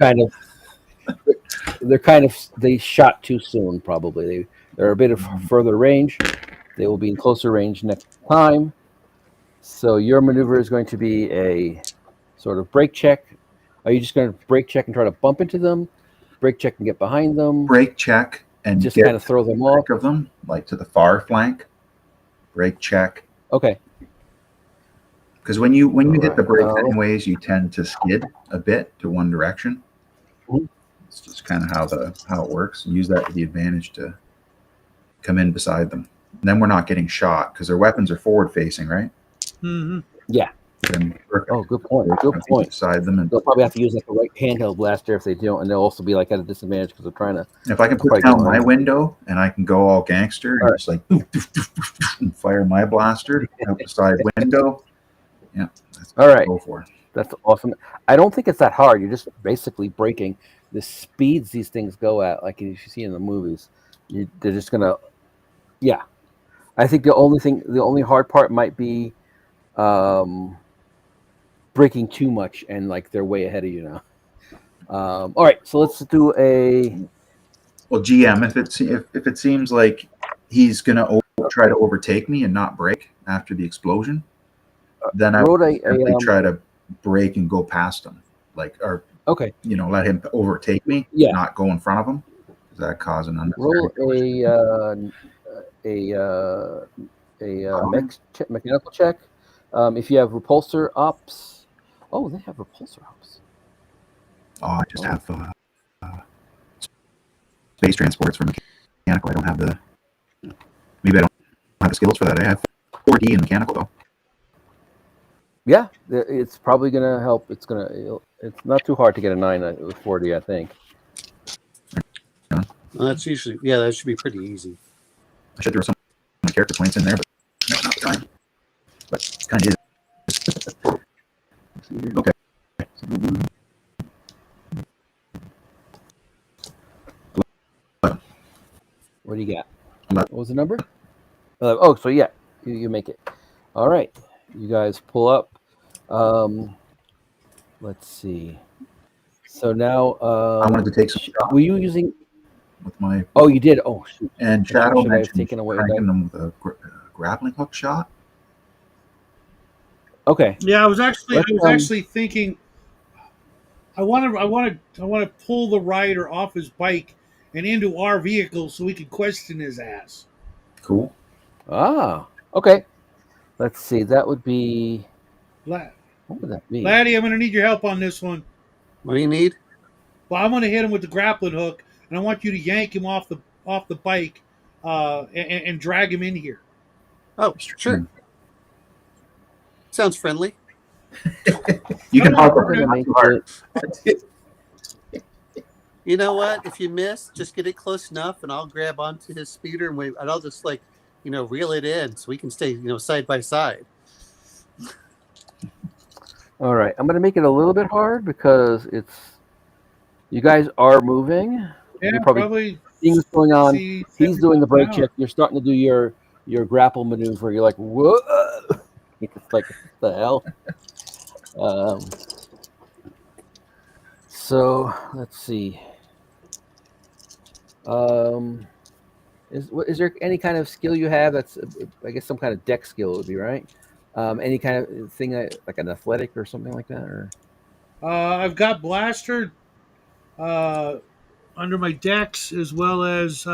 kind of they shot too soon. Probably they're a bit of further range. They will be in closer range next time. So your maneuver is going to be a sort of brake check. Are you just going to brake check and try to bump into them? Brake check and get behind them? Brake check and Just get kind of throw them off? of them, like to the far flank. Brake check. Okay. Because when you hit the brakes Alright, anyways, you tend to skid a bit to one direction. Mhm. It's just kind of how it works. Use that to the advantage to come in beside them. And then we're not getting shot because their weapons are forward facing, right? Mm-hmm. Yeah. Then Oh, good point. Good point. beside them, and They'll probably have to use like a right handheld blaster if they don't, and they'll also be like at a disadvantage because they're trying to. if I can put Probably down go my in. window and I can go all gangster and Alright. just like and fire my blaster out the side window, yeah, that's what All I right. go for. That's awesome. I don't think it's that hard. You're just basically braking the speeds these things go at, like if you see in the movies. They're just gonna, yeah. I think the only hard part might be braking too much and like they're way ahead of you now. All right, so let's do a. Well, GM, if it seems like he's gonna try to overtake me and not brake after the explosion, then I Wrote would simply a try to brake and go past him, like, or okay. let him overtake me, Yeah. not go in front of him, because that cause an unnecessary. Roll mechanical check. If you have repulsor ops. Oh, they have repulsor ops. Oh, I just have space transports for mechanical. I don't have the. Maybe I don't have the skills for that. I have 4D in mechanical though. Yeah, it's probably gonna help. It's not too hard to get a 9 with 40, I think. Well, that's usually, yeah, that should be pretty easy. I should throw some character points in there, but not time. But kind of is. Okay. What do you got? 11. What was the number? Oh, so yeah, you make it. All right, you guys pull up. Let's see. So now, I wanted to take some shots were you using? with my. Oh, you did. Oh, shoot. And Shadow Should I have mentioned taken away cranking them with a grappling hook shot. Okay. Yeah, I was actually Let's, thinking I want to pull the rider off his bike and into our vehicle so we can question his ass. Cool. Okay. Let's see. That would be. La- What would that be? Laddie, I'm going to need your help on this one. What do you need? Well, I'm going to hit him with the grappling hook, and I want you to yank him off the bike and drag him in here. Oh, sure. Sounds friendly. You can No, hug we're We're him. gonna make it. You know what? If you miss, just get it close enough, and I'll grab onto his speeder and wait. And I'll just reel it in so we can stay, side by side. All right. I'm gonna make it a little bit hard because you guys are moving. Yeah, You're probably seeing what's going on. see He's doing the 70 brake miles an check. You're starting to do your grapple maneuver. You're like, whoa! It's like, what the hell? So let's see. Is there any kind of skill you have that's, I guess, some kind of deck skill would be right? Any kind of thing like an athletic or something like that, or I've got blaster under my decks as well as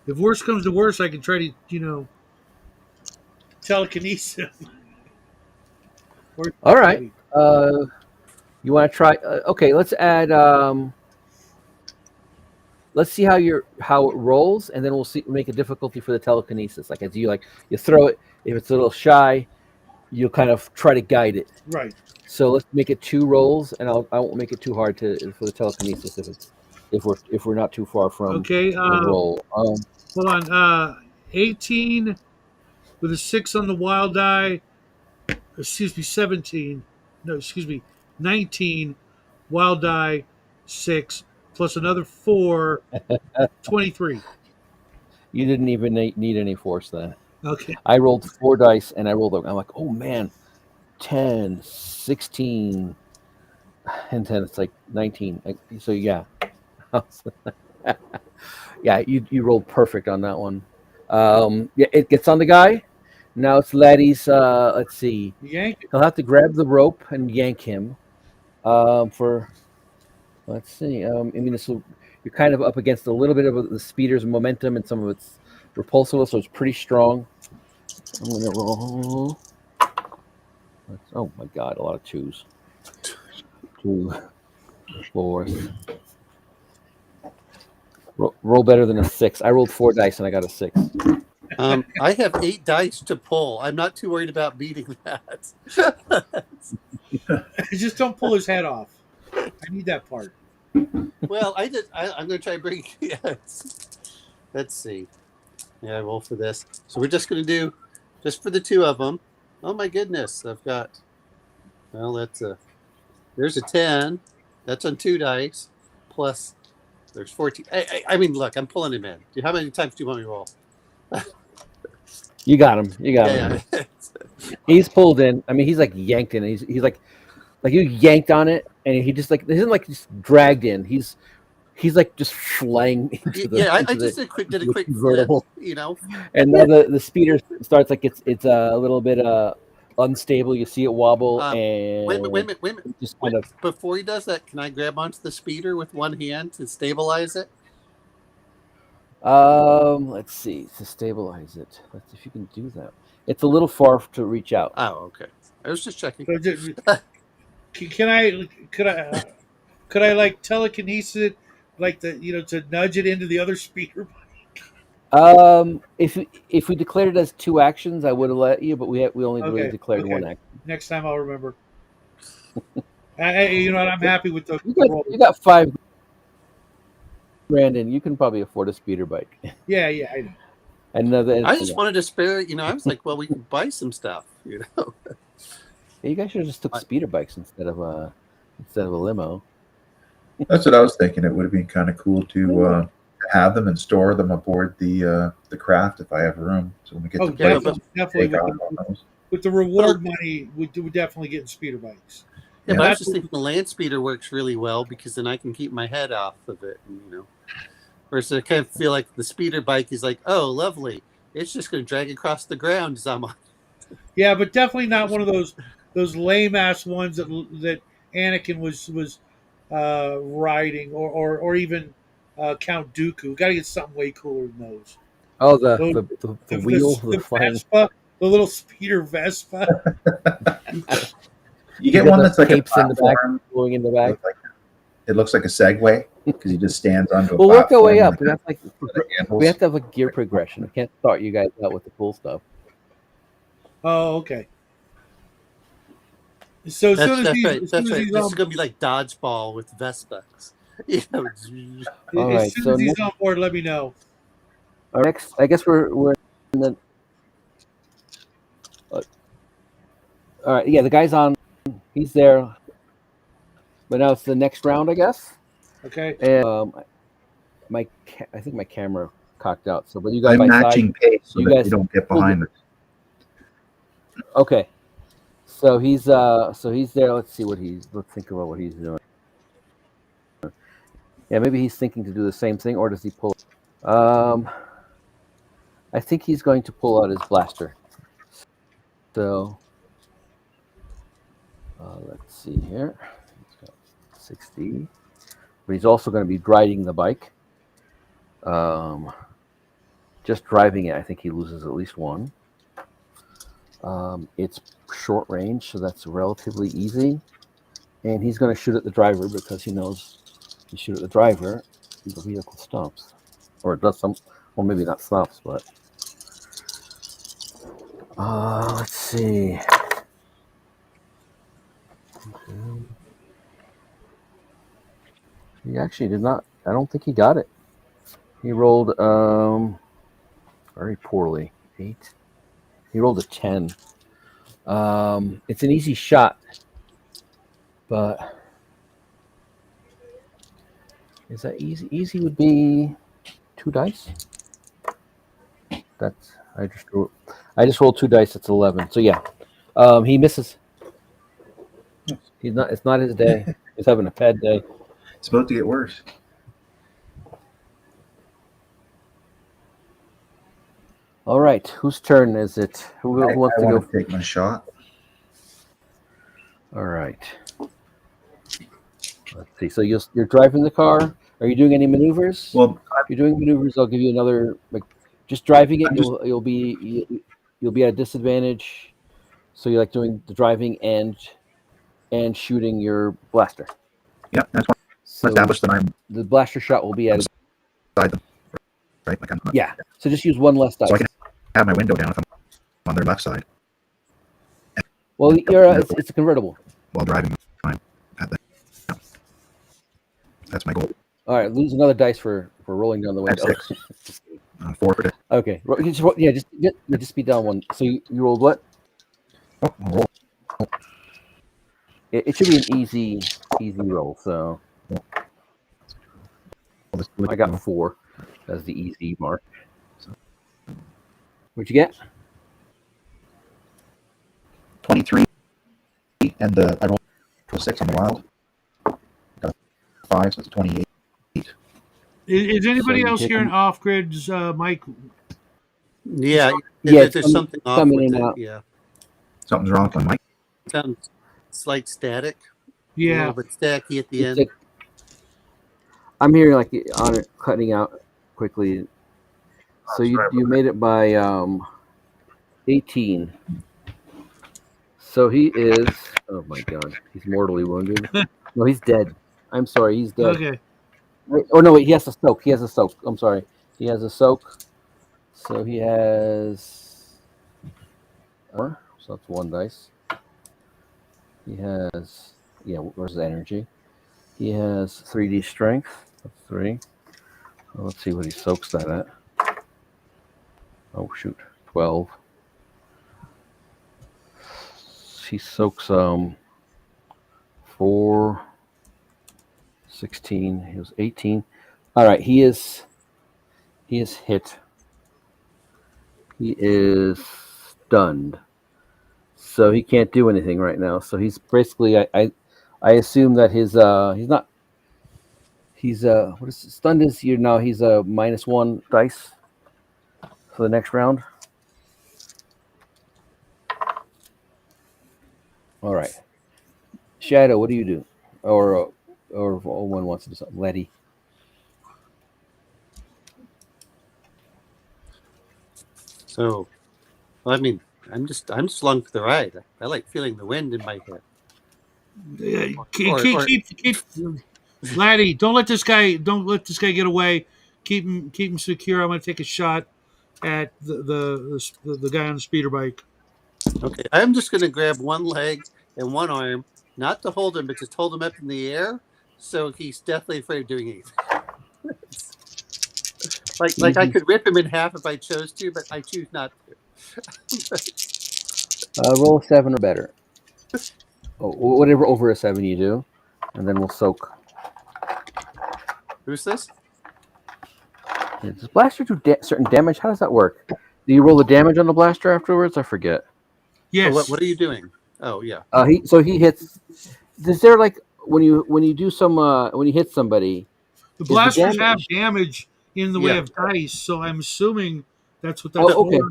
if worse comes to worse, I can try to telekinesis. all right. You want to try? Okay, let's add. Let's see how it rolls, and then we'll make a difficulty for the telekinesis. Like as you throw it, if it's a little shy, you'll kind of try to guide it. Right. So let's make it 2 rolls, and I won't make it too hard for the telekinesis if we're not too far from Okay. the roll. Hold on. 18 with a 6 on the wild die. Excuse me, 17. No, excuse me, 19 wild die 6 plus another 4. 23. You didn't even need any force then. Okay. I rolled 4 dice, and I rolled. I'm like, oh man, 10, 16, and then it's like 19. So yeah, yeah, you rolled perfect on that one. Yeah, it gets on the guy. Now it's Laddie's. Let's see. Yank it. He'll have to grab the rope and yank him. For let's see. I mean, you're kind of up against a little bit of the speeder's momentum and some of its repulsive, so it's pretty strong. I'm gonna roll. Oh my god, a lot of twos. 2, 4. Roll better than a 6. I rolled 4 dice and I got a 6. I have 8 dice to pull. I'm not too worried about beating that. Just don't pull his head off. I need that part. Well, I'm going to try and bring. Yes. Let's see. Yeah, I roll for this. So we're just going to do just for the 2 of them. Oh my goodness, I've got. Well, there's a 10. That's on 2 dice. Plus, there's 14. I mean, look, I'm pulling him in. How many times do you want me to roll? You got him. You got him. Yeah. He's pulled in. I mean, he's like yanked in. He's like you yanked on it, and he just like, he isn't like just dragged in. He's like just flying into the. Yeah, I into just the, did a the quick flip, convertible. you know. And now the speeder starts like it's a little bit unstable. You see it wobble, Wait a minute, wait a and minute, wait a minute. it just kind of. Before he does that, can I grab onto the speeder with one hand to stabilize it? Let's see, to stabilize it. Let's see if you can do that. It's a little far to reach out. Oh, okay. I was just checking. So can I? Could I like telekinesis it, like to nudge it into the other speeder? If we declared it as 2 actions, I would have let you, but we only really Okay. declared Okay. 1 action. Next time I'll remember. You know what? I'm happy with the You roll. got 5 grand, and you can probably afford a speeder bike. Yeah, I know. Another. I just wanted to spare. I was like, well, we can buy some stuff. You guys should have just took speeder bikes instead of a limo. That's what I was thinking. It would have been kind of cool to have them and store them aboard the craft if I have room. So when we get to play, definitely with the reward money, we definitely getting speeder bikes. Yeah, but I was just thinking the land speeder works really well because then I can keep my head off of it, Whereas I kind of feel like the speeder bike is like, oh, lovely. It's just going to drag across the ground as I'm on. Yeah, but definitely not one of those lame ass ones that Anakin was riding, or even Count Dooku. Got to get something way cooler than those. Oh, the wheel, the flying Vespa, the little speeder Vespa. You get one that's like a in the back, going in the back. It looks like a Segway because he just stands onto a We'll work our way up. We have to have a gear progression. We can't start you guys out with the cool stuff. Oh, okay. So as soon as right. This is going to be like dodgeball with Vespas. All right. As soon as he's on board, let me know. Our next, I guess we're in the. All right. Yeah, the guy's on. He's there. But now it's the next round, I guess. Okay. And I think my camera cocked out. So, but you guys, I'm matching pace so you guys don't get behind it. Okay. So he's there. Let's think about what he's doing. Yeah, maybe he's thinking to do the same thing, or does he pull? I think he's going to pull out his blaster. So let's see here. 60, but he's also going to be riding the bike. Just driving it, I think he loses at least 1. It's short range, so that's relatively easy. And he's going to shoot at the driver because he knows if you shoot at the driver, the vehicle stops. Or it does well, maybe not stops, but. Let's see. He actually did not. I don't think he got it. He rolled very poorly. 8. He rolled a 10. It's an easy shot, but is that easy? Easy would be 2 dice. That's I just rolled 2 dice. It's 11. So yeah, he misses. He's not. It's not his day. He's having a bad day. It's about to get worse. All right, whose turn is it? Who I wants to want go? to take my shot. All right. Let's see. So you're driving the car. Are you doing any maneuvers? Well, If you're doing maneuvers, I'll give you another. Like, just driving it, I'm just you'll be at a disadvantage. So you're like doing the driving and shooting your blaster. yeah. I just want to So establish that I'm the blaster shot will be at beside them, right? Like I'm not, yeah. So just use one less dice. so I can have my window down if I'm on their left side Well, it's a convertible. while driving. I'm at that. That's my goal. All right, lose another dice for rolling down the I have window. 6. 4 for this. Okay, just be down one. So you rolled what? Oh, I'll roll. It should be an easy roll. So I got 4 as the easy mark. What'd you get? 23, and I rolled a 6 on the wild. Got a 5, so it's 28. Is anybody So you else take hearing them- off grids, Mike? Yeah, Yeah, there's something off coming with in it. and out. Yeah, Something's wrong with my mic. sounds slight static. A Yeah. little bit stacky at the It's end. I'm hearing like on it cutting out quickly. So you made it by 18. So he is. Oh my god, he's mortally wounded. No, he's dead. I'm sorry, he's dead. Okay. Wait, oh no, wait, he has a soak. He has a soak. I'm sorry, he has a soak. So he has. So that's 1 dice. He has. Yeah, where's the energy? He has 3d strength. That's 3. Well, let's see what he soaks that at. Oh shoot, 12. He soaks 4, 16. He was 18. All right, he is hit. He is stunned. So he can't do anything right now. So he's basically I assume that he's not what is it? Stunned is you now he's a -1 dice for the next round. All right. Shadow, what do you do? Or if one wants to do something. Letty. So, well, I mean, I'm just along for the ride. I like feeling the wind in my hair. Keep Laddie, don't let this guy get away. Keep him secure. I'm going to take a shot at the guy on the speeder bike. Okay, I'm just going to grab one leg and one arm, not to hold him, but just hold him up in the air. So he's definitely afraid of doing anything. like I could rip him in half if I chose to, but I choose not to. Roll a 7 or better. Oh, whatever over a 7 you do, and then we'll soak. Who's this? Does blaster do certain damage? How does that work? Do you roll the damage on the blaster afterwards? I forget. Yes. Oh, what are you doing? Oh, yeah. He hits. Is there like when you do some when you hit somebody? The blasters damage- have damage in the way Yeah. of dice, so I'm assuming that's what that's Oh, okay. for.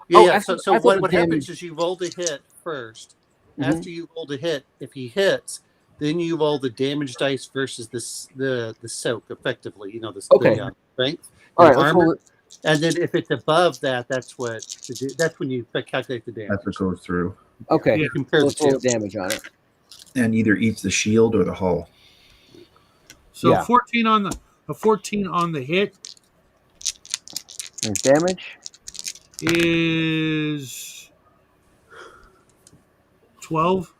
Yeah, Oh, yeah. I So, thought- so I thought what the happens damage- is you roll the hit first. Mhm. After you roll the hit, if he hits, then you roll the damage dice versus the soak effectively. You know, the Okay. strength All and right, let's armor. roll it. And then if it's above that, that's when you calculate the damage. That's what goes through. Okay, You compare so the let's roll two. the damage on it. And either eats the shield or the hull. So Yeah. 14 on the hit There's damage. is 12.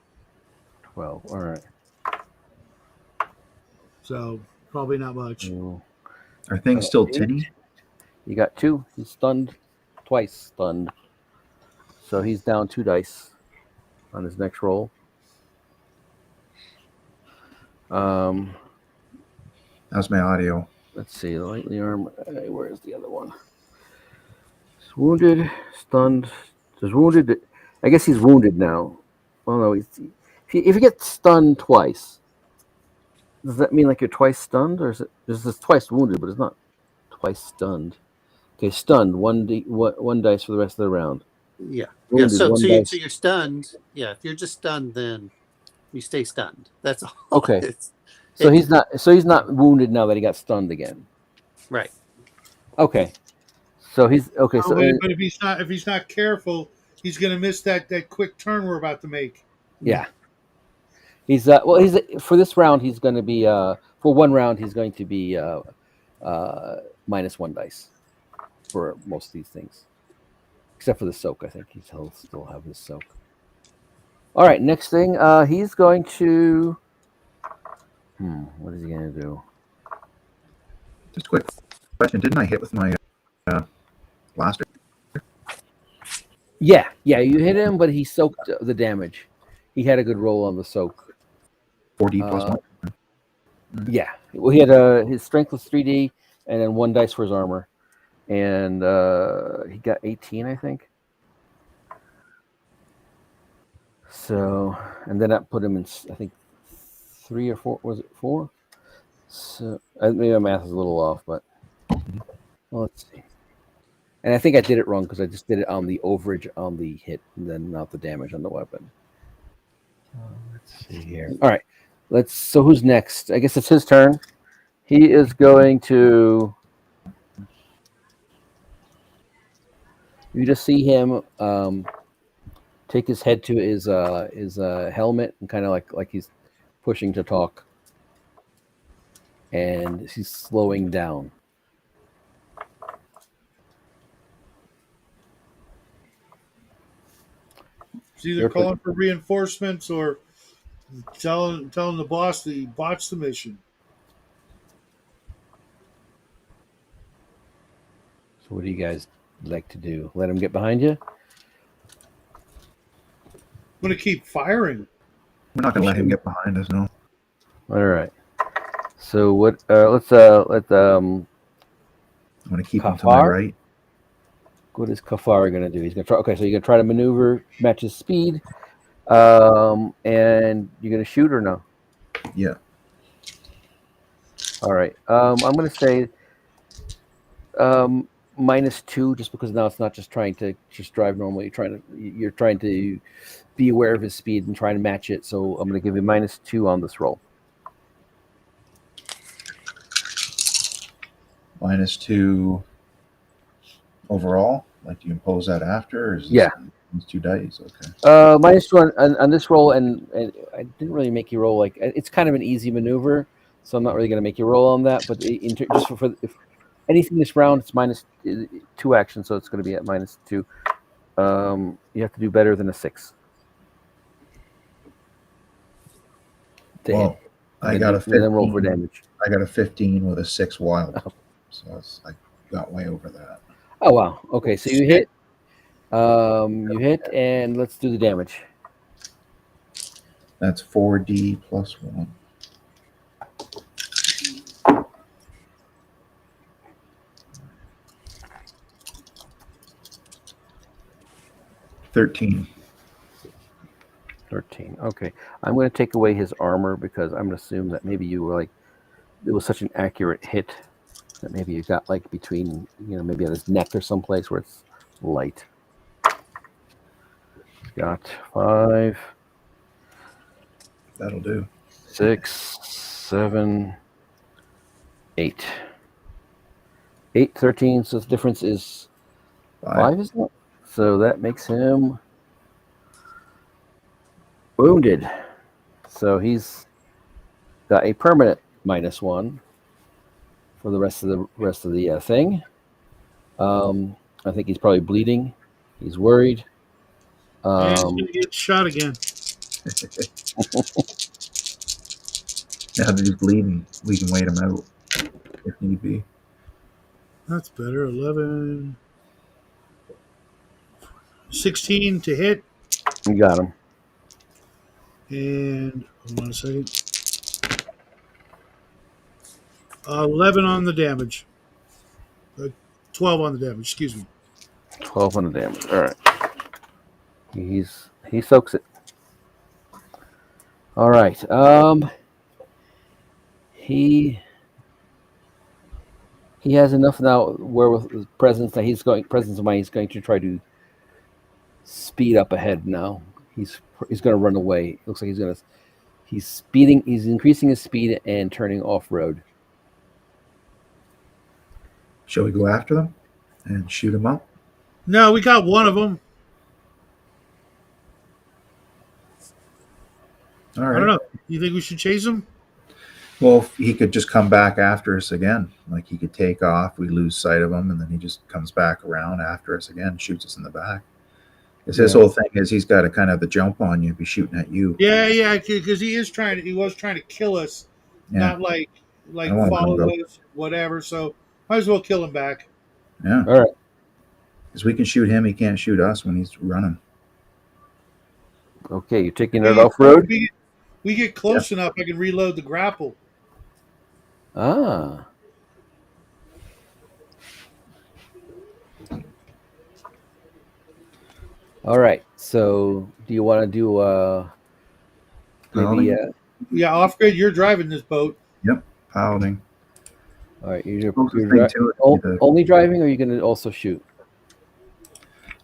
12. All right. So probably not much. So Are things still 8. tinny? You got 2. He's stunned, twice stunned. So he's down 2 dice on his next roll. How's my audio? Let's see. The lightly arm. Where's the other one? He's wounded, stunned. He's wounded. I guess he's wounded now. Well, no, if you get stunned twice, does that mean like you're twice stunned, or is it twice wounded, but it's not twice stunned? Okay, stunned, one dice for the rest of the round. Yeah. Yeah. Wounded, So one so dice. you're stunned. Yeah. If you're just stunned, then you stay stunned. That's all. Okay, It's so it, he's not wounded now that he got stunned again. right. Okay, so he's okay. Oh, So but if he's not careful, he's going to miss that quick turn we're about to make. yeah, he's well. He's for this round. He's going to be for one round. He's going to be minus one dice for most of these things, except for the soak. I think he'll still have his soak. All right, next thing. He's going to. What is he going to do? Just a quick question. Didn't I hit with my blaster? Yeah, you hit him, but he soaked the damage. He had a good roll on the soak. 4D plus 1. Yeah, well, he had his strength was 3D, and then one dice for his armor, and he got 18, I think. So, and then that put him in, I think, 3 or 4. Was it 4? So maybe my math is a little off, but well, let's see. And I think I did it wrong because I just did it on the overage on the hit, and then not the damage on the weapon. Let's see here. All right, So who's next? I guess it's his turn. He is going to. You just see him take his head to his helmet and kind of like he's pushing to talk, and he's slowing down. He's either calling for reinforcements or telling the boss that he botched the mission. So what do you guys like to do? Let him get behind you? I'm going to keep firing. We're not going to let him get behind us, no. All right. So what? Let's I'm going to keep him to my right. What is Kafar going to do? He's going to try. Okay, so you're going to try to maneuver, match his speed, and you're going to shoot or no? Yeah. All right. I'm going to say -2, just because now it's not just trying to just drive normally. You're trying to be aware of his speed and trying to match it. So I'm going to give you -2 on this roll. -2 overall. Like, do you impose that after, or is this, yeah, these 2 dice? Okay. -2 on this roll, and I didn't really make you roll. Like, it's kind of an easy maneuver, so I'm not really going to make you roll on that. But just for if anything this round, it's -2 action, so it's going to be at -2. You have to do better than a 6. Well, I got a 15. Then roll for damage. I got a 15 with a 6 wild, so I got way over that. Oh wow! Okay, so you hit. And let's do the damage. That's 4D plus 1. $13. Okay, I'm going to take away his armor because I'm going to assume that maybe you were like, it was such an accurate hit that maybe you got like between, maybe at his neck or someplace where it's light. Got 5. That'll do. 6, 7, 8. 8, 13. So the difference is 5, isn't it? So that makes him wounded. So he's got a permanent -1 for the rest of the thing. I think he's probably bleeding. He's worried. And he's going to get shot again. Now that he's bleeding, we can wait him out if need be. That's better. 11. 16 to hit. You got him. And hold on a second. 11 on the damage. 12 on the damage, excuse me. 1200 damage. All right. He soaks it. All right. He has enough now where with his presence of mind, he's going to try to speed up ahead now. He's going to run away. It looks like he's speeding. He's increasing his speed and turning off road. Shall we go after them and shoot them up? No, we got one of them. All I right. don't know. You think we should chase him? Well, if he could just come back after us again. Like he could take off, we lose sight of him, and then he just comes back around after us again, shoots us in the back. Because his whole thing is he's got to kind of the jump on you, be shooting at you. Yeah, because he was trying to kill us, Yeah. not like I don't want to let him follow go. us, whatever. So might as well kill him back. Yeah. All right. Because we can shoot him, he can't shoot us when he's running. Okay, you're taking it off road. We get close enough, I can reload the grapple. Ah. All right. So, do you want to do maybe? Yeah, off grid. You're driving this boat. Yep, piloting. All right. You're only driving, or are you going to also shoot?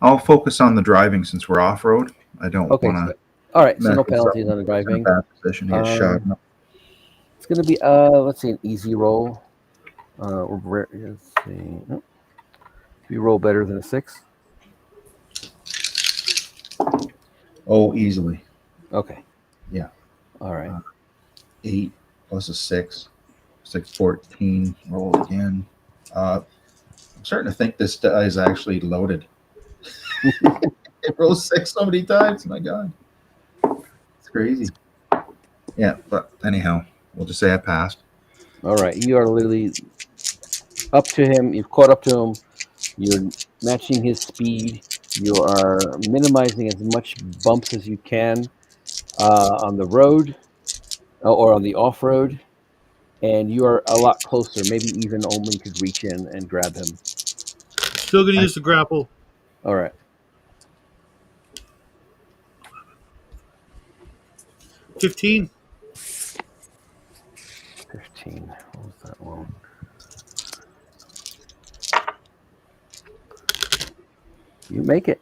I'll focus on the driving since we're off road. I don't want to. All right. So no penalties on the driving. Bad position to get shot. It's going to be let's see, an easy roll. Let's see. If you roll better than a 6. Oh, easily. Okay. Yeah. All right. 8 plus a 6. 6, 14. Roll again. I'm starting to think this die is actually loaded. It rolls 6 so many times. My God. It's crazy. Yeah, but anyhow, we'll just say I passed. All right. You are literally up to him. You've caught up to him. You're matching his speed. You are minimizing as much bumps as you can on the road or on the off-road. And you are a lot closer. Maybe even Omen could reach in and grab him. Still going to use the grapple. All right. 15. 15. What was that one? You make it.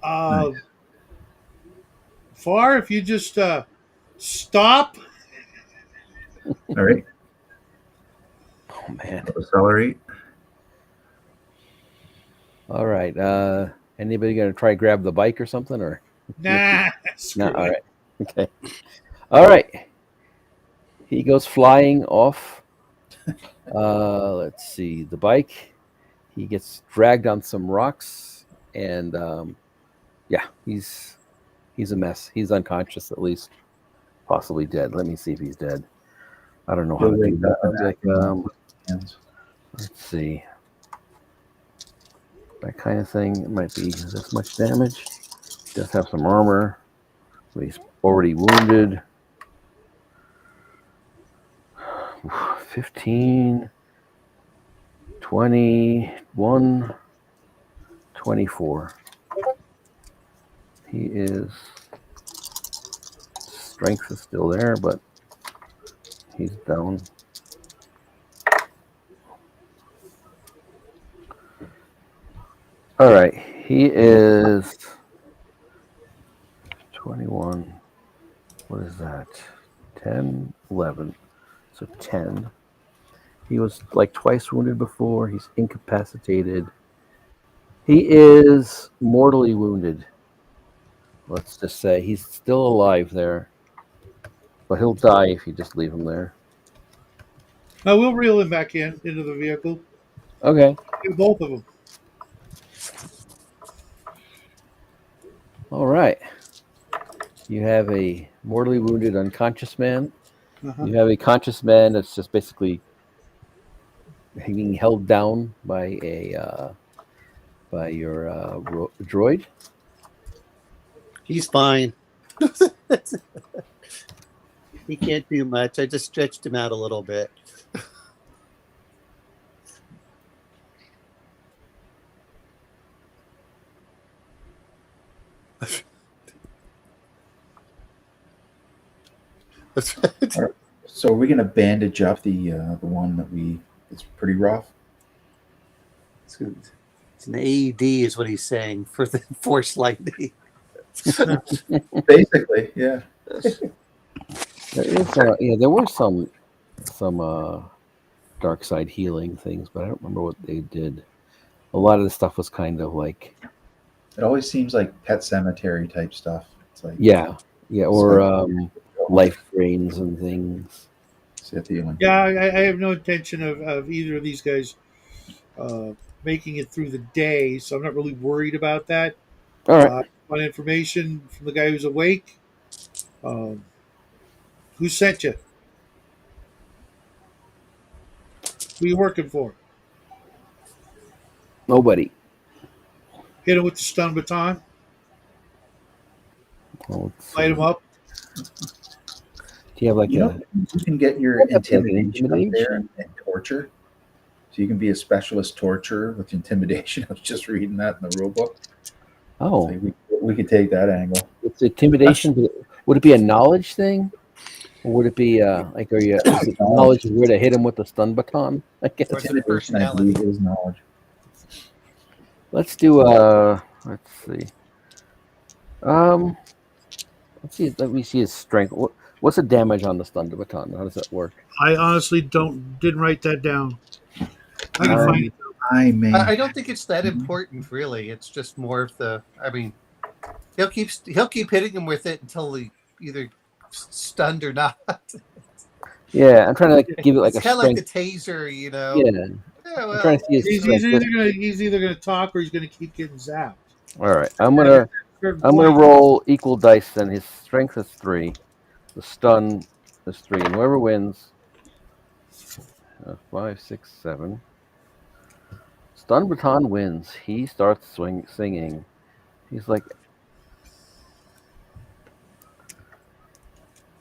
Nice. Far, if you just stop. All right. Oh, man. Accelerate. All right. Anybody going to try grab the bike or something? Or Nah. no. All right. Okay. All right. He goes flying off. Let's see. The bike. He gets dragged on some rocks, and yeah, he's a mess. He's unconscious, at least, possibly dead. Let me see if he's dead. I don't know how to do that. Let's see. That kind of thing. It might be this much damage. Does have some armor. But he's already wounded. 15, 21, 24. He is. Strength is still there, but he's down. All right. He is 21. What is that? 10, 11. So 10. He was like twice wounded before. He's incapacitated. He is mortally wounded. Let's just say he's still alive there. But he'll die if you just leave him there. No, we'll reel him back into the vehicle. Okay. Both of them. All right. You have a mortally wounded unconscious man. Uh-huh. You have a conscious man that's just basically being held down by your droid. He's fine. He can't do much. I just stretched him out a little bit. That's right. All right. So are we going to bandage up the one it's pretty rough? It's an AED, is what he's saying for the force lightning. Basically, yeah. There were some dark side healing things, but I don't remember what they did. A lot of the stuff was kind of like It always seems like Pet Cemetery type stuff. It's like or life drains and things. Sith healing. Yeah, I have no intention of either of these guys making it through the day, so I'm not really worried about that. All right. I want information from the guy who's awake. Um, who sent you? Who you working for? Nobody. Hit him with the stun baton. Well, Light him up. do you have like You know, you can get your That's like intimidation up there intimidation? and torture. So you can be a specialist torturer with intimidation. I was just reading that in the rule book. Oh, So we could take that angle. it's intimidation. But would it be a knowledge thing, or would it be like is it knowledge of where to hit him with the stun baton? I guess. Or is it Intimidation, I personality? believe, is knowledge. Let's do let's see. Let's see. Let me see his strength. What's the damage on the stun baton? How does that work? I honestly didn't write that down. I can find it. I don't think it's that important, really. It's just more of the. I mean, he'll keep hitting him with it until he either stunned or not. Yeah, I'm trying to like, give it like It's a kind of like strength. the taser, you know. Yeah, Yeah, I'm trying to see his He's strength. either gonna talk or he's gonna keep getting zapped. All right, I'm gonna roll equal dice. Then his strength is 3, the stun is 3, and whoever wins, 5, 6, 7. Stun baton wins. He starts singing. He's like,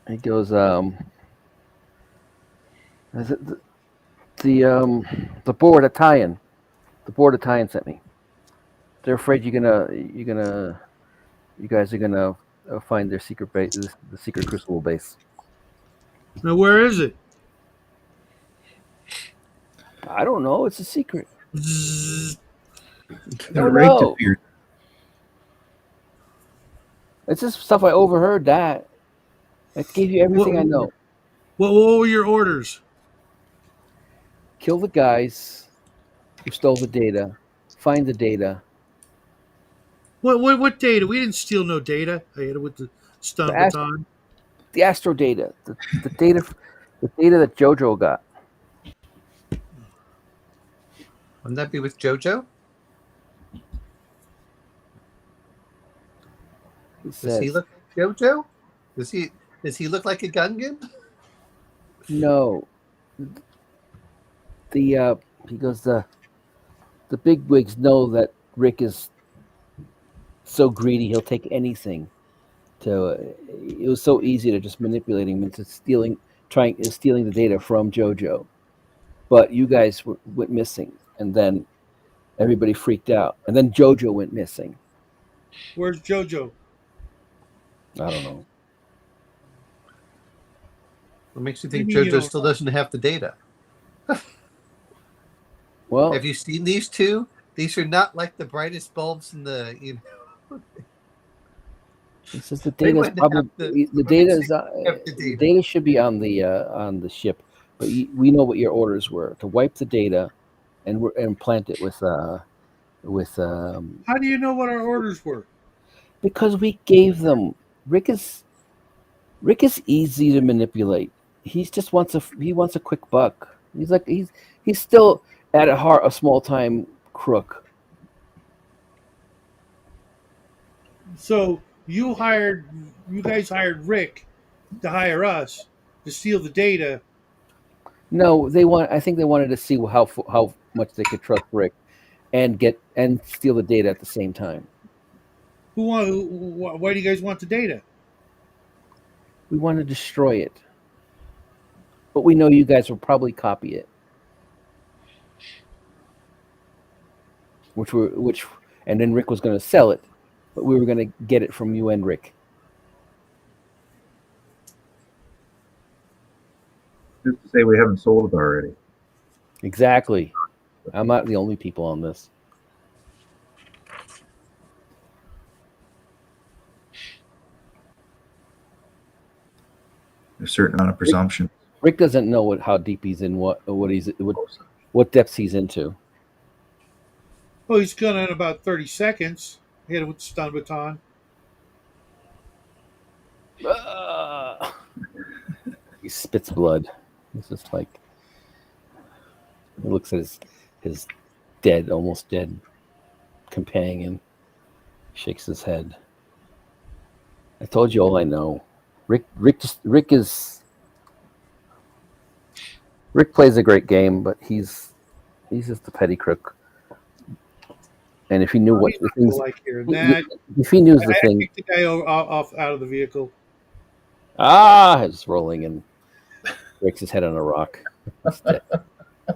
he goes, is it the board Italian? The board Italian sent me. They're afraid you guys are gonna find their secret base, the secret crucible base. Now where is it? I don't know. It's a secret. Zzz. They're Oh, right no. to fear. It's just stuff I overheard. That I gave you everything I know. What were your orders? Kill the guys who stole the data. Find the data. What data? We didn't steal no data. I hit it with the stun The baton. The astro data. The data. The data that JoJo got. Wouldn't that be with JoJo? Does he look like JoJo? Does he look like a Gungan? No. Because the big wigs know that Rick is so greedy he'll take anything. It was so easy to just manipulate him into stealing the data from JoJo. But you guys went missing, and then everybody freaked out, and then JoJo went missing. Where's JoJo? I don't know. What makes you think Maybe you JoJo don't still doesn't have the data? Well, Have you seen these two? These are not like the brightest bulbs in the. it says the They data is wouldn't have probably the data is have the the data. data should be on the ship, but we know what your orders were to wipe the data and plant it with How do you know what our orders were? because we gave them. Rick is easy to manipulate. He wants a quick buck. He's still at heart a small time crook. So you guys hired Rick to hire us to steal the data. No, I think they wanted to see how much they could trust Rick and steal the data at the same time. Why do you guys want the data? We want to destroy it, but we know you guys will probably copy it. And then Rick was going to sell it, but we were going to get it from you and Rick. Just to say we haven't sold it already. Exactly. I'm not the only people on this. There's a certain amount of presumption. Rick doesn't know how deep he's in, what depths he's into. Oh, he's gonna in about 30 seconds. Hit him with the stun baton. He spits blood. He's just like, he looks at his dead, almost dead companion, shakes his head. I told you all I know. Rick plays a great game, but he's just a petty crook. And if he knew what the things, Like hearing that. if he knew the I thing, kicked the guy off out of the vehicle. it's rolling and breaks his head on a rock.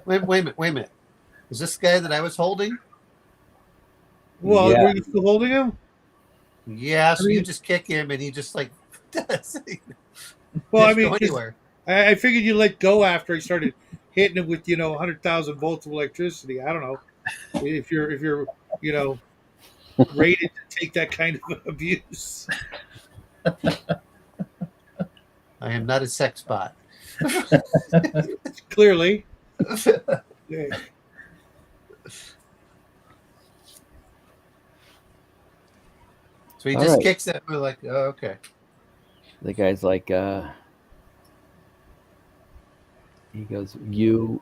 Wait a minute. Is this guy that I was holding? Well, Yeah. were you still holding him? Yeah, so I mean- you just kick him and he just like doesn't Well, I go mean, 'cause anywhere. I figured you let go after he started hitting him with 100,000 volts of electricity. I don't know if you're rated to take that kind of abuse. I am not a sex bot. Clearly. Yeah. So he All just right. kicks it. We're like, oh, okay. The guy's like, he goes, "You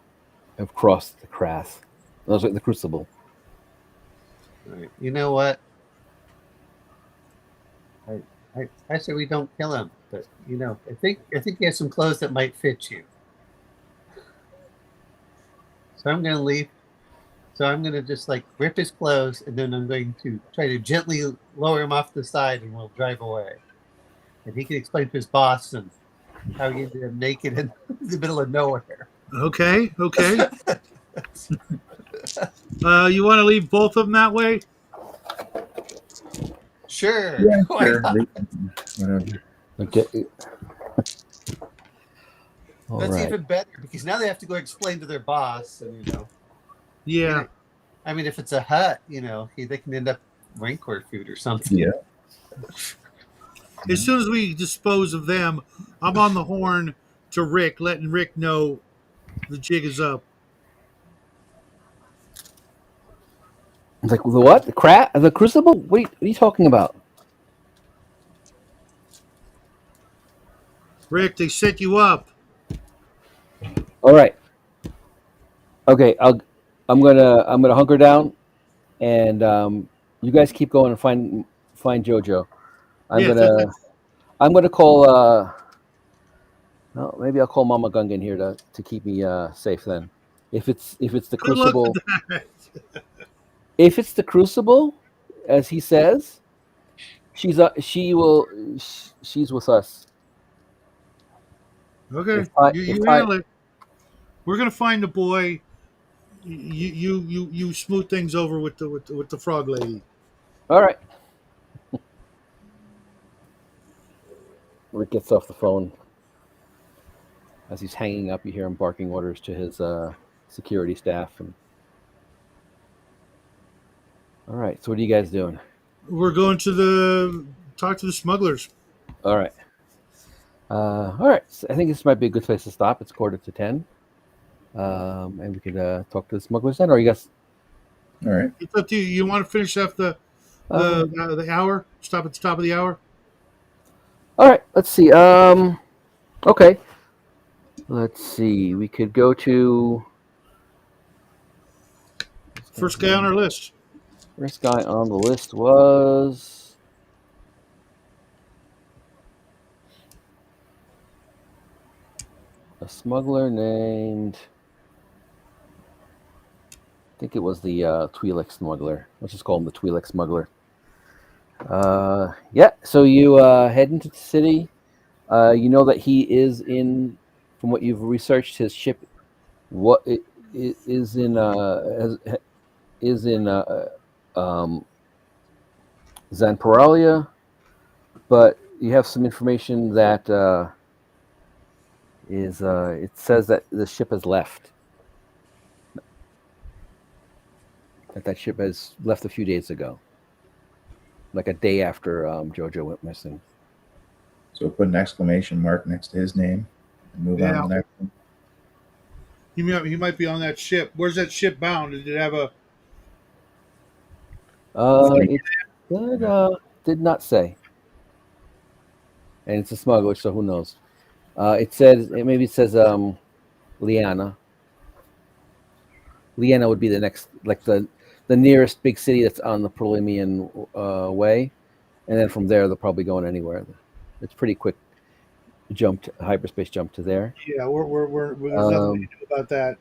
have crossed the crath." That was like the crucible. All right. You know what? I say we don't kill him, but I think he has some clothes that might fit you. So I'm gonna leave. So I'm gonna just like rip his clothes, and then I'm going to try to gently lower him off the side, and we'll drive away. And he can explain to his boss and how he ended up naked in the middle of nowhere. Okay. You want to leave both of them that way? Sure. Yeah, Why sure. not? Whatever. Okay. All That's right. even better because now they have to go explain to their boss, and Yeah. I mean, if it's a hut, they can end up rancor food or something. Yeah. As soon as we dispose of them, I'm on the horn to Rick, letting Rick know the jig is up. It's like, the what? The crucible? What are you talking about? Rick, they set you up. All right. Okay, I'm gonna hunker down, and you guys keep going and find JoJo. I'm gonna call. Well, maybe I'll call Mama Gungan here to keep me safe. Then, if it's the Good luck crucible, with that. if it's the crucible, as he says, she's with us. Okay, If you I- handle it. We're gonna find the boy. You smooth things over with the frog lady. All right. Rick gets off the phone. As he's hanging up, you hear him barking orders to his security staff. All right. So what are you guys doing? We're going to talk to the smugglers. All right. All right. So I think this might be a good place to stop. It's 9:45. And we could talk to the smugglers then, or you guys? All right. It's up to you. You want to finish off the hour? Stop at the top of the hour. All right. Let's see. Okay. Let's see. We could go to First guy on our list. First guy on the list was a smuggler named, I think it was the Twi'lek smuggler. Let's just call him the Twi'lek smuggler. Yeah, so you head into the city. You know that he is in, from what you've researched, his ship is in Zanparalia, but you have some information that is it says that the ship has left. That ship has left a few days ago, like a day after JoJo went missing. So put an exclamation mark next to his name and move on Yeah. to the next one. He might be on that ship. Where's that ship bound? Did it have a? It did not say, and it's a smuggler, so who knows? It says maybe it says Liana. Liana would be the next, like the nearest big city that's on the Prolimian way, and then from there they're probably going anywhere. It's pretty quick hyperspace jump to there. Yeah, there's nothing we Um, can do about that.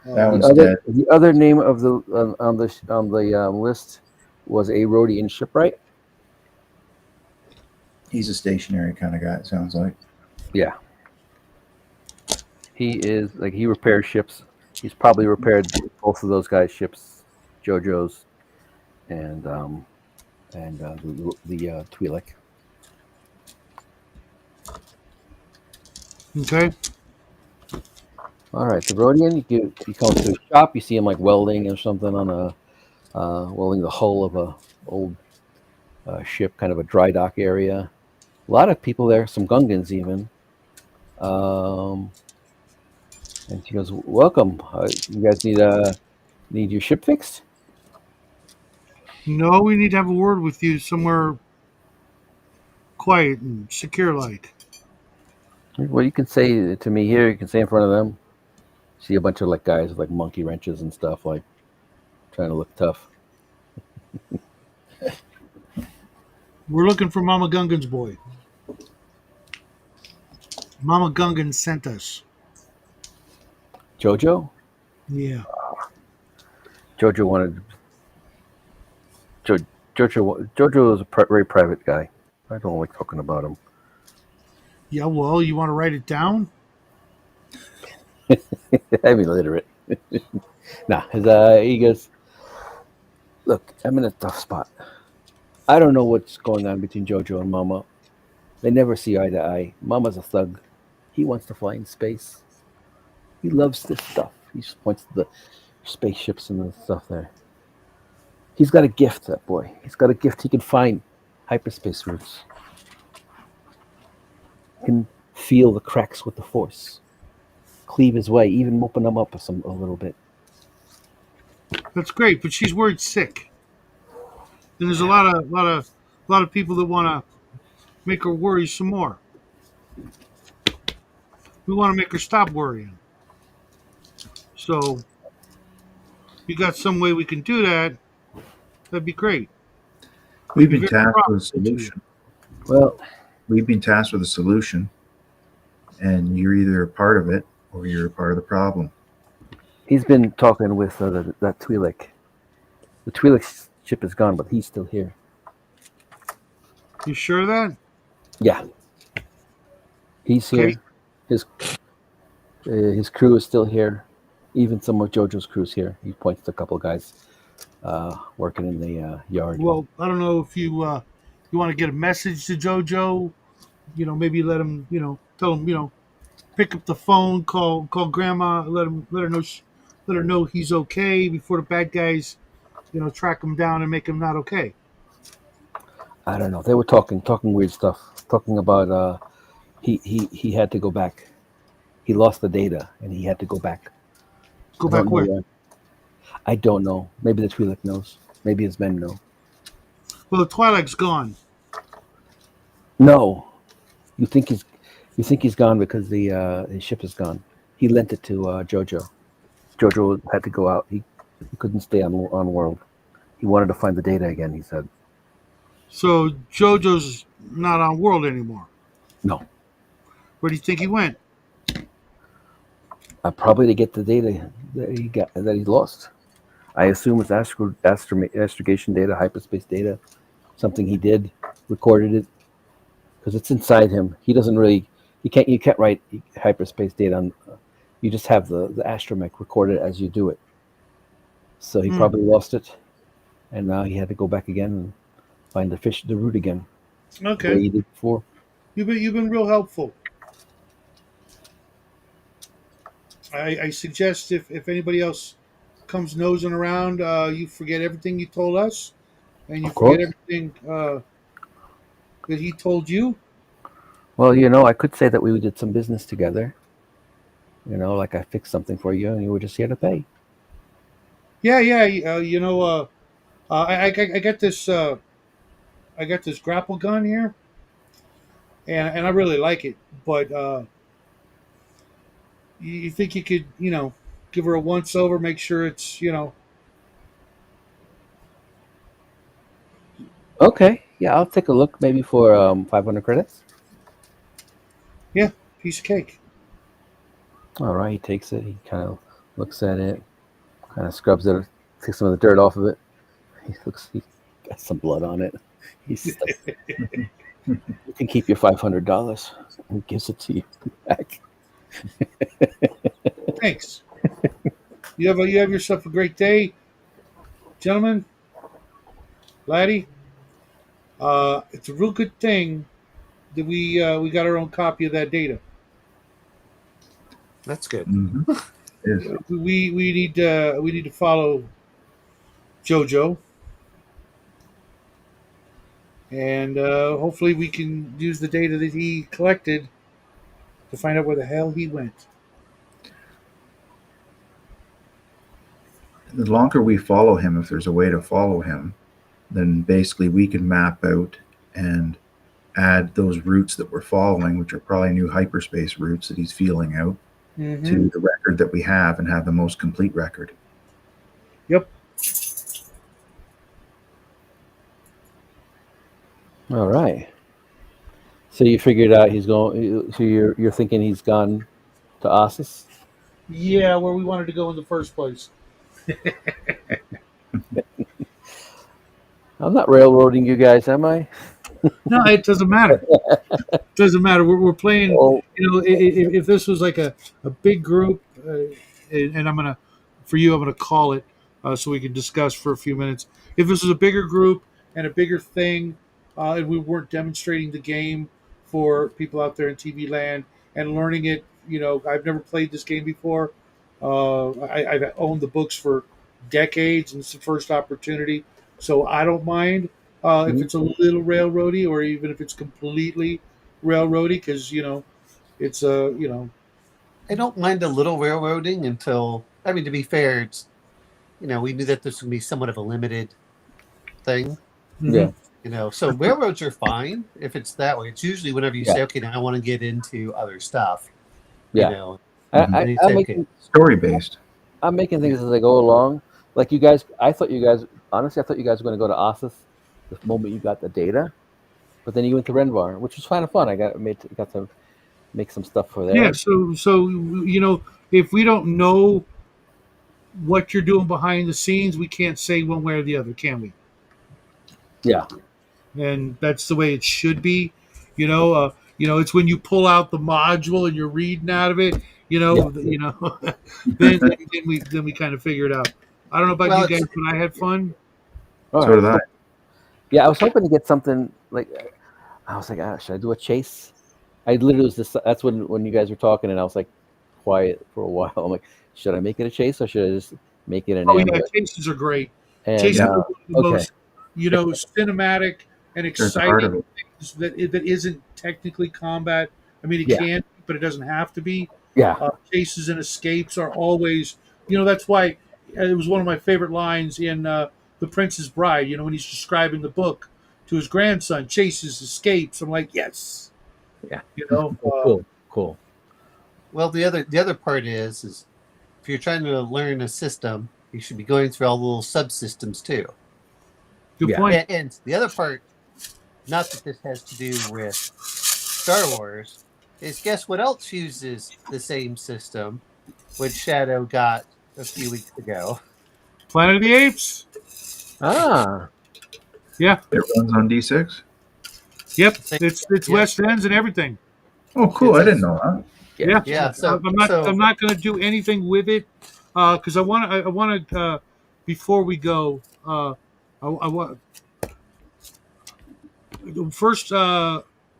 That Um, one's dead. the other name of the on the list was a Rhodian shipwright. He's a stationary kind of guy, it sounds like. Yeah, he is like he repairs ships. He's probably repaired both of those guys' ships, JoJo's and the Twi'lek. okay. All right, the Rhodian. You come to a shop. You see him like welding or something on a welding the hull of a old ship, kind of a dry dock area. A lot of people there, some Gungans even. And she goes, "Welcome. You guys need your ship fixed?" No, we need to have a word with you somewhere quiet and secure, like. Well, you can say to me here. You can say in front of them. See a bunch of like guys with like monkey wrenches and stuff, like trying to look tough. We're looking for Mama Gungan's boy. Mama Gungan sent us. Jojo. Yeah. Jojo wanted. Jojo is a very private guy. I don't like talking about him. Yeah. Well, you want to write it down? I'm illiterate. Nah, he goes, "Look, I'm in a tough spot. I don't know what's going on between Jojo and Mama. They never see eye to eye. Mama's a thug. He wants to fly in space. He loves this stuff. He just points to the spaceships and the stuff there. He's got a gift, that boy. He's got a gift. He can find hyperspace routes. He can feel the cracks with the force. Cleave his way, even open them up a little bit. That's great, but she's worried sick. And there's a lot of people that want to make her worry some more. We want to make her stop worrying. So, you got some way we can do that? That'd be great. We've Be been very tasked with a profitable to you. solution. Well, We've been tasked with a solution, and you're either a part of it or you're a part of the problem. he's been talking with that Twi'lek. The Twi'lek ship is gone, but he's still here. You sure of that? Yeah, he's Okay. here. His crew is still here. Even some of JoJo's crew's here. He points to a couple of guys working in the yard. Well, I don't know if you want to get a message to JoJo. You know, maybe let him. You know, tell him. You know, pick up the phone, call Grandma, let her know he's okay before the bad guys, you know, track him down and make him not okay. I don't know. They were talking weird stuff. Talking about he had to go back. He lost the data and he had to go back. Go I back don't know where? where. I don't know. Maybe the Twi'lek knows. Maybe his men know. Well, the Twilight's gone. No, you think he's gone because his ship is gone. He lent it to JoJo. JoJo had to go out. He couldn't stay on world. He wanted to find the data again. He said, So JoJo's not on World anymore. "No, Where do you think he went? probably to get the data that he lost. I assume it's astrogation data, hyperspace data, something he did, recorded it, because it's inside him. He doesn't really. You can't write hyperspace data on. You just have the astromech recorded as you do it. So he probably lost it, and now he had to go back again and find the route again, the way Okay, he did before. you've been real helpful. I suggest if anybody else comes nosing around, you forget everything you told us, and you Of forget course. everything that he told you. Well, I could say that we did some business together. Like I fixed something for you, and you were just here to pay. Yeah, yeah. I got this. I got this grapple gun here, and I really like it. But you think you could, give her a once over, make sure it's, Okay. Yeah, I'll take a look. Maybe for 500 credits. yeah, piece of cake. All right. He takes it. He kind of looks at it, kind of scrubs it, takes some of the dirt off of it. He looks. He got some blood on it. He's like, "You can keep your $500." And gives it to you back. Thanks. You have yourself a great day, gentlemen, laddie. It's a real good thing that we got our own copy of that data. That's good. Mm-hmm. Is We need to follow JoJo, and hopefully we can use the data that he collected to find out where the hell he went. the longer we follow him, if there's a way to follow him, then basically we can map out and add those routes that we're following, which are probably new hyperspace routes that he's feeling out, Mm-hmm. to the record that we have and have the most complete record. Yep. All right. So you figured out he's going. So you're thinking he's gone to Ossus? Yeah, where we wanted to go in the first place. I'm not railroading you guys, am I? No, it doesn't matter. Doesn't matter. We're playing. Oh, If this was like a big group, and for you, I'm gonna call it so we can discuss for a few minutes. If this was a bigger group and a bigger thing, and we weren't demonstrating the game for people out there in TV land and learning it, I've never played this game before. I've owned the books for decades, and it's the first opportunity, so I don't mind if mhm. it's a little railroady or even if it's completely railroady because it's I don't mind a little railroading until, I mean, to be fair, it's, we knew that this would be somewhat of a limited thing, mhm. Yeah, so railroads are fine if it's that way. It's usually whenever you yeah, say, okay, now I want to get into other stuff, you yeah. know, I, Mm-hmm. I, and you I'm say, okay, making Story based. I'm making things as I go along. Like you guys, honestly, I thought you guys were going to go to Ossus the moment you got the data, but then you went to Renvar, which was kind of fun. I got to make some stuff for Yeah, there. so if we don't know what you're doing behind the scenes, we can't say one way or the other, can we? Yeah, And that's the way it should be. It's when you pull out the module and you're reading out of it. yeah. Then we kind of figure it out. I don't know about well, you guys, it's, but I had fun. All So right, did I. cool. Yeah, I was hoping to get something like I was like, should I do a chase? I literally was just that's when you guys were talking, and I was like quiet for a while. I'm like, should I make it a chase or should I just make it an Oh yeah, amulet? chases are great. And Chases Yeah, are one of the okay, most, cinematic and there's the heart exciting of it. things that isn't technically combat. I mean, it yeah, can, but it doesn't have to be. yeah, Chases and escapes are always, that's why it was one of my favorite lines in The Princess Bride. When he's describing the book to his grandson, chases, escapes. I'm like, yes, yeah. you know. Oh, cool, cool. well, the other part is if you're trying to learn a system, you should be going through all the little subsystems too. Good Yeah, point. And the other part, not that this has to do with Star Wars, is guess what else uses the same system, which Shadow got a few weeks ago. Planet of the Apes. ah, Yeah. It runs on D6. Yep. Same, It's yeah, West Ends and everything. Oh, cool. it's I a didn't know that. yeah, Yeah. yeah. I'm not going to do anything with it because I want to before we go. I want first.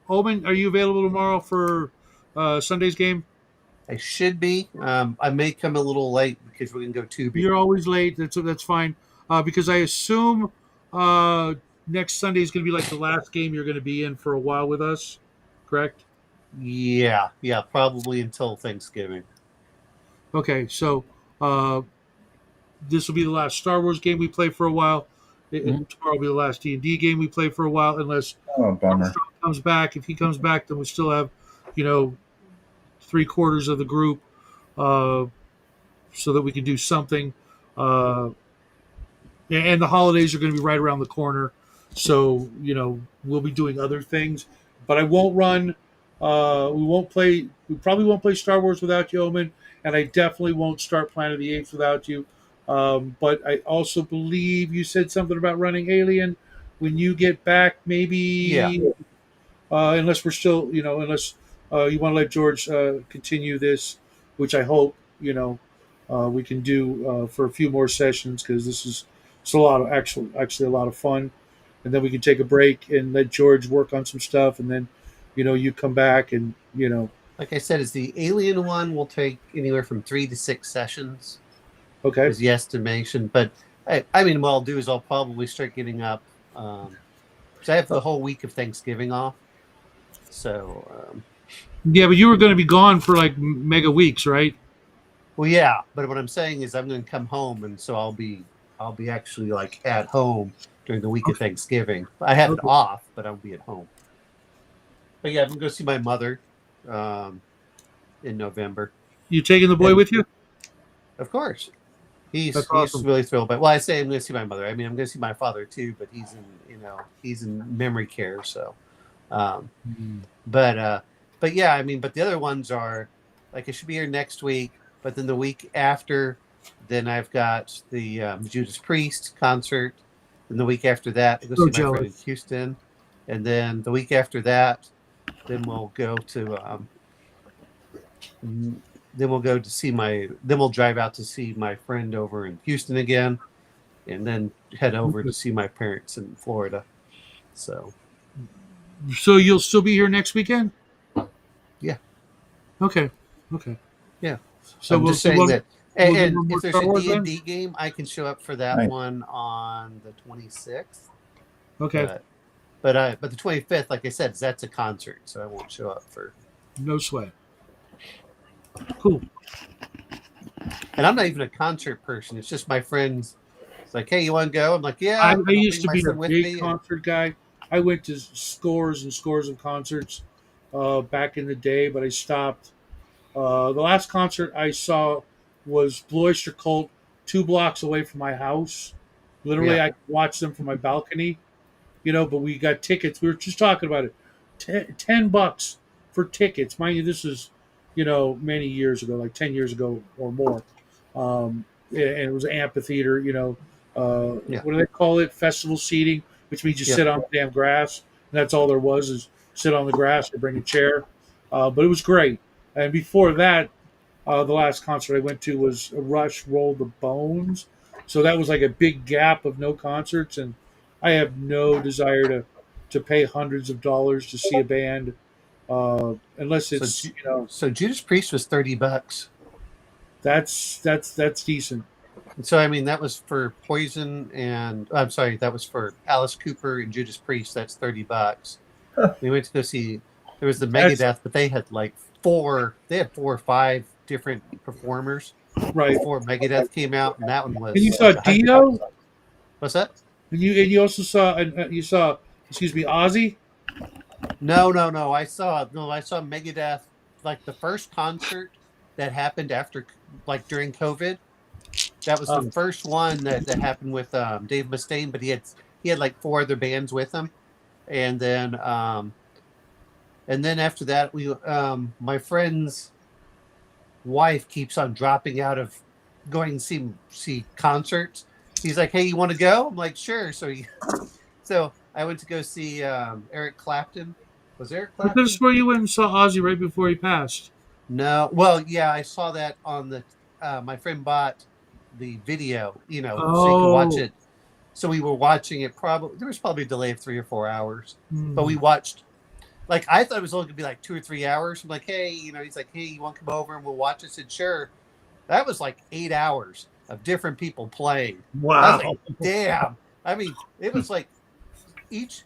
Omen, are you available tomorrow for Sunday's game? I should be. I may come a little late because we're gonna go tubing. You're always late. That's fine. Because I assume next Sunday is going to be like the last game you're going to be in for a while with us, correct? Yeah, probably until Thanksgiving. Okay, so uh, this will be the last Star Wars game we play for a while. Mhm. Tomorrow will be the last D&D game we play for a while, unless Oh, bummer. Armstrong comes back. If he comes back, then we still have, you know, 3/4 of the group, uh, so that we can do something. Uh, and the holidays are going to be right around the corner, so we'll be doing other things. But I won't run. We won't play. We probably won't play Star Wars without you, Omen, and I definitely won't start Planet of the Apes without you. But I also believe you said something about running Alien when you get back, Yeah. maybe. Unless we're still, unless you want to let George continue this, which I hope, we can do for a few more sessions, because this is it's a lot of actually a lot of fun, and then we can take a break and let George work on some stuff, and then, you come back and Like I said, is the Alien one will take anywhere from 3 to 6 sessions okay, is the estimation. But I mean, what I'll do is I'll probably start getting up because I have the whole week of Thanksgiving off. So, yeah, but you were going to be gone for like mega weeks, right? well, yeah. But what I'm saying is I'm going to come home, and so I'll be actually like at home during the week of Thanksgiving. I have it Okay. off, but I'll be at home. But yeah, I'm going to go see my mother um, in November. You taking the boy And with you? of course. That's He's awesome. really thrilled. But well, I say I'm going to see my mother. I mean, I'm going to see my father too, but he's in memory care. So, um, but yeah, I mean, but the other ones are like I should be here next week, but then the week after, then I've got the Judas Priest concert. Then the week after that, I go So see my friend in jealous. Houston, and then the week after that, then we'll go to then we'll go to see then we'll drive out to see my friend over in Houston again, and then head over to see my parents in Florida. So So you'll still be here next weekend? yeah, Okay. Okay. yeah. So I'm we'll just see saying one. that, We'll do and one more if there's Star a Wars D and then. D game, I can show up for that Nice. one on the 26th. Okay. But the 25th, like I said, that's a concert, so I won't show up for. No sweat. Cool. And I'm not even a concert person. It's just my friends. It's like, hey, you want to go? I'm like, I yeah, and I'll used bring to my be a son with big me. And concert guy. I went to scores and scores of concerts back in the day, but I stopped. The last concert I saw was Blue Oyster Cult, 2 blocks away from my house. Literally, yeah, I could watch them from my balcony. But we got tickets. We were just talking about it. $10 for tickets. Mind you, this is, many years ago, like 10 years ago or more. And it was an amphitheater, yeah, what do they call it? Festival seating, which means you yep. sit on the damn grass. And that's all there was, is sit on the grass or bring a chair. But it was great. And before that, the last concert I went to was Rush Roll the Bones. So that was like a big gap of no concerts, and I have no desire to pay hundreds of dollars to see a band, unless So it's so Judas Priest was $30. that's decent. And so I mean that was for Poison and I'm sorry, that was for Alice Cooper and Judas Priest. That's $30. We went to go see. There was the That's Megadeth, but they had like four. They had 4 or 5 different performers right. before Megadeth came out, and that one And you was saw like $100. Dio, What's that? and you also saw excuse me, Ozzy. No. I saw Megadeth like the first concert that happened after like during COVID. That was the Um, first one that happened with Dave Mustaine, but he had like 4 other bands with him, and then after that we my friend's wife keeps on dropping out of going to see concerts. He's like, "Hey, you want to go?" I'm like, "Sure." So I went to go see Eric Clapton. Was Eric I could have Clapton? swore you went and saw Ozzy right before he passed. No. Well, yeah, I saw that on the. My friend bought the video, so you could watch Oh, it. So we were watching it. Probably there was probably a delay of 3 or 4 hours, but hmm. we watched. Like I thought it was only gonna be like 2 or 3 hours. I'm like, hey, he's like, hey, you want to come over and we'll watch? I said, sure. That was like 8 hours of different people playing. I was like, Wow. damn. I mean, it was like each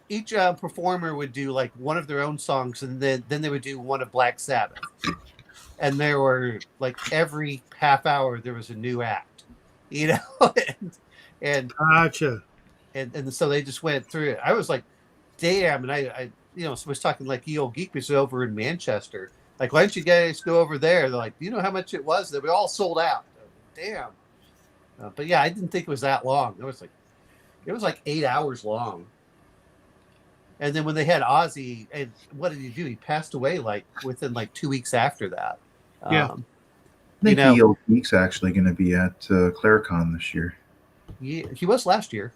performer would do like one of their own songs, and then they would do one of Black Sabbath. And there were like every half hour there was a new act, you know, and Gotcha. and so they just went through it. I was like, damn, and I so I was talking like old Geek was over in Manchester. Like, why don't you guys go over there? They're like, do you know how much it was? They were all sold out. Damn. But yeah, I didn't think it was that long. It was like 8 hours long. And then when they had Ozzy, and what did he do? He passed away like within like 2 weeks after that. Yeah. I think the Old Geek's actually going to be at ClareCon this year. He was last year.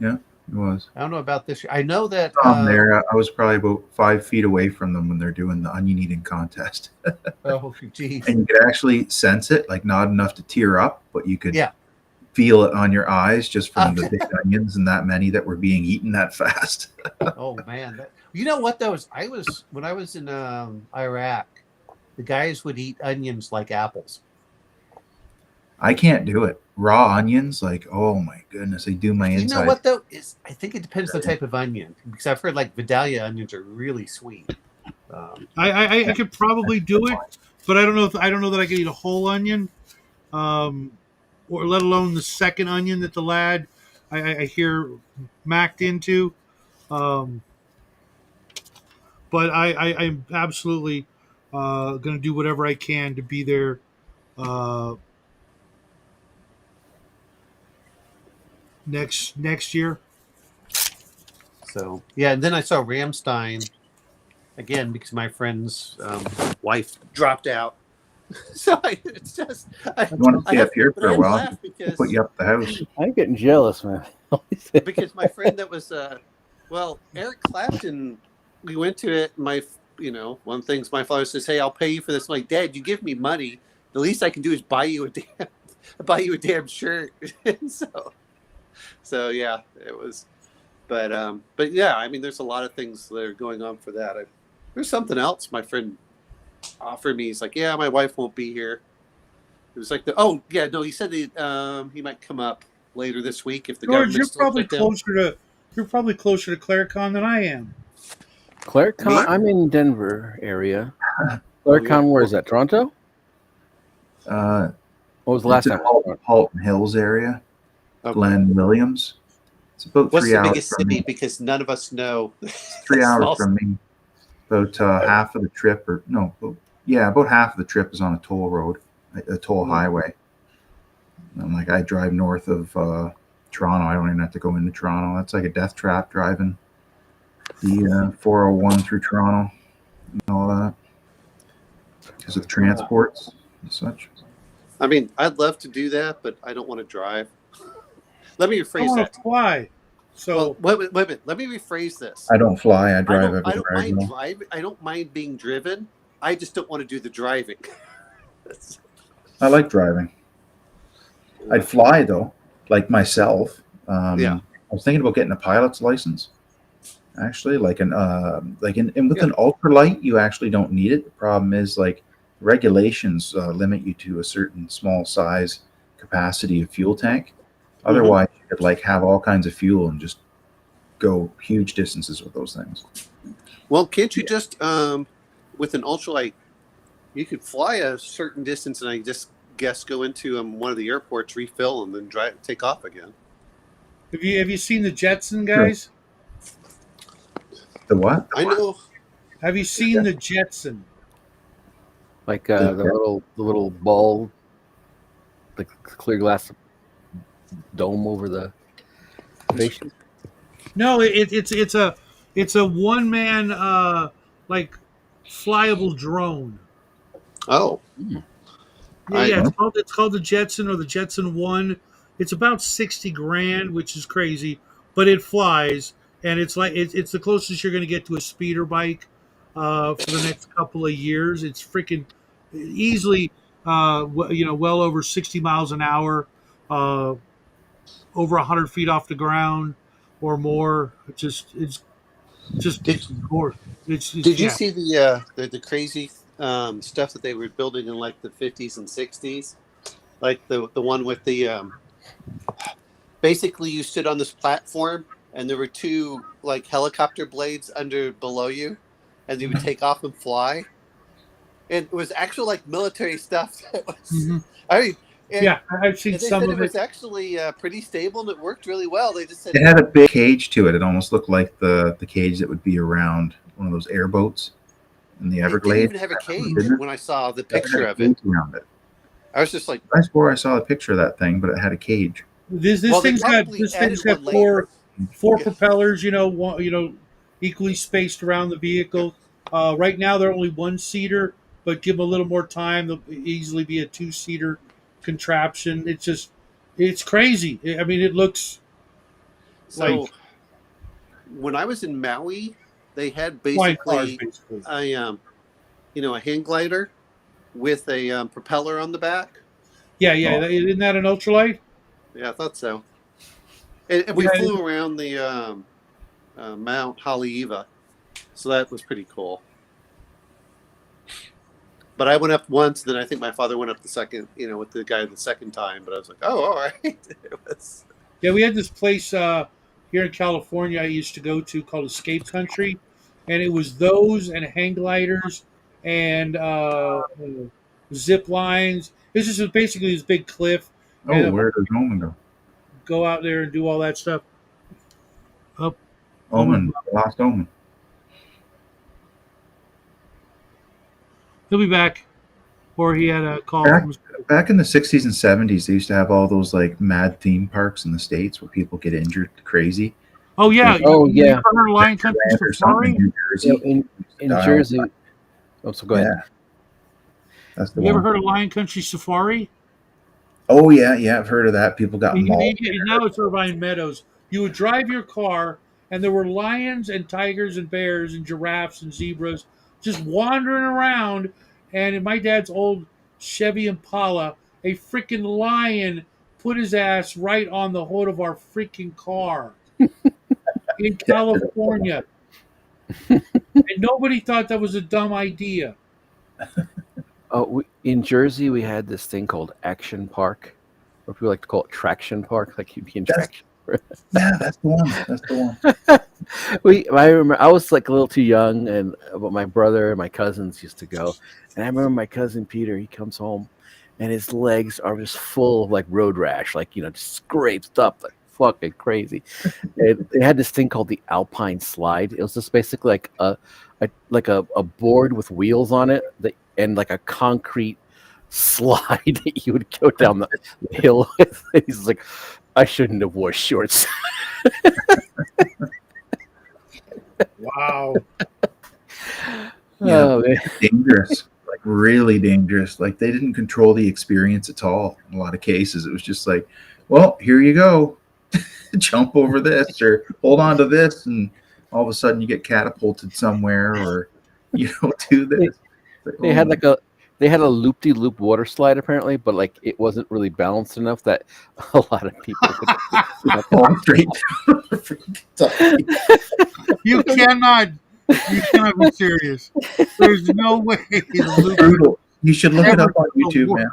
Yeah, it was. I don't know about this year. I know that there, I was probably about 5 feet away from them when they're doing the onion eating contest. oh, geez. And you could actually sense it, like not enough to tear up, but you could Yeah. feel it on your eyes just from the big onions and that many that were being eaten that fast. Oh man, you know what though? When I was in Iraq, the guys would eat onions like apples. I can't do it. Raw onions, like, oh my goodness, they do my inside. You know what though? I think it depends on the type of onion, because I've heard like Vidalia onions are really sweet. I could probably do it, but I don't know that I could eat a whole onion, or let alone the second onion that the lad I hear macked into. But I'm absolutely going to do whatever I can to be there. Next year. So yeah, and then I saw Ramstein again because my friend's wife dropped out. So it's just I want to stay up here for a while. Because, put you up the house. I'm getting jealous, man. because my friend that was Eric Clapton, we went to it. One of the things my father says, hey, I'll pay you for this. I'm like, Dad, you give me money. The least I can do is buy you a damn shirt. And so yeah, it was, but yeah, I mean, there's a lot of things that are going on for that. There's something else my friend offered me. He's like, yeah, my wife won't be here. It was like he said that he might come up later this week if the George, government. You're probably closer to ClareCon than I am. ClareCon, I'm in Denver area. ClareCon, where is that? Toronto? What was the last time? Halton Hills area. Okay. Glen Williams. It's about What's 3 the hours biggest from city? me. Because none of us know. 3 hours from me. About half of the trip, about half of the trip is on a toll road, a toll highway. And like I drive north of Toronto. I don't even have to go into Toronto. That's like a death trap driving the 401 through Toronto and all that because of transports and such. I mean, I'd love to do that, but I don't want to drive. Let me rephrase that. Fly. So wait a minute. Let me rephrase this. I don't fly. I drive I everywhere. I don't mind being driven. I just don't want to do the driving. I like driving. I'd fly though, like myself. Yeah. I was thinking about getting a pilot's license. Actually, with an ultralight, you actually don't need it. The problem is like regulations limit you to a certain small size capacity of fuel tank. Otherwise, you could like have all kinds of fuel and just go huge distances with those things. Well, can't you just with an ultralight, you could fly a certain distance and I just guess go into one of the airports, refill, and then take off again. Have you seen the Jetson guys? The what? I know. Have you seen the Jetson? Like the little ball, the clear glass dome over the station. No, it's a one man like flyable drone. Oh. Yeah, it's called the Jetson or the Jetson 1. It's about $60,000, which is crazy, but it flies, and it's the closest you're going to get to a speeder bike for the next couple of years. It's freaking easily, well over 60 miles an hour, over 100 feet off the ground or more. It's just gorgeous. Did you yeah. see the crazy stuff that they were building in like the 50s and 60s? Like the one with the basically you stood on this platform and there were two like helicopter blades under below you, and you would take off and fly. And it was actual like military stuff. That was, Hmm. I mean, and Yeah, I've seen and they some said of it it. was actually pretty stable and it worked really well. They just said It had a big cage to it. It almost looked like the cage that would be around one of those airboats in the it didn't Everglades, even have a cage didn't it? when I saw the It had picture a of it. cage around it. I was just like, I swore I saw a picture of that thing, but it had a cage. This well, they thing's got probably this thing's added got one later. four Yeah. propellers. Equally spaced around the vehicle. Right now they're only one seater, but give them a little more time, they'll easily be a two-seater contraption. It's crazy. I mean, it looks like So when I was in Maui, they had flying cars, basically basically. a hang glider with a propeller on the back. Yeah, yeah. Oh, Isn't that an ultralight? Yeah, I thought so. And we Yeah. flew around the Mount Haleiwa, so that was pretty cool. But I went up once, then I think my father went up the second, with the guy the second time. But I was like, oh, all right. It was. Yeah, we had this place here in California I used to go to called Escape Country, and it was those and hang gliders and zip lines. This is basically this big cliff, oh, and where does Omen go? go out there and do all that stuff. Up, Omen, lost Omen. he'll be back, or he had a call Back, from. back in the 60s and 70s, they used to have all those like mad theme parks in the States where people get injured crazy. Oh yeah, Oh, you yeah. ever heard of Lion Country Or something in Safari? New Jersey. In Dial. Jersey. Oh, so go ahead. Yeah, that's the You ever one. heard of Lion Country Safari? Oh yeah, I've heard of that. People got mauled. Now it's Irvine Meadows. You would drive your car, and there were lions and tigers and bears and giraffes and zebras just wandering around. And in my dad's old Chevy Impala, a freaking lion put his ass right on the hood of our freaking car in California. And nobody thought that was a dumb idea. Oh, in Jersey, we had this thing called Action Park, or people like to call it Traction Park, like you'd be in That's- traction. Yeah, that's the one. That's the one. I remember I was like a little too young, but my brother and my cousins used to go. And I remember my cousin Peter, he comes home, and his legs are just full of like road rash, like just scraped up like fucking crazy. And they had this thing called the Alpine Slide. It was just basically like a board with wheels on it and like a concrete slide that you would go down the hill with. He's like, I shouldn't have wore shorts. Wow. Yeah, Oh, man. dangerous, like really dangerous. Like they didn't control the experience at all. In a lot of cases, it was just like, well, here you go, jump over this or hold on to this, and all of a sudden you get catapulted somewhere, or do this. They had a loop-de-loop water slide apparently, but like it wasn't really balanced enough that a lot of people would fall straight. You cannot be serious. There's no way. Brutal. You should look it up on YouTube, man.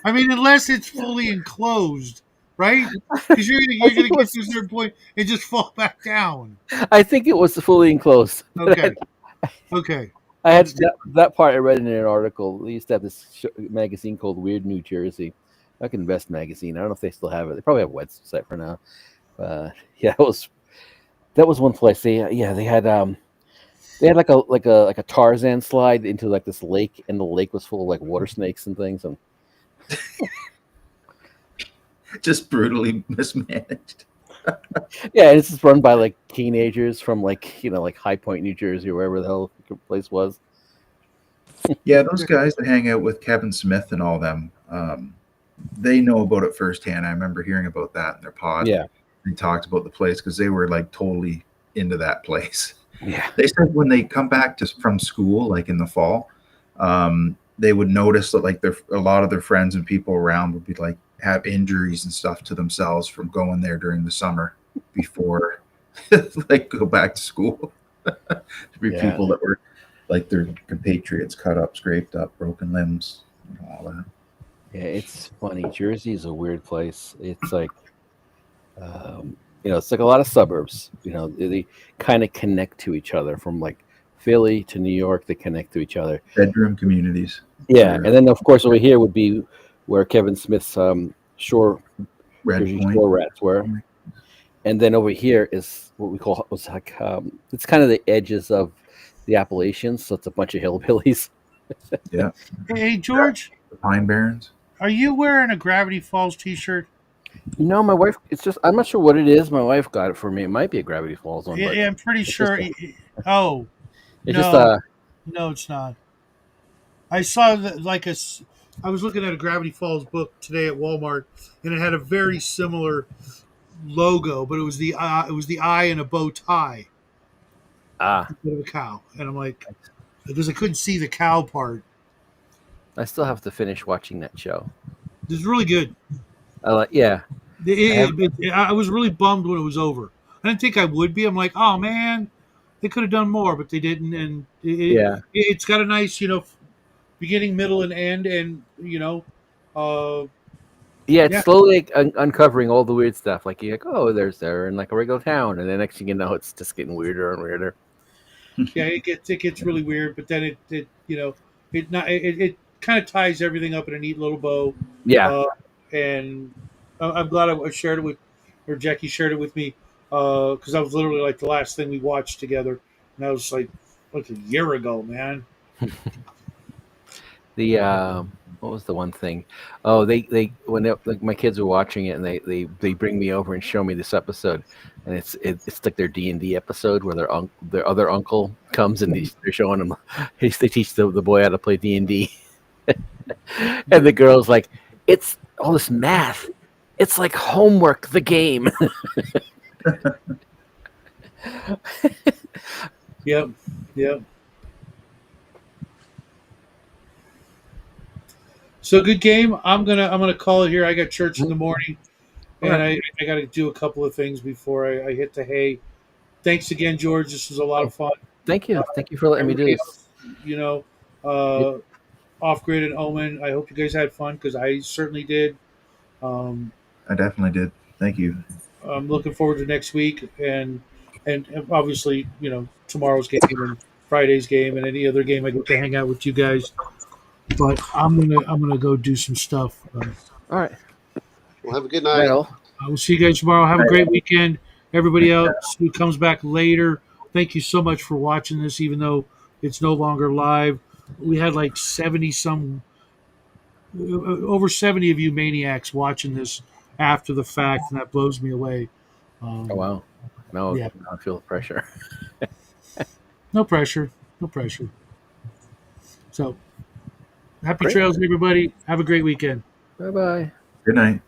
I mean, unless it's fully enclosed, right? Because you're gonna get to a certain point and just fall back down. I think it was fully enclosed. Okay. Okay. I had that part I read in an article. They used to have this magazine called Weird New Jersey, like Invest magazine. I don't know if they still have it. They probably have a website for now. Yeah, that was one place. They had like a Tarzan slide into like this lake, and the lake was full of like water snakes and things. And just brutally mismanaged. yeah, it's just run by like teenagers from like High Point, New Jersey, or wherever the hell the place was. Yeah, those guys that hang out with Kevin Smith and all them, they know about it firsthand. I remember hearing about that in their pod. Yeah, they talked about the place because they were like totally into that place. Yeah, they said when they come back from school, like in the fall, they would notice that like a lot of their friends and people around would be like have injuries and stuff to themselves from going there during the summer before like go back to school. To be Yeah. people that were like their compatriots cut up, scraped up, broken limbs, and all that. Yeah, it's funny. Jersey is a weird place. It's like, it's like a lot of suburbs. They kind of connect to each other from like Philly to New York. They connect to each other. Bedroom communities. Yeah, They're and then of course over here would be where Kevin Smith's shore Red Jersey Point. Shore rats were, and then over here is what we call was like it's kind of the edges of the Appalachians. So it's a bunch of hillbillies. Yeah, Hey, George, the Pine Barrens. are you wearing a Gravity Falls T-shirt? My wife. It's just I'm not sure what it is. My wife got it for me. It might be a Gravity Falls one, but Yeah, I'm pretty it's just sure. Oh it's just no, no, it's not. I saw that I was looking at a Gravity Falls book today at Walmart, and it had a very similar logo, but it was the eye and a bow tie ah. instead of a cow, and I'm like, because I couldn't see the cow part. I still have to finish watching that show. It's really good. I like yeah. I have I was really bummed when it was over. I didn't think I would be. I'm like, oh man, they could have done more, but they didn't, and yeah. it's got a nice, beginning, middle, and end, and uh, Yeah, it's yeah, slowly like, uncovering all the weird stuff. Like you're like, oh, they're in like a regular town, and then next thing you know, it's just getting weirder and weirder. yeah, it gets really weird, but then it kind of ties everything up in a neat little bow, Yeah, uh, and I'm glad I shared it with, or Jackie shared it with me, because that was literally like the last thing we watched together, and that was like a year ago, man. the what was the one thing? Oh, they when like my kids were watching it, and they bring me over and show me this episode, and it's like their D&D episode where their other uncle comes and they're showing him they teach the boy how to play D&D, and the girl's like, it's all this math. It's like homework, the game. Yep, yep. So good game. I'm gonna call it here. I got church in the morning, and I got to do a couple of things before I hit the hay. Thanks again, George. This was a lot of fun. Thank you. Thank you for letting me do Everybody this. else, uh, off grid and Omen. I hope you guys had fun because I certainly did. Um, I definitely did. Thank you. I'm looking forward to next week and obviously tomorrow's game and Friday's game and any other game I get to hang out with you guys. But I'm gonna go do some stuff. All right. Well, have a good Right, night. all. I will see you guys tomorrow. Have a great weekend. Everybody else who comes back later, thank you so much for watching this, even though it's no longer live. We had like 70 some, over 70 of you maniacs watching this after the fact, and that blows me away. Oh wow. No, Yeah. I feel the pressure. No pressure. No pressure. So, happy Great. trails, everybody. Have a great weekend. Bye bye. Good night.